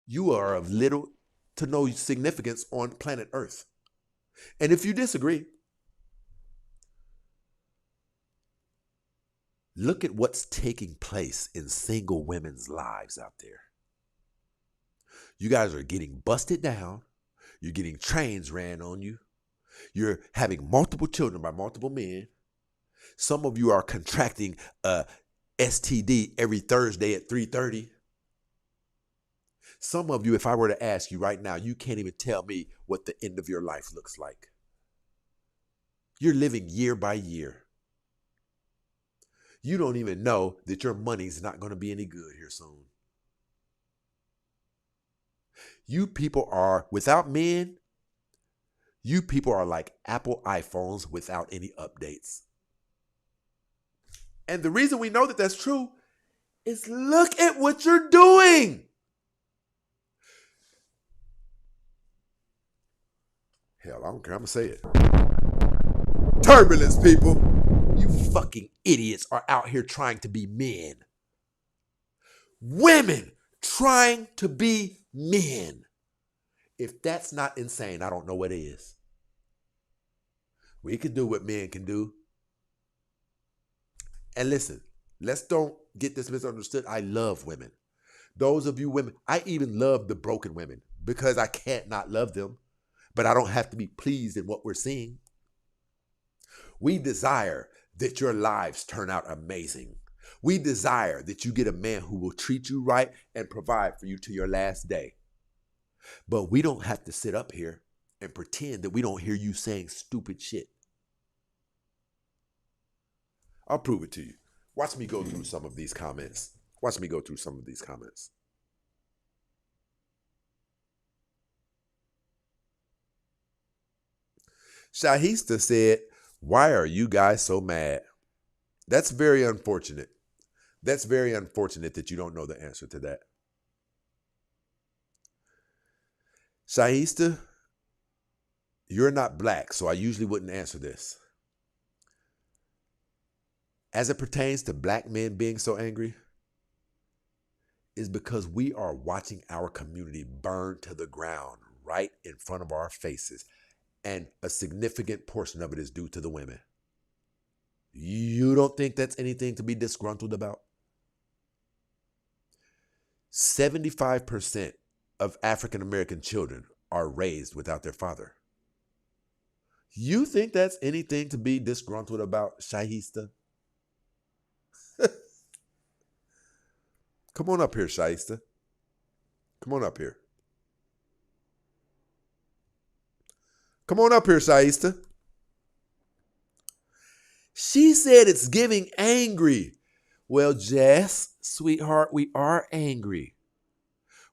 you are of little to no significance on planet Earth. And if you disagree, look at what's taking place in single women's lives out there. You guys are getting busted down. You're getting trains ran on you. You're having multiple children by multiple men. Some of you are contracting a STD every Thursday at 3:30. Some of you, if I were to ask you right now, you can't even tell me what the end of your life looks like. You're living year by year. You don't even know that your money's not going to be any good here soon. You people are, without men, you people are like Apple iPhones without any updates. And the reason we know that that's true is look at what you're doing. Hell, I don't care. I'm going to say it. Turbulence, people. You fucking idiots are out here trying to be men. Women trying to be men. If that's not insane, I don't know what is. We can do what men can do. And listen, let's don't get this misunderstood. I love women. Those of you women, I even love the broken women because I can't not love them, but I don't have to be pleased in what we're seeing. We desire that your lives turn out amazing. We desire that you get a man who will treat you right and provide for you to your last day. But we don't have to sit up here and pretend that we don't hear you saying stupid shit. I'll prove it to you. Watch me go through some of these comments. Watch me go through some of these comments. Shahista said, "Why are you guys so mad?" That's very unfortunate. That's very unfortunate that you don't know the answer to that. Shahista, you're not black, so I usually wouldn't answer this. As it pertains to black men being so angry, is because we are watching our community burn to the ground right in front of our faces. And a significant portion of it is due to the women. You don't think that's anything to be disgruntled about? 75% of African American children are raised without their father. You think that's anything to be disgruntled about, Shahista? Come on up here, Shahista. Come on up here. Come on up here, Shahista. She said it's giving angry. Well, Jess, sweetheart, we are angry.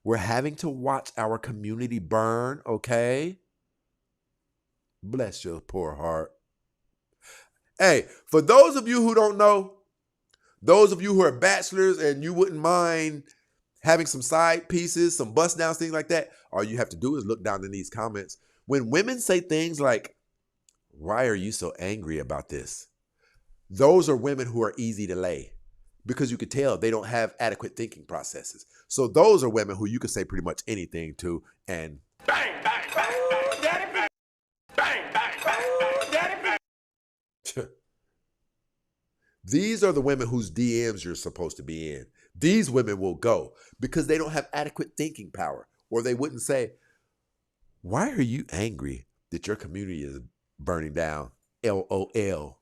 We're having to watch our community burn, okay? Bless your poor heart. Hey, for those of you who don't know, those of you who are bachelors and you wouldn't mind having some side pieces, some bust downs, things like that, all you have to do is look down in these comments. When women say things like, "Why are you so angry about this?" Those are women who are easy to lay because you could tell they don't have adequate thinking processes. So those are women who you can say pretty much anything to and Bang, bang, bang, bang, daddy, bang. Bang, bang, bang, bang, daddy, bang. These are the women whose DMs you're supposed to be in. These women will go because they don't have adequate thinking power, or they wouldn't say, "Why are you angry that your community is burning down? LOL.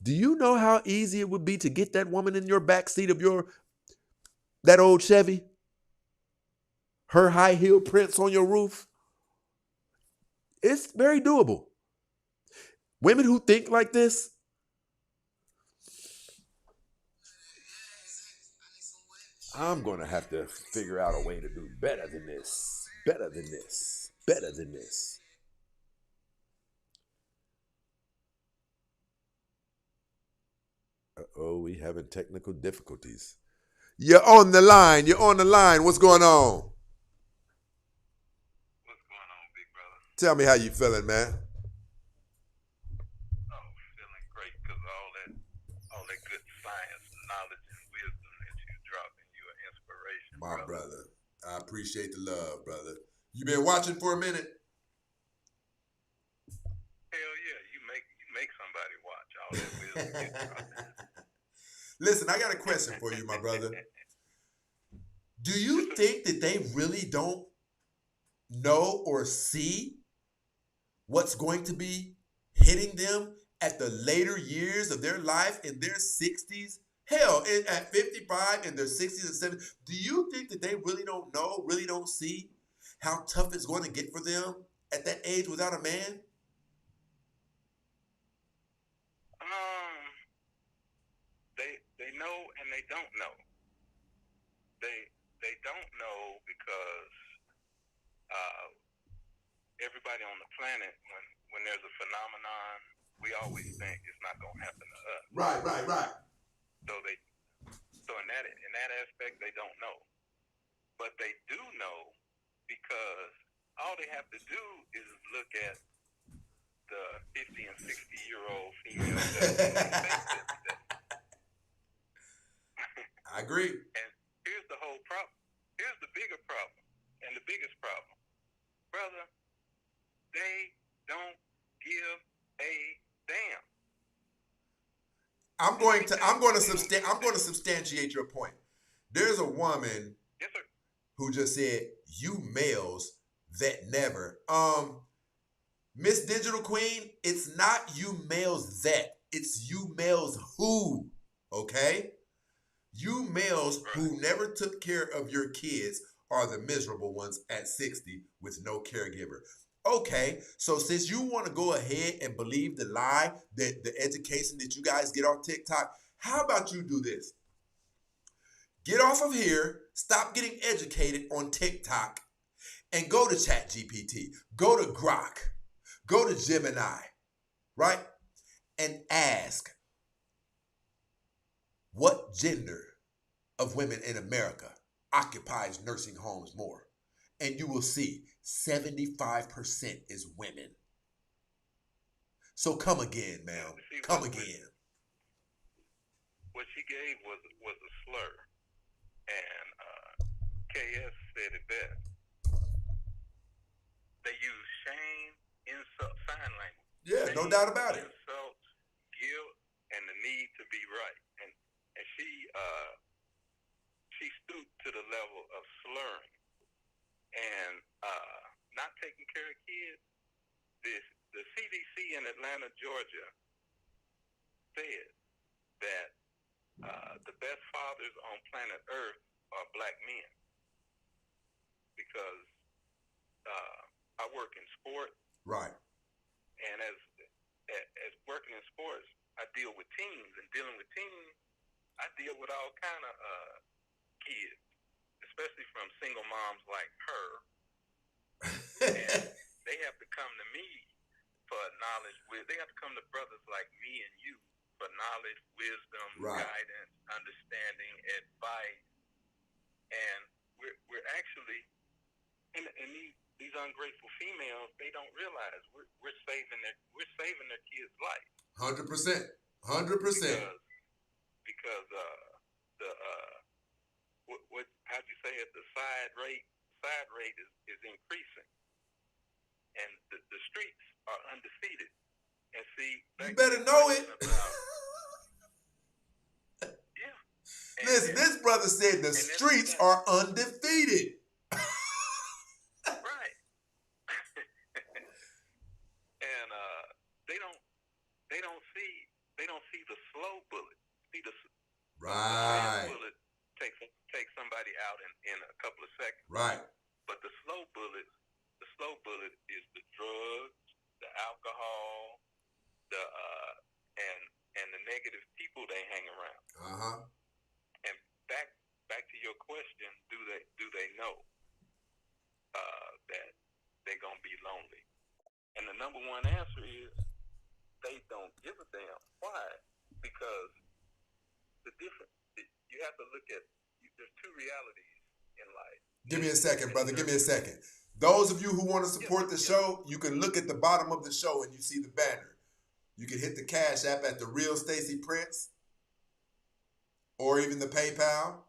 Do you know how easy it would be to get that woman in your backseat of that old Chevy? Her high heel prints on your roof? It's very doable. Women who think like this, I'm going to have to figure out a way to do better than this. Better than this. Better than this. Uh-oh, we having technical difficulties. You're on the line. You're on the line. What's going on? What's going on, big brother? Tell me how you feeling, man. Oh, feeling great because all that good science, knowledge, and wisdom that you dropping. You are inspiration, My brother. I appreciate the love, brother. You been watching for a minute? Hell yeah, you make somebody watch all that wisdom you dropping. Listen, I got a question for you, my brother. Do you think that they really don't know or see what's going to be hitting them at the later years of their life in their 60s, Hell, at 55 in their 60s and 70s, do you think that they really don't know, really don't see how tough it's going to get for them at that age without a man? They know and they don't know. They don't know because everybody on the planet, when there's a phenomenon, we always think it's not going to happen to us. Right. So in that aspect, they don't know. But they do know because all they have to do is look at the 50 and 60-year-old females that face every day. I agree. And here's the whole problem. Here's the bigger problem and the biggest problem. Brother, they don't give a damn. I'm going to substantiate your point. There's a woman who just said, "You males that never." Miss Digital Queen, it's not you males that, it's you males who, okay? You males who never took care of your kids are the miserable ones at 60 with no caregiver. Okay, so since you want to go ahead and believe the lie that the education that you guys get off TikTok, how about you do this? Get off of here, stop getting educated on TikTok, and go to ChatGPT, go to Grok, go to Gemini, right? And ask, what gender of women in America occupies nursing homes more? And you will see 75% is women. So come again, ma'am. Come again. What she gave was a slur. And KS said it best. They use shame, insult, sign language. Yeah, no doubt about it. Insults, guilt, and the need to be right. And she stooped to the level of slurring and not taking care of kids. The CDC in Atlanta, Georgia, said that the best fathers on planet Earth are black men, because I work in sports, right? And as working in sports, I deal with teams, and dealing with teams, I deal with all kind of kids, especially from single moms like her. And they have to come to me for knowledge. They have to come to brothers like me and you for knowledge, wisdom, guidance, understanding, advice. And we're actually, and these ungrateful females, they don't realize we're saving their kids' life. 100%. 100%. Because what how'd you say it? The side rate is increasing, and the streets are undefeated. And see, you better know it. Yeah. Listen, this brother said the streets are undefeated. Right. And they don't see the slow bullet. See the right. Bullet take somebody out in a couple of seconds. Right. But the slow bullet is the drugs, the alcohol, and the negative people they hang around. And back to your question, do they know that they're gonna be lonely? And the number one answer is they don't give a damn. Why? Because you have to look at, there's two realities in life. Give me a second, brother. Give me a second. Those of you who want to support the show, you can look at the bottom of the show and you see the banner. You can hit the Cash App at The Real Stacey Prince, or even the PayPal.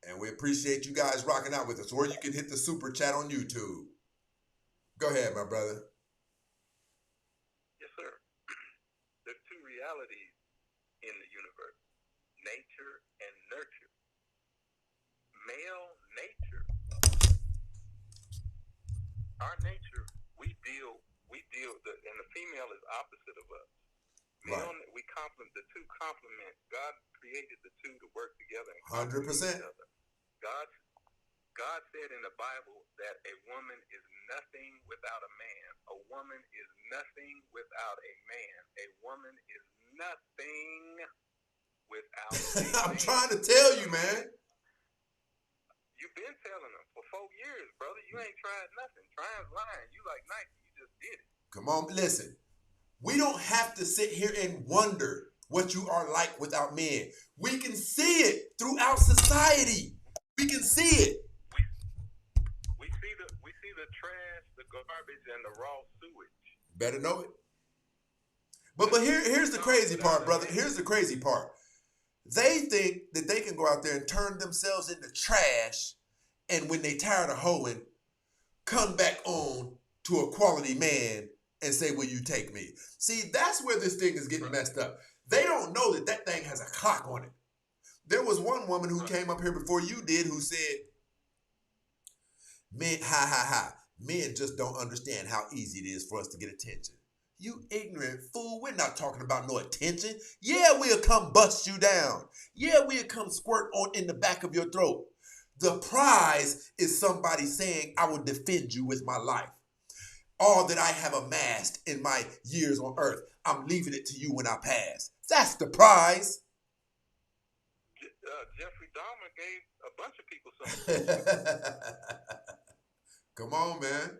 And we appreciate you guys rocking out with us. Or you can hit the Super Chat on YouTube. Go ahead, my brother. Yes, sir. There's two realities in the universe: nature and nurture. Male nature, our nature, we deal, and the female is opposite of us. Male, we the two complement. God created the two to work together and 100%. complement each other. God said in the Bible that a woman is nothing without a man. A woman is nothing without a man. A woman is nothing without a I'm man. trying to tell you, man. You've been telling them for 4 years, brother. You ain't tried nothing. Trying's lying. You like Nike. You just did it. Come on, listen. We don't have to sit here and wonder what you are like without men. We can see it throughout society. We can see it. We see the trash, the garbage, and the raw sewage. Better know it. But here's the crazy part, brother. Here's the crazy part. They think that they can go out there and turn themselves into trash, and when they tired of hoeing, come back on to a quality man and say, will you take me? See, that's where this thing is getting messed up. They don't know that that thing has a clock on it. There was one woman who came up here before you did who said, men, men just don't understand how easy it is for us to get attention. You ignorant fool, we're not talking about no attention. Yeah, we'll come bust you down. Yeah, we'll come squirt on in the back of your throat. The prize is somebody saying, I will defend you with my life. All that I have amassed in my years on earth, I'm leaving it to you when I pass. That's the prize. Jeffrey Dahmer gave a bunch of people something. Come on, man.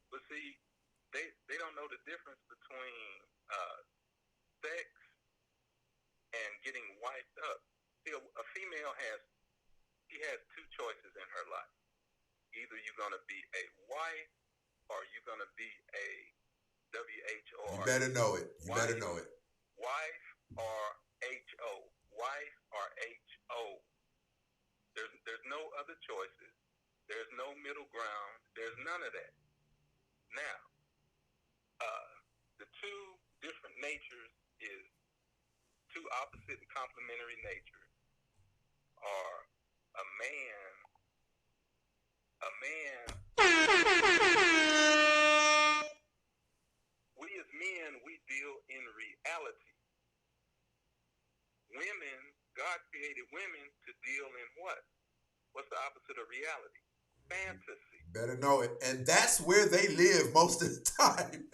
But see, they don't know the difference between sex and getting wiped up. See, a female has two choices in her life. Either you're going to be a wife or you're going to be a W-H-O. You better know it. You better know it. Wife or H-O. Wife or H-O. There's no other choices. There's no middle ground. There's none of that. Now, the two different natures is two opposite and complementary natures are a man. We as men, we deal in reality. Women, God created women to deal in what? What's the opposite of reality? Fantasy. Better know it. And that's where they live most of the time.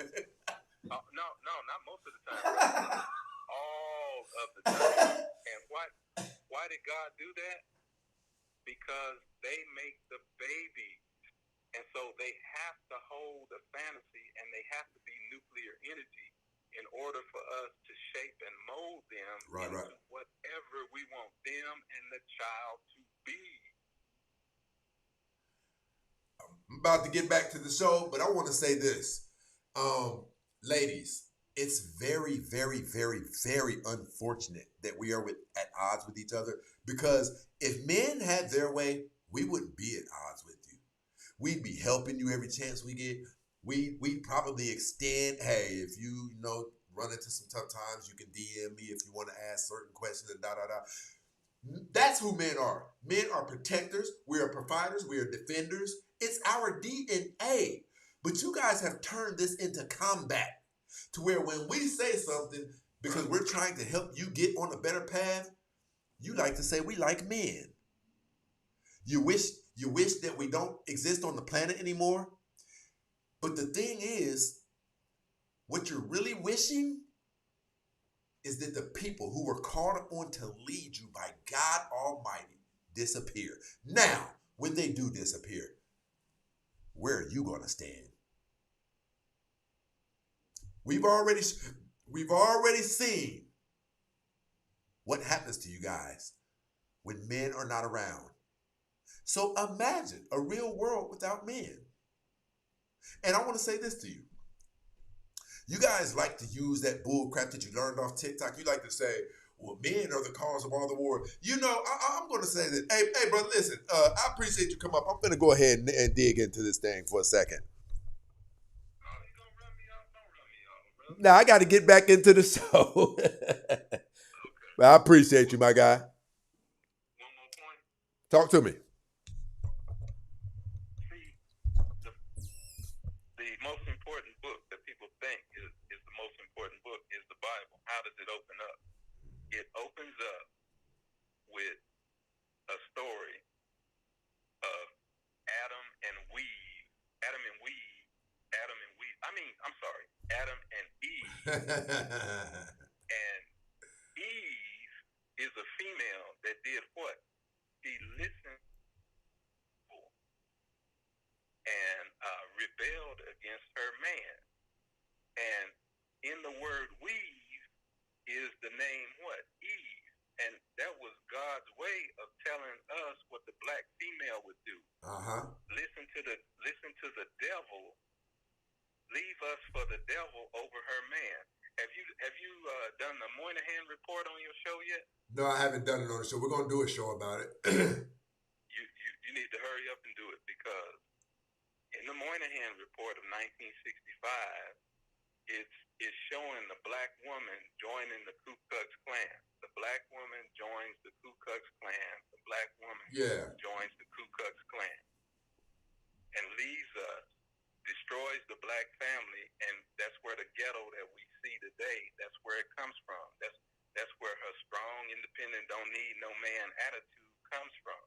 No, not most of the time. All of the time. And why did God do that? Because they make the baby. And so they have to hold a fantasy and they have to be nuclear energy in order for us to shape and mold them into whatever we want them and the child to be. I'm about to get back to the show, but I want to say this. Ladies, it's very, very, very, very unfortunate that we are at odds with each other, because if men had their way, we wouldn't be at odds with you. We'd be helping you every chance we get. We'd probably extend, hey, if you run into some tough times, you can DM me if you want to ask certain questions and da-da-da. That's who men are. Men are protectors. We are providers. We are defenders. It's our DNA. But you guys have turned this into combat to where when we say something, because we're trying to help you get on a better path, you like to say we like men. You wish that we don't exist on the planet anymore. But the thing is, what you're really wishing is that the people who were called upon to lead you by God Almighty disappear. Now, when they do disappear, where are you going to stand? We've already seen what happens to you guys when men are not around. So imagine a real world without men. And I want to say this to you. You guys like to use that bull crap that you learned off TikTok. You like to say, well, men are the cause of all the war. I'm going to say that. Hey, brother, listen. I appreciate you come up. I'm going to go ahead and dig into this thing for a second. Now, I got to get back into the show. But I appreciate you, my guy. One more point. Talk to me. See, the most important book that people think is the most important book is the Bible. How does it open up? It opens up with a story of Adam and Eve. And Eve is a female that did what? She listened and rebelled against her man. And in the word weave is the name what? Eve. And that was God's way of telling us what the black female would do. Listen to the devil. Leave us for the devil over her man. Have you done the Moynihan report on your show yet? No, I haven't done it on the show. We're gonna do a show about it. You need to hurry up and do it, because in the Moynihan report of 1965, it's showing the black woman joining the Ku Klux Klan. The black woman joins the Ku Klux Klan. The black woman joins the Ku Klux Klan and leaves us, destroys the black family, and that's where the ghetto that we see today, that's where it comes from. That's where her strong, independent, don't need no man attitude comes from.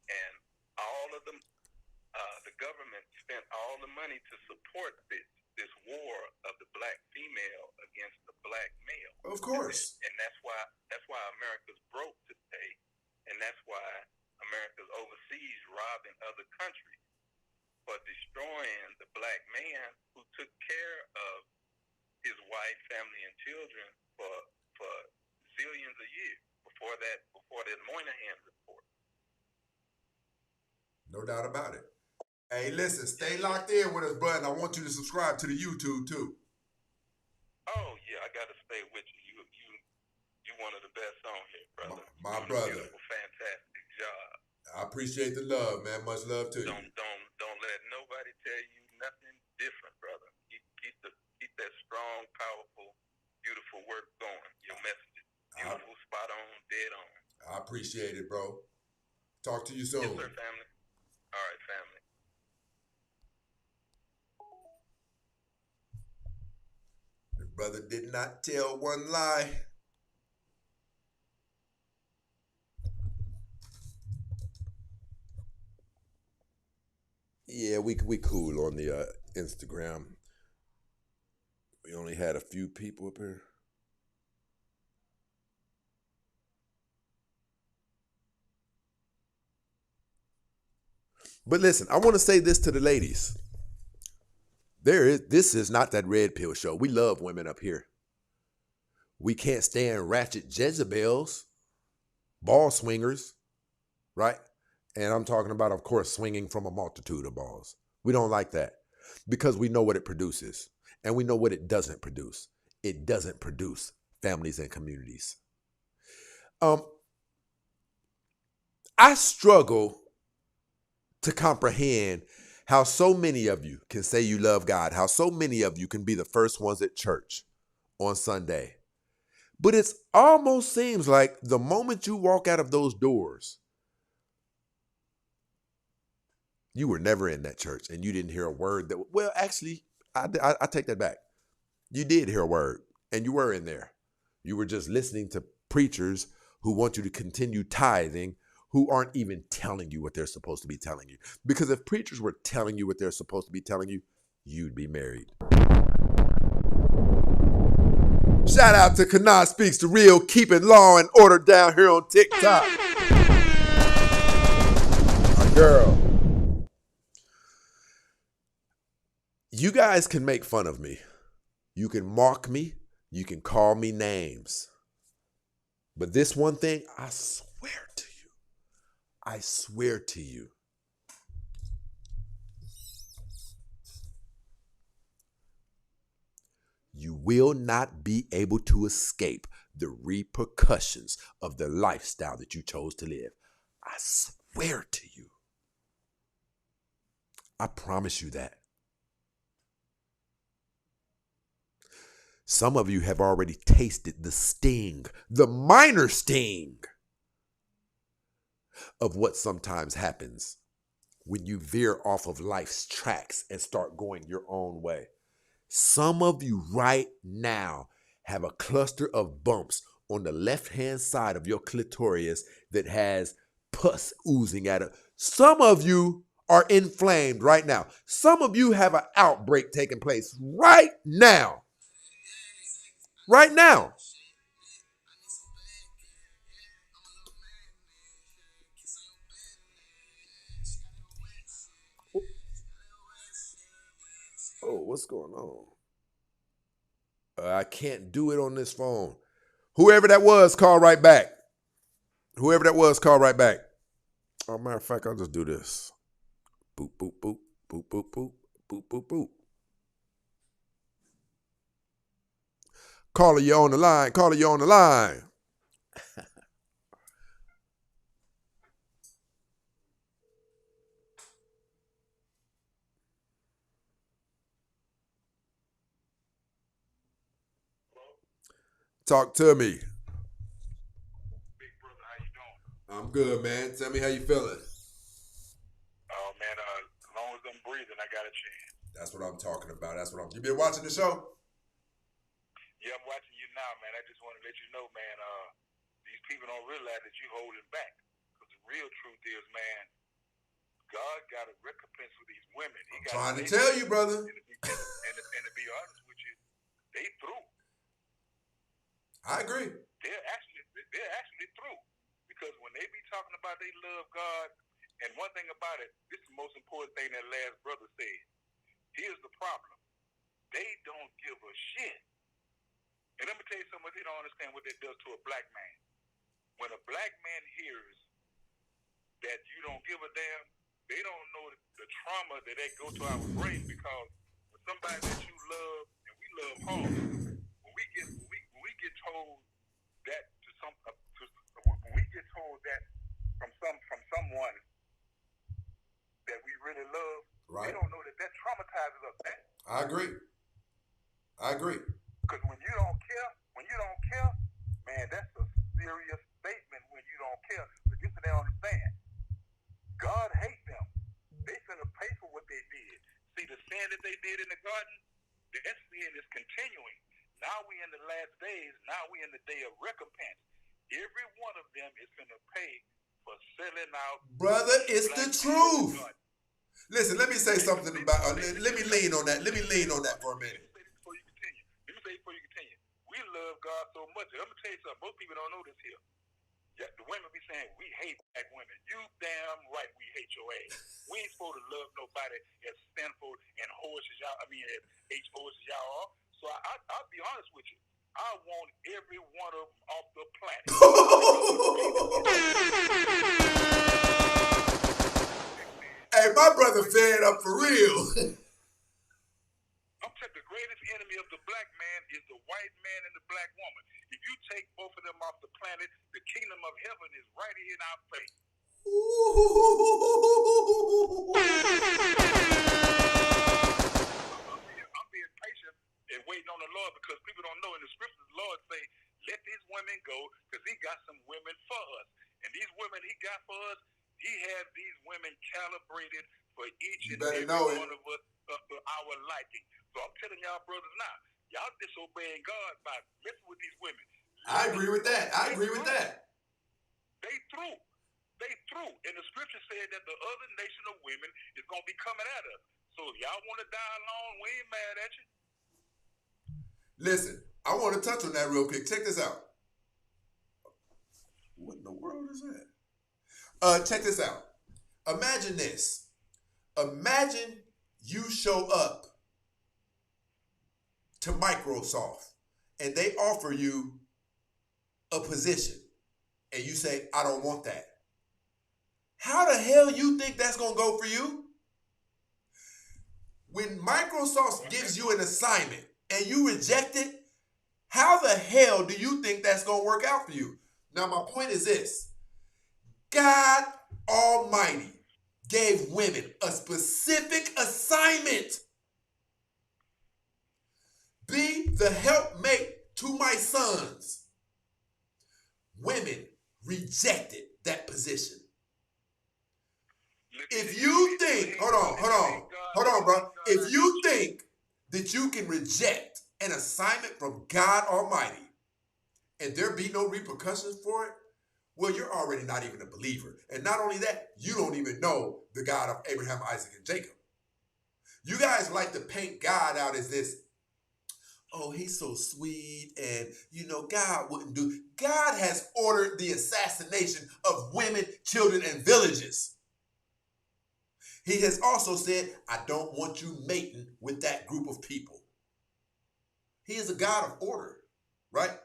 And all of them, the government spent all the money to support this war of the black female against the black male. Of course. And that's why America's broke today, and that's why America's overseas robbing other countries for destroying the black man who took care of his wife, family, and children for zillions of years before that Moynihan report. No doubt about it. Hey, listen, stay locked in with us, bud. And I want you to subscribe to the YouTube too. Oh yeah, I gotta stay with you. You one of the best on here, brother. My brother. Beautiful, fantastic job. I appreciate the love, man. Much love to you. Don't let nobody tell you nothing different, brother. Keep that strong, powerful, beautiful work going. Your message is beautiful, spot on, dead on. I appreciate it, bro. Talk to you soon. Yes, sir, family. All right, family. The brother did not tell one lie. Yeah, we cool on the Instagram. We only had a few people up here. But listen, I want to say this to the ladies. This is not that red pill show. We love women up here. We can't stand ratchet Jezebels, ball swingers, right? And I'm talking about, of course, swinging from a multitude of balls. We don't like that because we know what it produces and we know what it doesn't produce. It doesn't produce families and communities. I struggle to comprehend how so many of you can say you love God, how so many of you can be the first ones at church on Sunday. But it almost seems like the moment you walk out of those doors, you were never in that church and you didn't hear a word that, well, actually, I take that back. You did hear a word and you were in there. You were just listening to preachers who want you to continue tithing, who aren't even telling you what they're supposed to be telling you. Because if preachers were telling you what they're supposed to be telling you, you'd be married. Shout out to Kana Speaks the Real, keeping law and order down here on TikTok. My girl. You guys can make fun of me. You can mock me. You can call me names. But this one thing, I swear to you. I swear to you. You will not be able to escape the repercussions of the lifestyle that you chose to live. I swear to you. I promise you that. Some of you have already tasted the sting, the minor sting of what sometimes happens when you veer off of life's tracks and start going your own way. Some of you right now have a cluster of bumps on the left-hand side of your clitoris that has pus oozing at it. Some of you are inflamed right now. Some of you have an outbreak taking place right now. Right now. Oh, what's going on? I can't do it on this phone. Whoever that was, call right back. Whoever that was, call right back. Oh, matter of fact, I'll just do this. Boop, boop, boop, boop, boop, boop, boop, boop, boop. Caller, you on the line. Caller, you on the line. Talk to me. Big brother, how you doing? I'm good, man. Tell me how you feeling. Oh man, as long as I'm breathing, I got a chance. That's what I'm talking about. You been watching the show? Yeah, I'm watching you now, man. I just want to let you know, man, these people don't realize that you're holding back. Because the real truth is, man, God got a recompense for these women. I'm trying to tell you, brother. And to be honest with you, they through. I agree. They're actually through. Because when they be talking about they love God, and one thing about it, this is the most important thing that last brother said. Here's the problem. They don't give a shit. And let me tell you something, they don't understand what that does to a black man. When a black man hears that you don't give a damn, they don't know the trauma that go to our brain, because when somebody that you love, and we love hard, when we get told that when we get told that from someone that we really love, right, they don't know that traumatizes us, man. I agree. Because when you don't care, man, that's a serious statement when you don't care. But this is what they don't understand. God hates them. They finna pay for what they did. See, the sin that they did in the garden, that sin is continuing. Now we in the last days. Now we in the day of recompense. Every one of them is finna pay for selling out. Brother, it's the truth. Listen, let me say something about. Let me lean on that. Let me lean on that for a minute. Let me say before you continue. We love God so much. I'm gonna tell you something. Most people don't know this here. Yeah, the women be saying we hate black women. You damn right we hate your ass. We ain't supposed to love nobody as sinful and whores as y'all. As H-O-S as y'all are. So I'll be honest with you. I want every one of them off the planet. Hey, my brother fed up for real. I'm telling you, the greatest enemy of the black man is the white man and the black woman. If you take both of them off the planet, the kingdom of heaven is right here in our face. I'm being patient and waiting on the Lord, because people don't know in the scriptures, the Lord say, let these women go, because he got some women for us. And these women he got for us, he has these women calibrated for each and every one of us for our liking. So I'm telling y'all brothers now, y'all disobeying God by messing with these women. I agree with that. They through. And the scripture said that the other nation of women is going to be coming at us. So if y'all want to die alone, we ain't mad at you. Listen, I want to touch on that real quick. Check this out. What in the world is that? Check this out. Imagine this. Imagine you show up to Microsoft and they offer you a position and you say, I don't want that. How the hell you think that's going to go for you? When Microsoft gives you an assignment and you reject it, how the hell do you think that's going to work out for you? Now, my point is this. God Almighty gave women a specific assignment. Be the helpmate to my sons. Women rejected that position. If you think, hold on, bro. If you think that you can reject an assignment from God Almighty and there be no repercussions for it, well, you're already not even a believer. And not only that, you don't even know the God of Abraham, Isaac, and Jacob. You guys like to paint God out as this, oh, he's so sweet, and God wouldn't do. God has ordered the assassination of women, children, and villages. He has also said, I don't want you mating with that group of people. He is a God of order, right?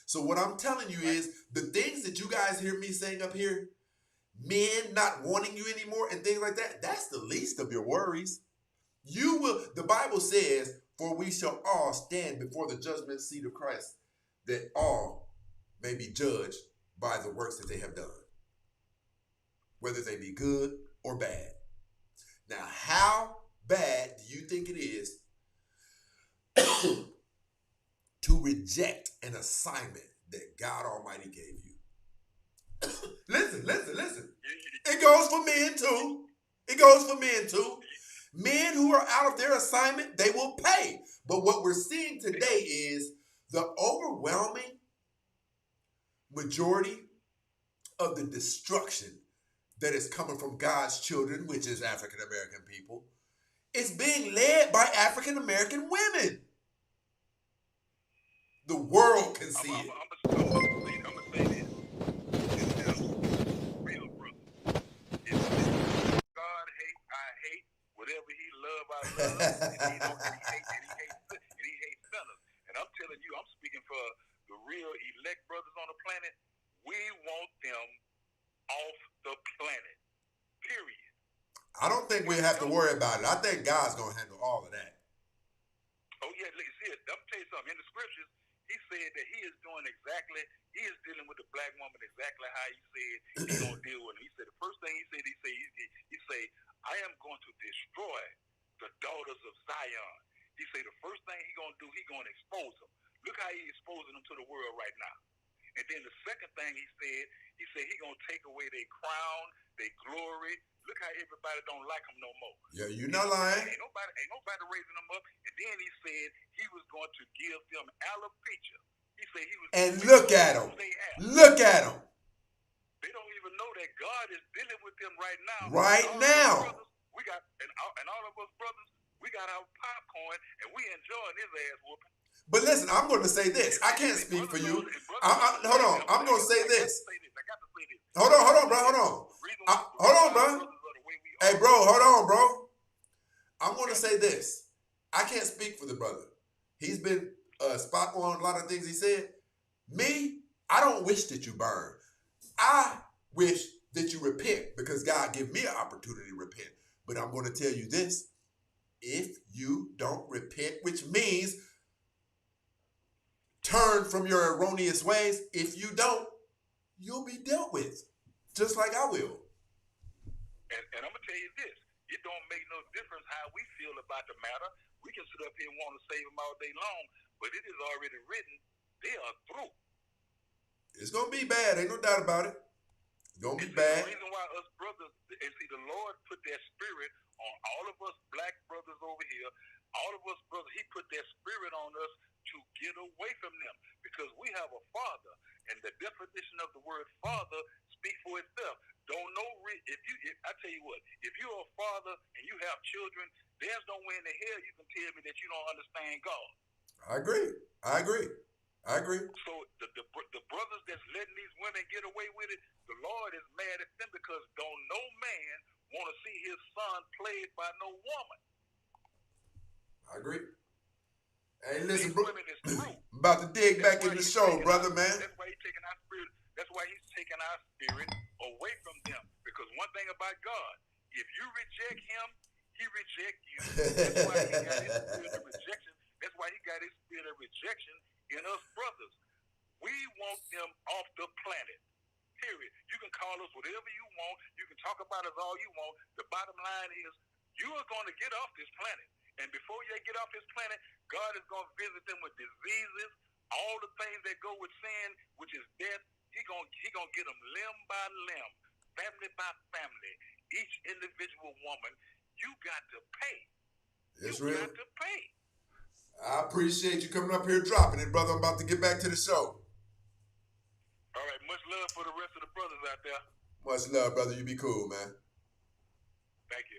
So what I'm telling you is the things that you guys hear me saying up here, men not wanting you anymore and things like that, that's the least of your worries. You will, the Bible says, for we shall all stand before the judgment seat of Christ, that all may be judged by the works that they have done, whether they be good or bad. Now, how bad do you think it is to reject an assignment that God Almighty gave you? Listen. It goes for men too. It goes for men too. Men who are out of their assignment, they will pay. But what we're seeing today is the overwhelming majority of the destruction that is coming from God's children, which is African American people, is being led by African American women. The world can see it. I'm gonna say this. Real brother. God hate, I hate. Whatever he love, I love. And he hates sinners. And I'm telling you, I'm speaking for the real elect brothers on the planet. We want them off the planet. Period. I don't think we have to worry about it. I think God's going to handle all of that. Oh, yeah. See, I'm going to tell you something. In the scriptures, he said that he is dealing with the black woman exactly how he said he's going to deal with her. He said the first thing he said, I am going to destroy the daughters of Zion. He said the first thing he's going to do, he's going to expose them. Look how he's exposing them to the world right now. And then the second thing he said he's going to take away their crown, their glory. Look how everybody don't like him no more. Yeah, you're not lying. Ain't nobody raising them up. And then he said he was going to give them alopecia. He said he was. And look at them. Look at them. They don't even know that God is dealing with them right now. Right now. We got, and all of us brothers, we got our popcorn, and we enjoying his ass whooping. But listen, I'm going to say this. I can't speak for you. Hold on. I'm going to say this. Hold on, bro. Hold on, bro. Hey, bro, hold on, bro. I'm going to say this. I can't speak for the brother. He's been spot on a lot of things he said. Me, I don't wish that you burn. I wish that you repent because God gave me an opportunity to repent. But I'm going to tell you this. If you don't repent, which means turn from your erroneous ways, if you don't, you'll be dealt with, just like I will. And I'm going to tell you this. It don't make no difference how we feel about the matter. We can sit up here and want to save them all day long, but it is already written. They are through. It's going to be bad. Ain't no doubt about it. It's going to be bad. The reason why us brothers, and see, the Lord put that spirit on all of us black brothers over here. All of us brothers, he put that spirit on us to get away from them because we have a father, and the definition of the word father speaks for itself. Don't know I tell you what, if you're a father and you have children, there's no way in the hell you can tell me that you don't understand God. I agree. So the brothers that's letting these women get away with it, the Lord is mad at them because don't no man want to see his son played by no woman. I agree. Hey, listen, bro. I'm about to dig back in the show, brother, man. That's why he's taking our spirit. That's why he's taking our spirit away from them. Because one thing about God, if you reject him, he rejects you. That's why he got his spirit of rejection. That's why he got his spirit of rejection in us brothers. We want them off the planet. Period. You can call us whatever you want. You can talk about us all you want. The bottom line is you are going to get off this planet. And before you get off this planet, God is going to visit them with diseases, all the things that go with sin, which is death. He gonna get them limb by limb, family by family. Each individual woman, you got to pay. It's real. Got to pay. I appreciate you coming up here dropping it, brother. I'm about to get back to the show. All right, much love for the rest of the brothers out there. Much love, brother. You be cool, man. Thank you.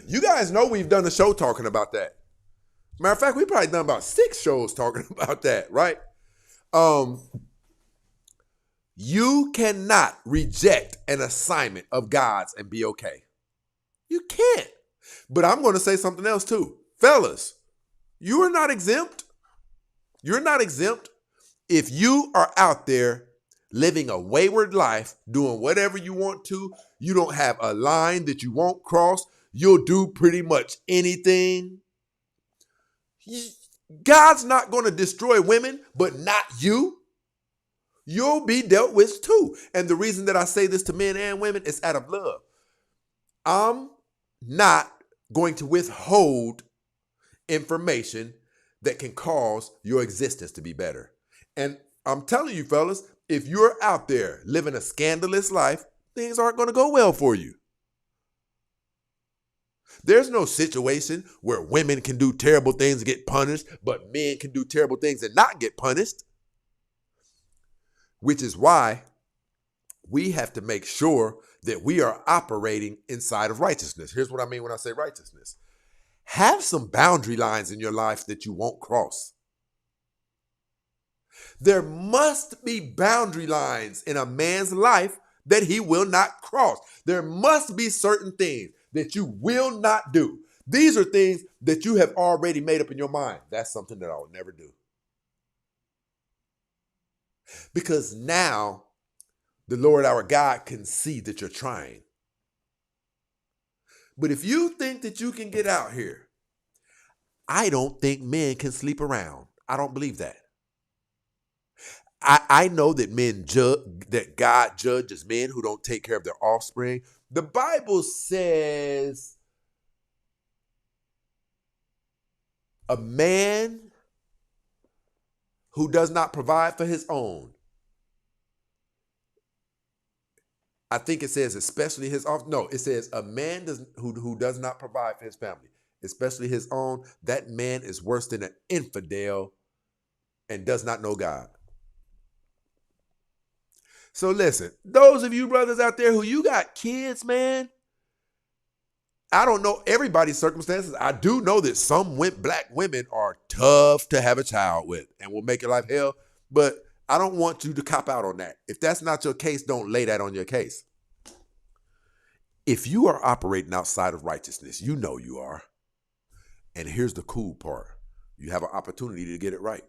You guys know we've done a show talking about that. Matter of fact, we probably done about 6 shows talking about that, right? You cannot reject an assignment of God's and be okay. You can't. But I'm going to say something else too. Fellas, you are not exempt. You're not exempt if you are out there living a wayward life, doing whatever you want to. You don't have a line that you won't cross. You'll do pretty much anything. God's not going to destroy women, but not you. You'll be dealt with too. And the reason that I say this to men and women is out of love. I'm not going to withhold information that can cause your existence to be better. And I'm telling you, fellas, if you're out there living a scandalous life, things aren't going to go well for you. There's no situation where women can do terrible things and get punished, but men can do terrible things and not get punished. Which is why we have to make sure that we are operating inside of righteousness. Here's what I mean when I say righteousness. Have some boundary lines in your life that you won't cross. There must be boundary lines in a man's life that he will not cross. There must be certain things that you will not do. These are things that you have already made up in your mind. That's something that I will never do. Because now the Lord our God can see that you're trying. But if you think that you can get out here, I don't think men can sleep around. I don't believe that. I know that that God judges men who don't take care of their offspring. The Bible says a man who does not provide for his own. I think it says especially his own. No, it says a man who does not provide for his family, especially his own. That man is worse than an infidel and does not know God. So listen, those of you brothers out there who you got kids, man, I don't know everybody's circumstances. I do know that some black women are tough to have a child with and will make your life hell, but I don't want you to cop out on that. If that's not your case, don't lay that on your case. If you are operating outside of righteousness, you know you are. And here's the cool part. You have an opportunity to get it right.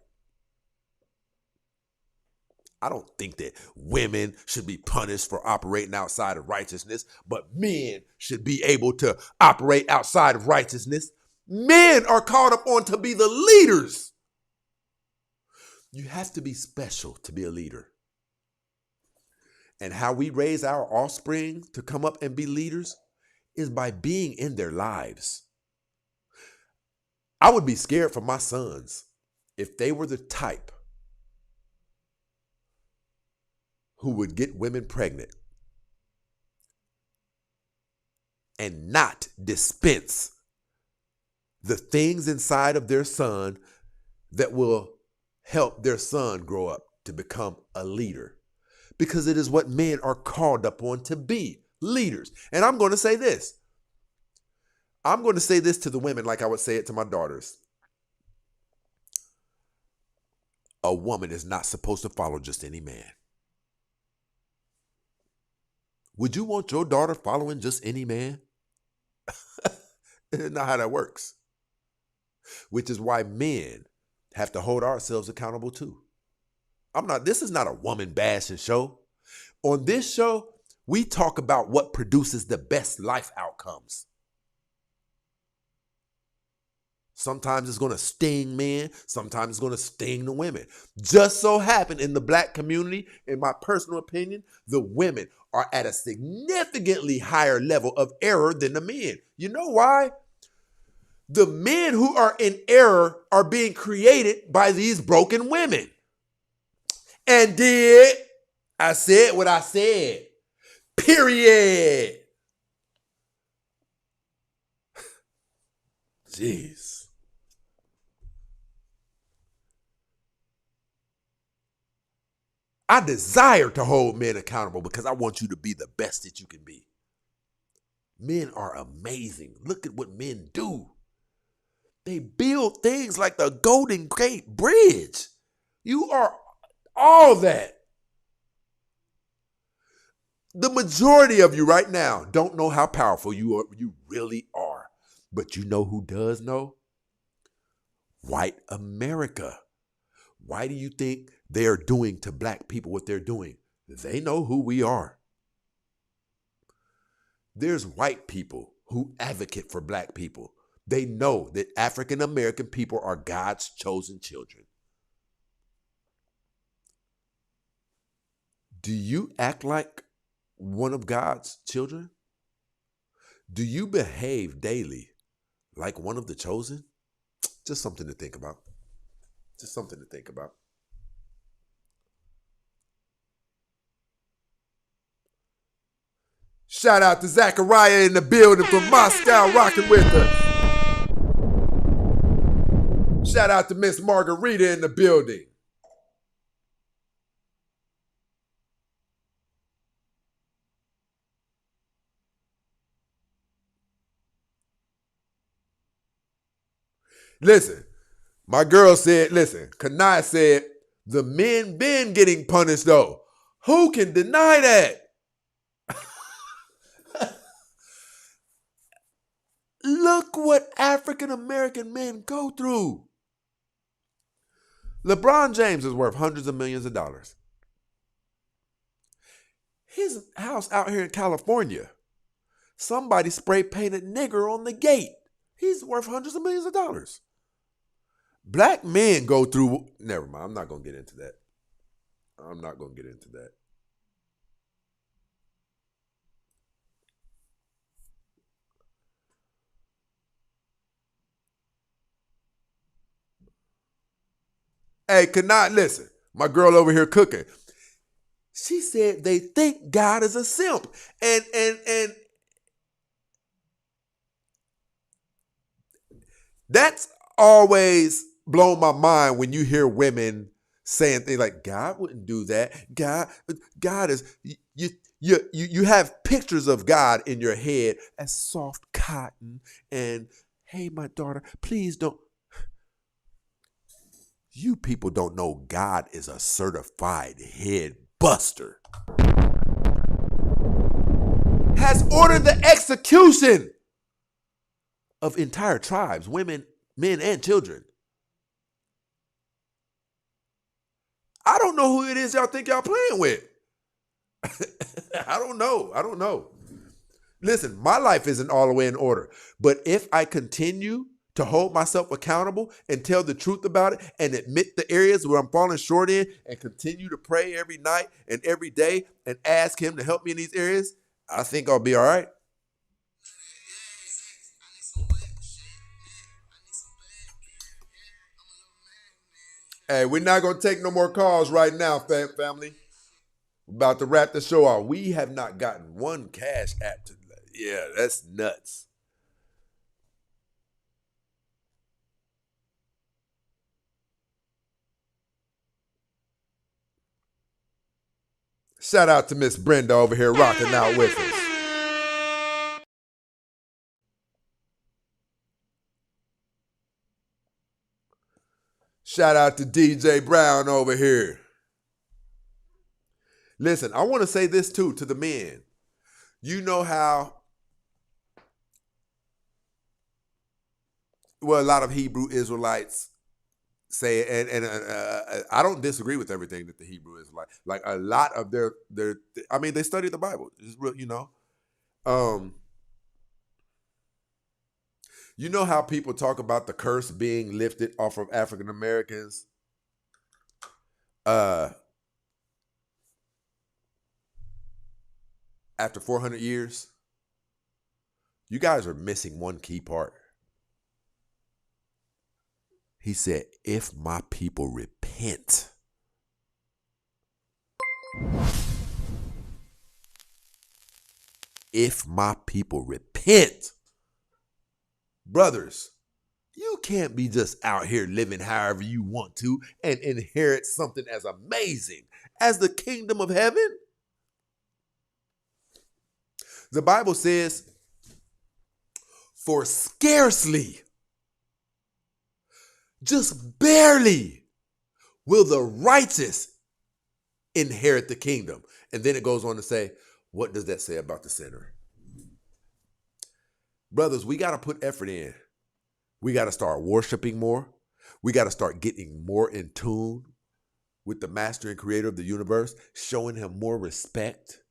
I don't think that women should be punished for operating outside of righteousness, but men should be able to operate outside of righteousness. Men are called upon to be the leaders. You have to be special to be a leader. And how we raise our offspring to come up and be leaders is by being in their lives. I would be scared for my sons if they were the type who would get women pregnant and not dispense the things inside of their son that will help their son grow up to become a leader. Because it is what men are called upon to be, leaders. And I'm going to say this. I'm going to say this to the women like I would say it to my daughters. A woman is not supposed to follow just any man. Would you want your daughter following just any man? That's not how that works. Which is why men have to hold ourselves accountable too. This is not a woman bashing show. On this show, we talk about what produces the best life outcomes. Sometimes it's going to sting men. Sometimes it's going to sting the women. Just so happened in the black community, in my personal opinion, the women are at a significantly higher level of error than the men. You know why? The men who are in error are being created by these broken women. And I said what I said. Period. Jeez. I desire to hold men accountable because I want you to be the best that you can be. Men are amazing. Look at what men do. They build things like the Golden Gate Bridge. You are all that. The majority of you right now don't know how powerful you really are. But you know who does know? White America. Why do you think they're doing to black people what they're doing? They know who we are. There's white people who advocate for black people. They know that African American people are God's chosen children. Do you act like one of God's children? Do you behave daily like one of the chosen? Just something to think about. Just something to think about. Shout out to Zachariah in the building from Moscow rocking with us. Shout out to Miss Margarita in the building. Listen, my girl said, Kanai said, the men been getting punished though. Who can deny that? Look what African American men go through. LeBron James is worth hundreds of millions of dollars. His house out here in California, somebody spray painted nigger on the gate. He's worth hundreds of millions of dollars. Black men go through, never mind, I'm not going to get into that. I'm not going to get into that. Hey, cannot listen. My girl over here cooking. She said they think God is a simp. And that's always blown my mind when you hear women saying things like, God wouldn't do that. God is, you have pictures of God in your head as soft cotton and, hey, my daughter, please don't. You people don't know God is a certified head buster. Has ordered the execution of entire tribes, women, men, and children. I don't know who it is y'all think y'all playing with. I don't know. Listen, my life isn't all the way in order. But if I continue to hold myself accountable and tell the truth about it and admit the areas where I'm falling short in and continue to pray every night and every day and ask him to help me in these areas, I think I'll be all right. Hey, we're not going to take no more calls right now, family. We're about to wrap the show out. We have not gotten one cash app to, yeah, that's nuts. Shout out to Miss Brenda over here rocking out with us. Shout out to DJ Brown over here. Listen, I want to say this too to the men. You know how, well, a lot of Hebrew Israelites say, and I don't disagree with everything that the Hebrew Israelites, like a lot of their, I mean, they study the Bible. It's real, you know. You know how people talk about the curse being lifted off of African Americans? After 400 years? You guys are missing one key part. He said, if my people repent. If my people repent. Brothers, can't be just out here living however you want to and inherit something as amazing as the kingdom of heaven. The Bible says, for scarcely, just barely, will the righteous inherit the kingdom. And then it goes on to say, what does that say about the sinner? Brothers, we got to put effort in. We got to start worshiping more. We got to start getting more in tune with the master and creator of the universe, showing him more respect,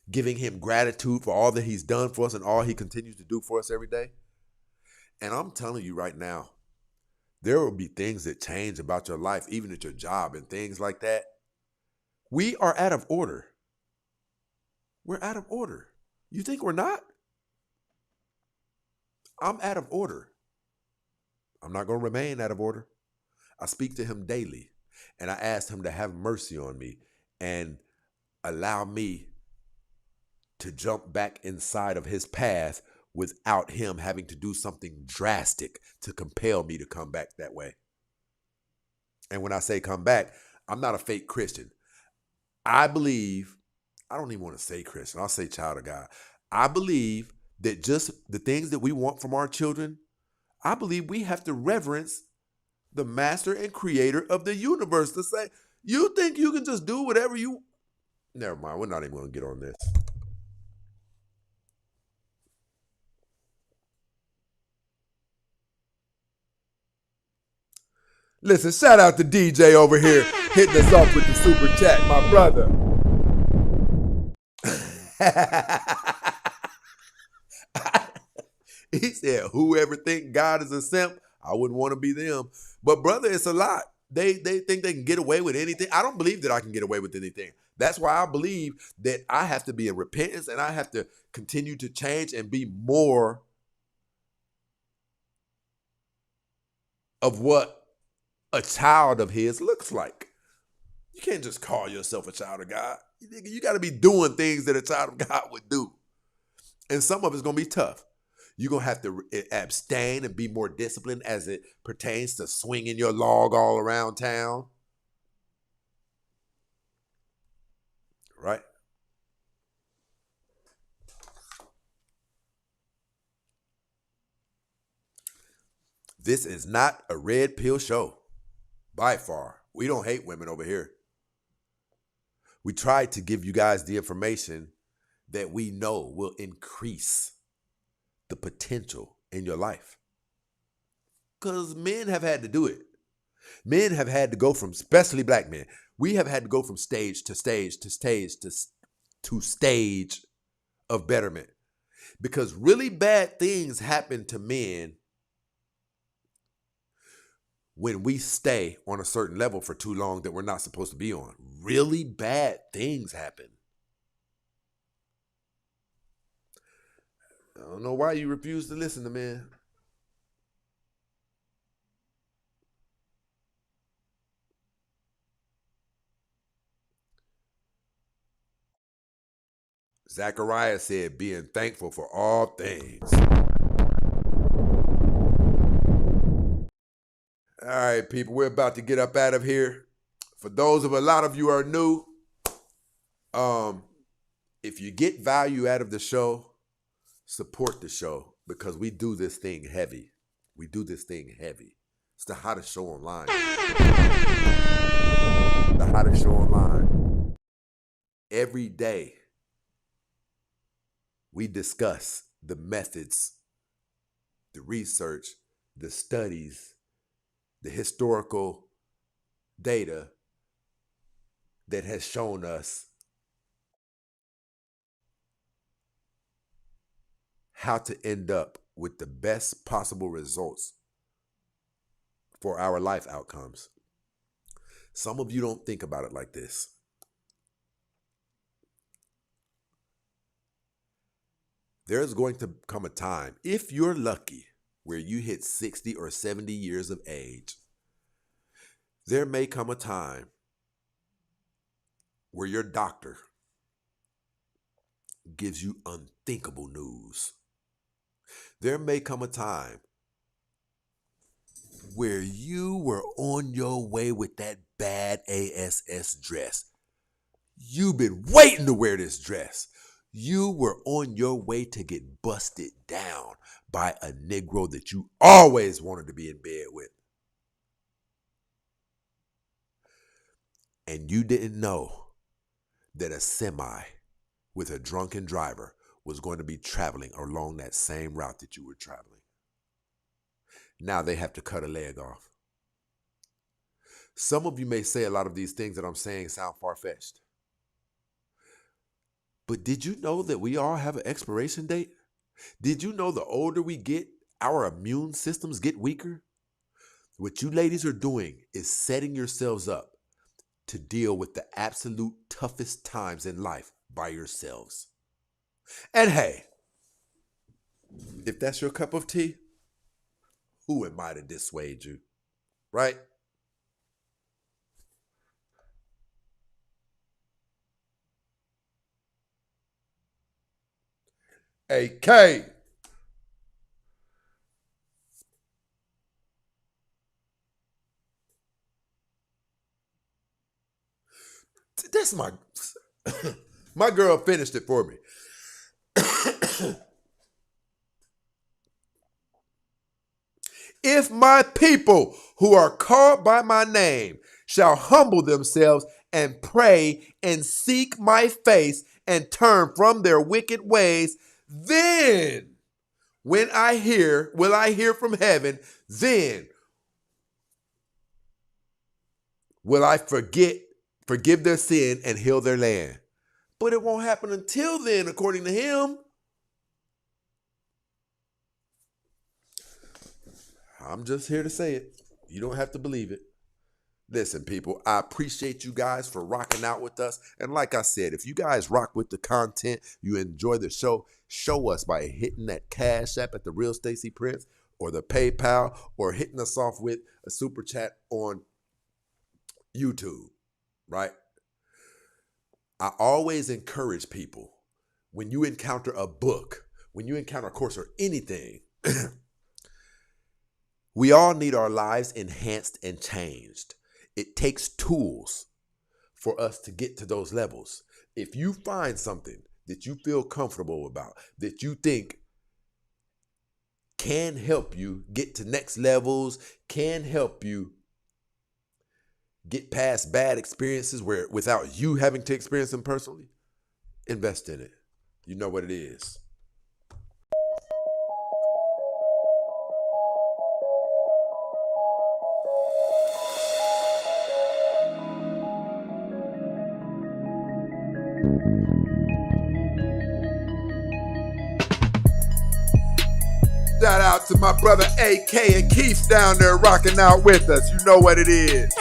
giving him gratitude for all that he's done for us and all he continues to do for us every day. And I'm telling you right now, there will be things that change about your life, even at your job and things like that. We are out of order. We're out of order. You think we're not? I'm out of order. I'm not going to remain out of order. I speak to him daily, and I ask him to have mercy on me and allow me to jump back inside of his path without him having to do something drastic to compel me to come back that way. And when I say come back, I'm not a fake Christian. I believe, I don't even want to say Christian, I'll say child of God. I believe that just the things that we want from our children, I believe we have to reverence the master and creator of the universe to say, you think you can just do whatever you... Never mind, we're not even going to get on this. Listen, shout out to DJ over here hitting us up with the super chat, my brother. He said, whoever think God is a simp, I wouldn't want to be them. But brother, it's a lot. They think they can get away with anything. I don't believe that I can get away with anything. That's why I believe that I have to be in repentance and I have to continue to change and be more of what a child of his looks like. You can't just call yourself a child of God. You got to be doing things that a child of God would do. And some of it's going to be tough. You're going to have to abstain and be more disciplined as it pertains to swinging your log all around town. Right? This is not a red pill show. By far. We don't hate women over here. We try to give you guys the information that we know will increase the potential in your life. Because men have had to do it. Men have had to go from, especially black men, we have had to go from stage to stage to stage to stage of betterment. Because really bad things happen to men when we stay on a certain level for too long that we're not supposed to be on. Really bad things happen. I don't know why you refuse to listen to me. Zechariah said, being thankful for all things. All right, people, we're about to get up out of here. For those of a lot of you are new, if you get value out of the show, support the show because we do this thing heavy. We do this thing heavy. It's the hottest show online. The hottest show online. Every day, we discuss the methods, the research, the studies, the historical data that has shown us how to end up with the best possible results for our life outcomes. Some of you don't think about it like this. There's going to come a time, if you're lucky, where you hit 60 or 70 years of age. There may come a time where your doctor gives you unthinkable news. There may come a time where you were on your way with that bad ASS dress. You've been waiting to wear this dress. You were on your way to get busted down by a Negro that you always wanted to be in bed with. And you didn't know that a semi with a drunken driver was going to be traveling along that same route that you were traveling. Now they have to cut a leg off. Some of you may say a lot of these things that I'm saying sound far-fetched. But did you know that we all have an expiration date? Did you know the older we get, our immune systems get weaker? What you ladies are doing is setting yourselves up to deal with the absolute toughest times in life by yourselves. And hey, if that's your cup of tea, who am I to dissuade you, right? AK. That's my girl finished it for me. If my people who are called by my name shall humble themselves and pray and seek my face and turn from their wicked ways, then will I hear from heaven, then will I forgive their sin and heal their land. But it won't happen until then, according to him. I'm just here to say it. You don't have to believe it. Listen, people, I appreciate you guys for rocking out with us. And like I said, if you guys rock with the content, you enjoy the show, show us by hitting that Cash App at The Real Stacey Prince or the PayPal, or hitting us off with a super chat on YouTube, right? I always encourage people, when you encounter a book, when you encounter a course or anything, we all need our lives enhanced and changed. It takes tools for us to get to those levels. If you find something that you feel comfortable about, that you think can help you get to next levels, can help you get past bad experiences without you having to experience them personally, invest in it. You know what it is. Shout out to my brother AK and Keith down there rocking out with us. You know what it is.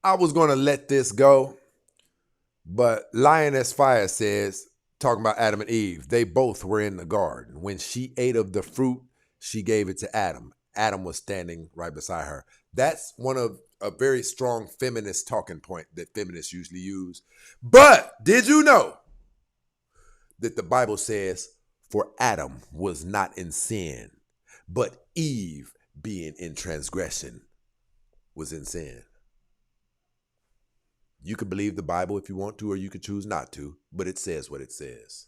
I was going to let this go, but Lioness Fire says, talking about Adam and Eve, they both were in the garden. When she ate of the fruit, she gave it to Adam. Adam was standing right beside her. That's one of a very strong feminist talking point that feminists usually use. But did you know that the Bible says, for Adam was not in sin, but Eve being in transgression was in sin? You can believe the Bible if you want to, or you could choose not to, but it says what it says.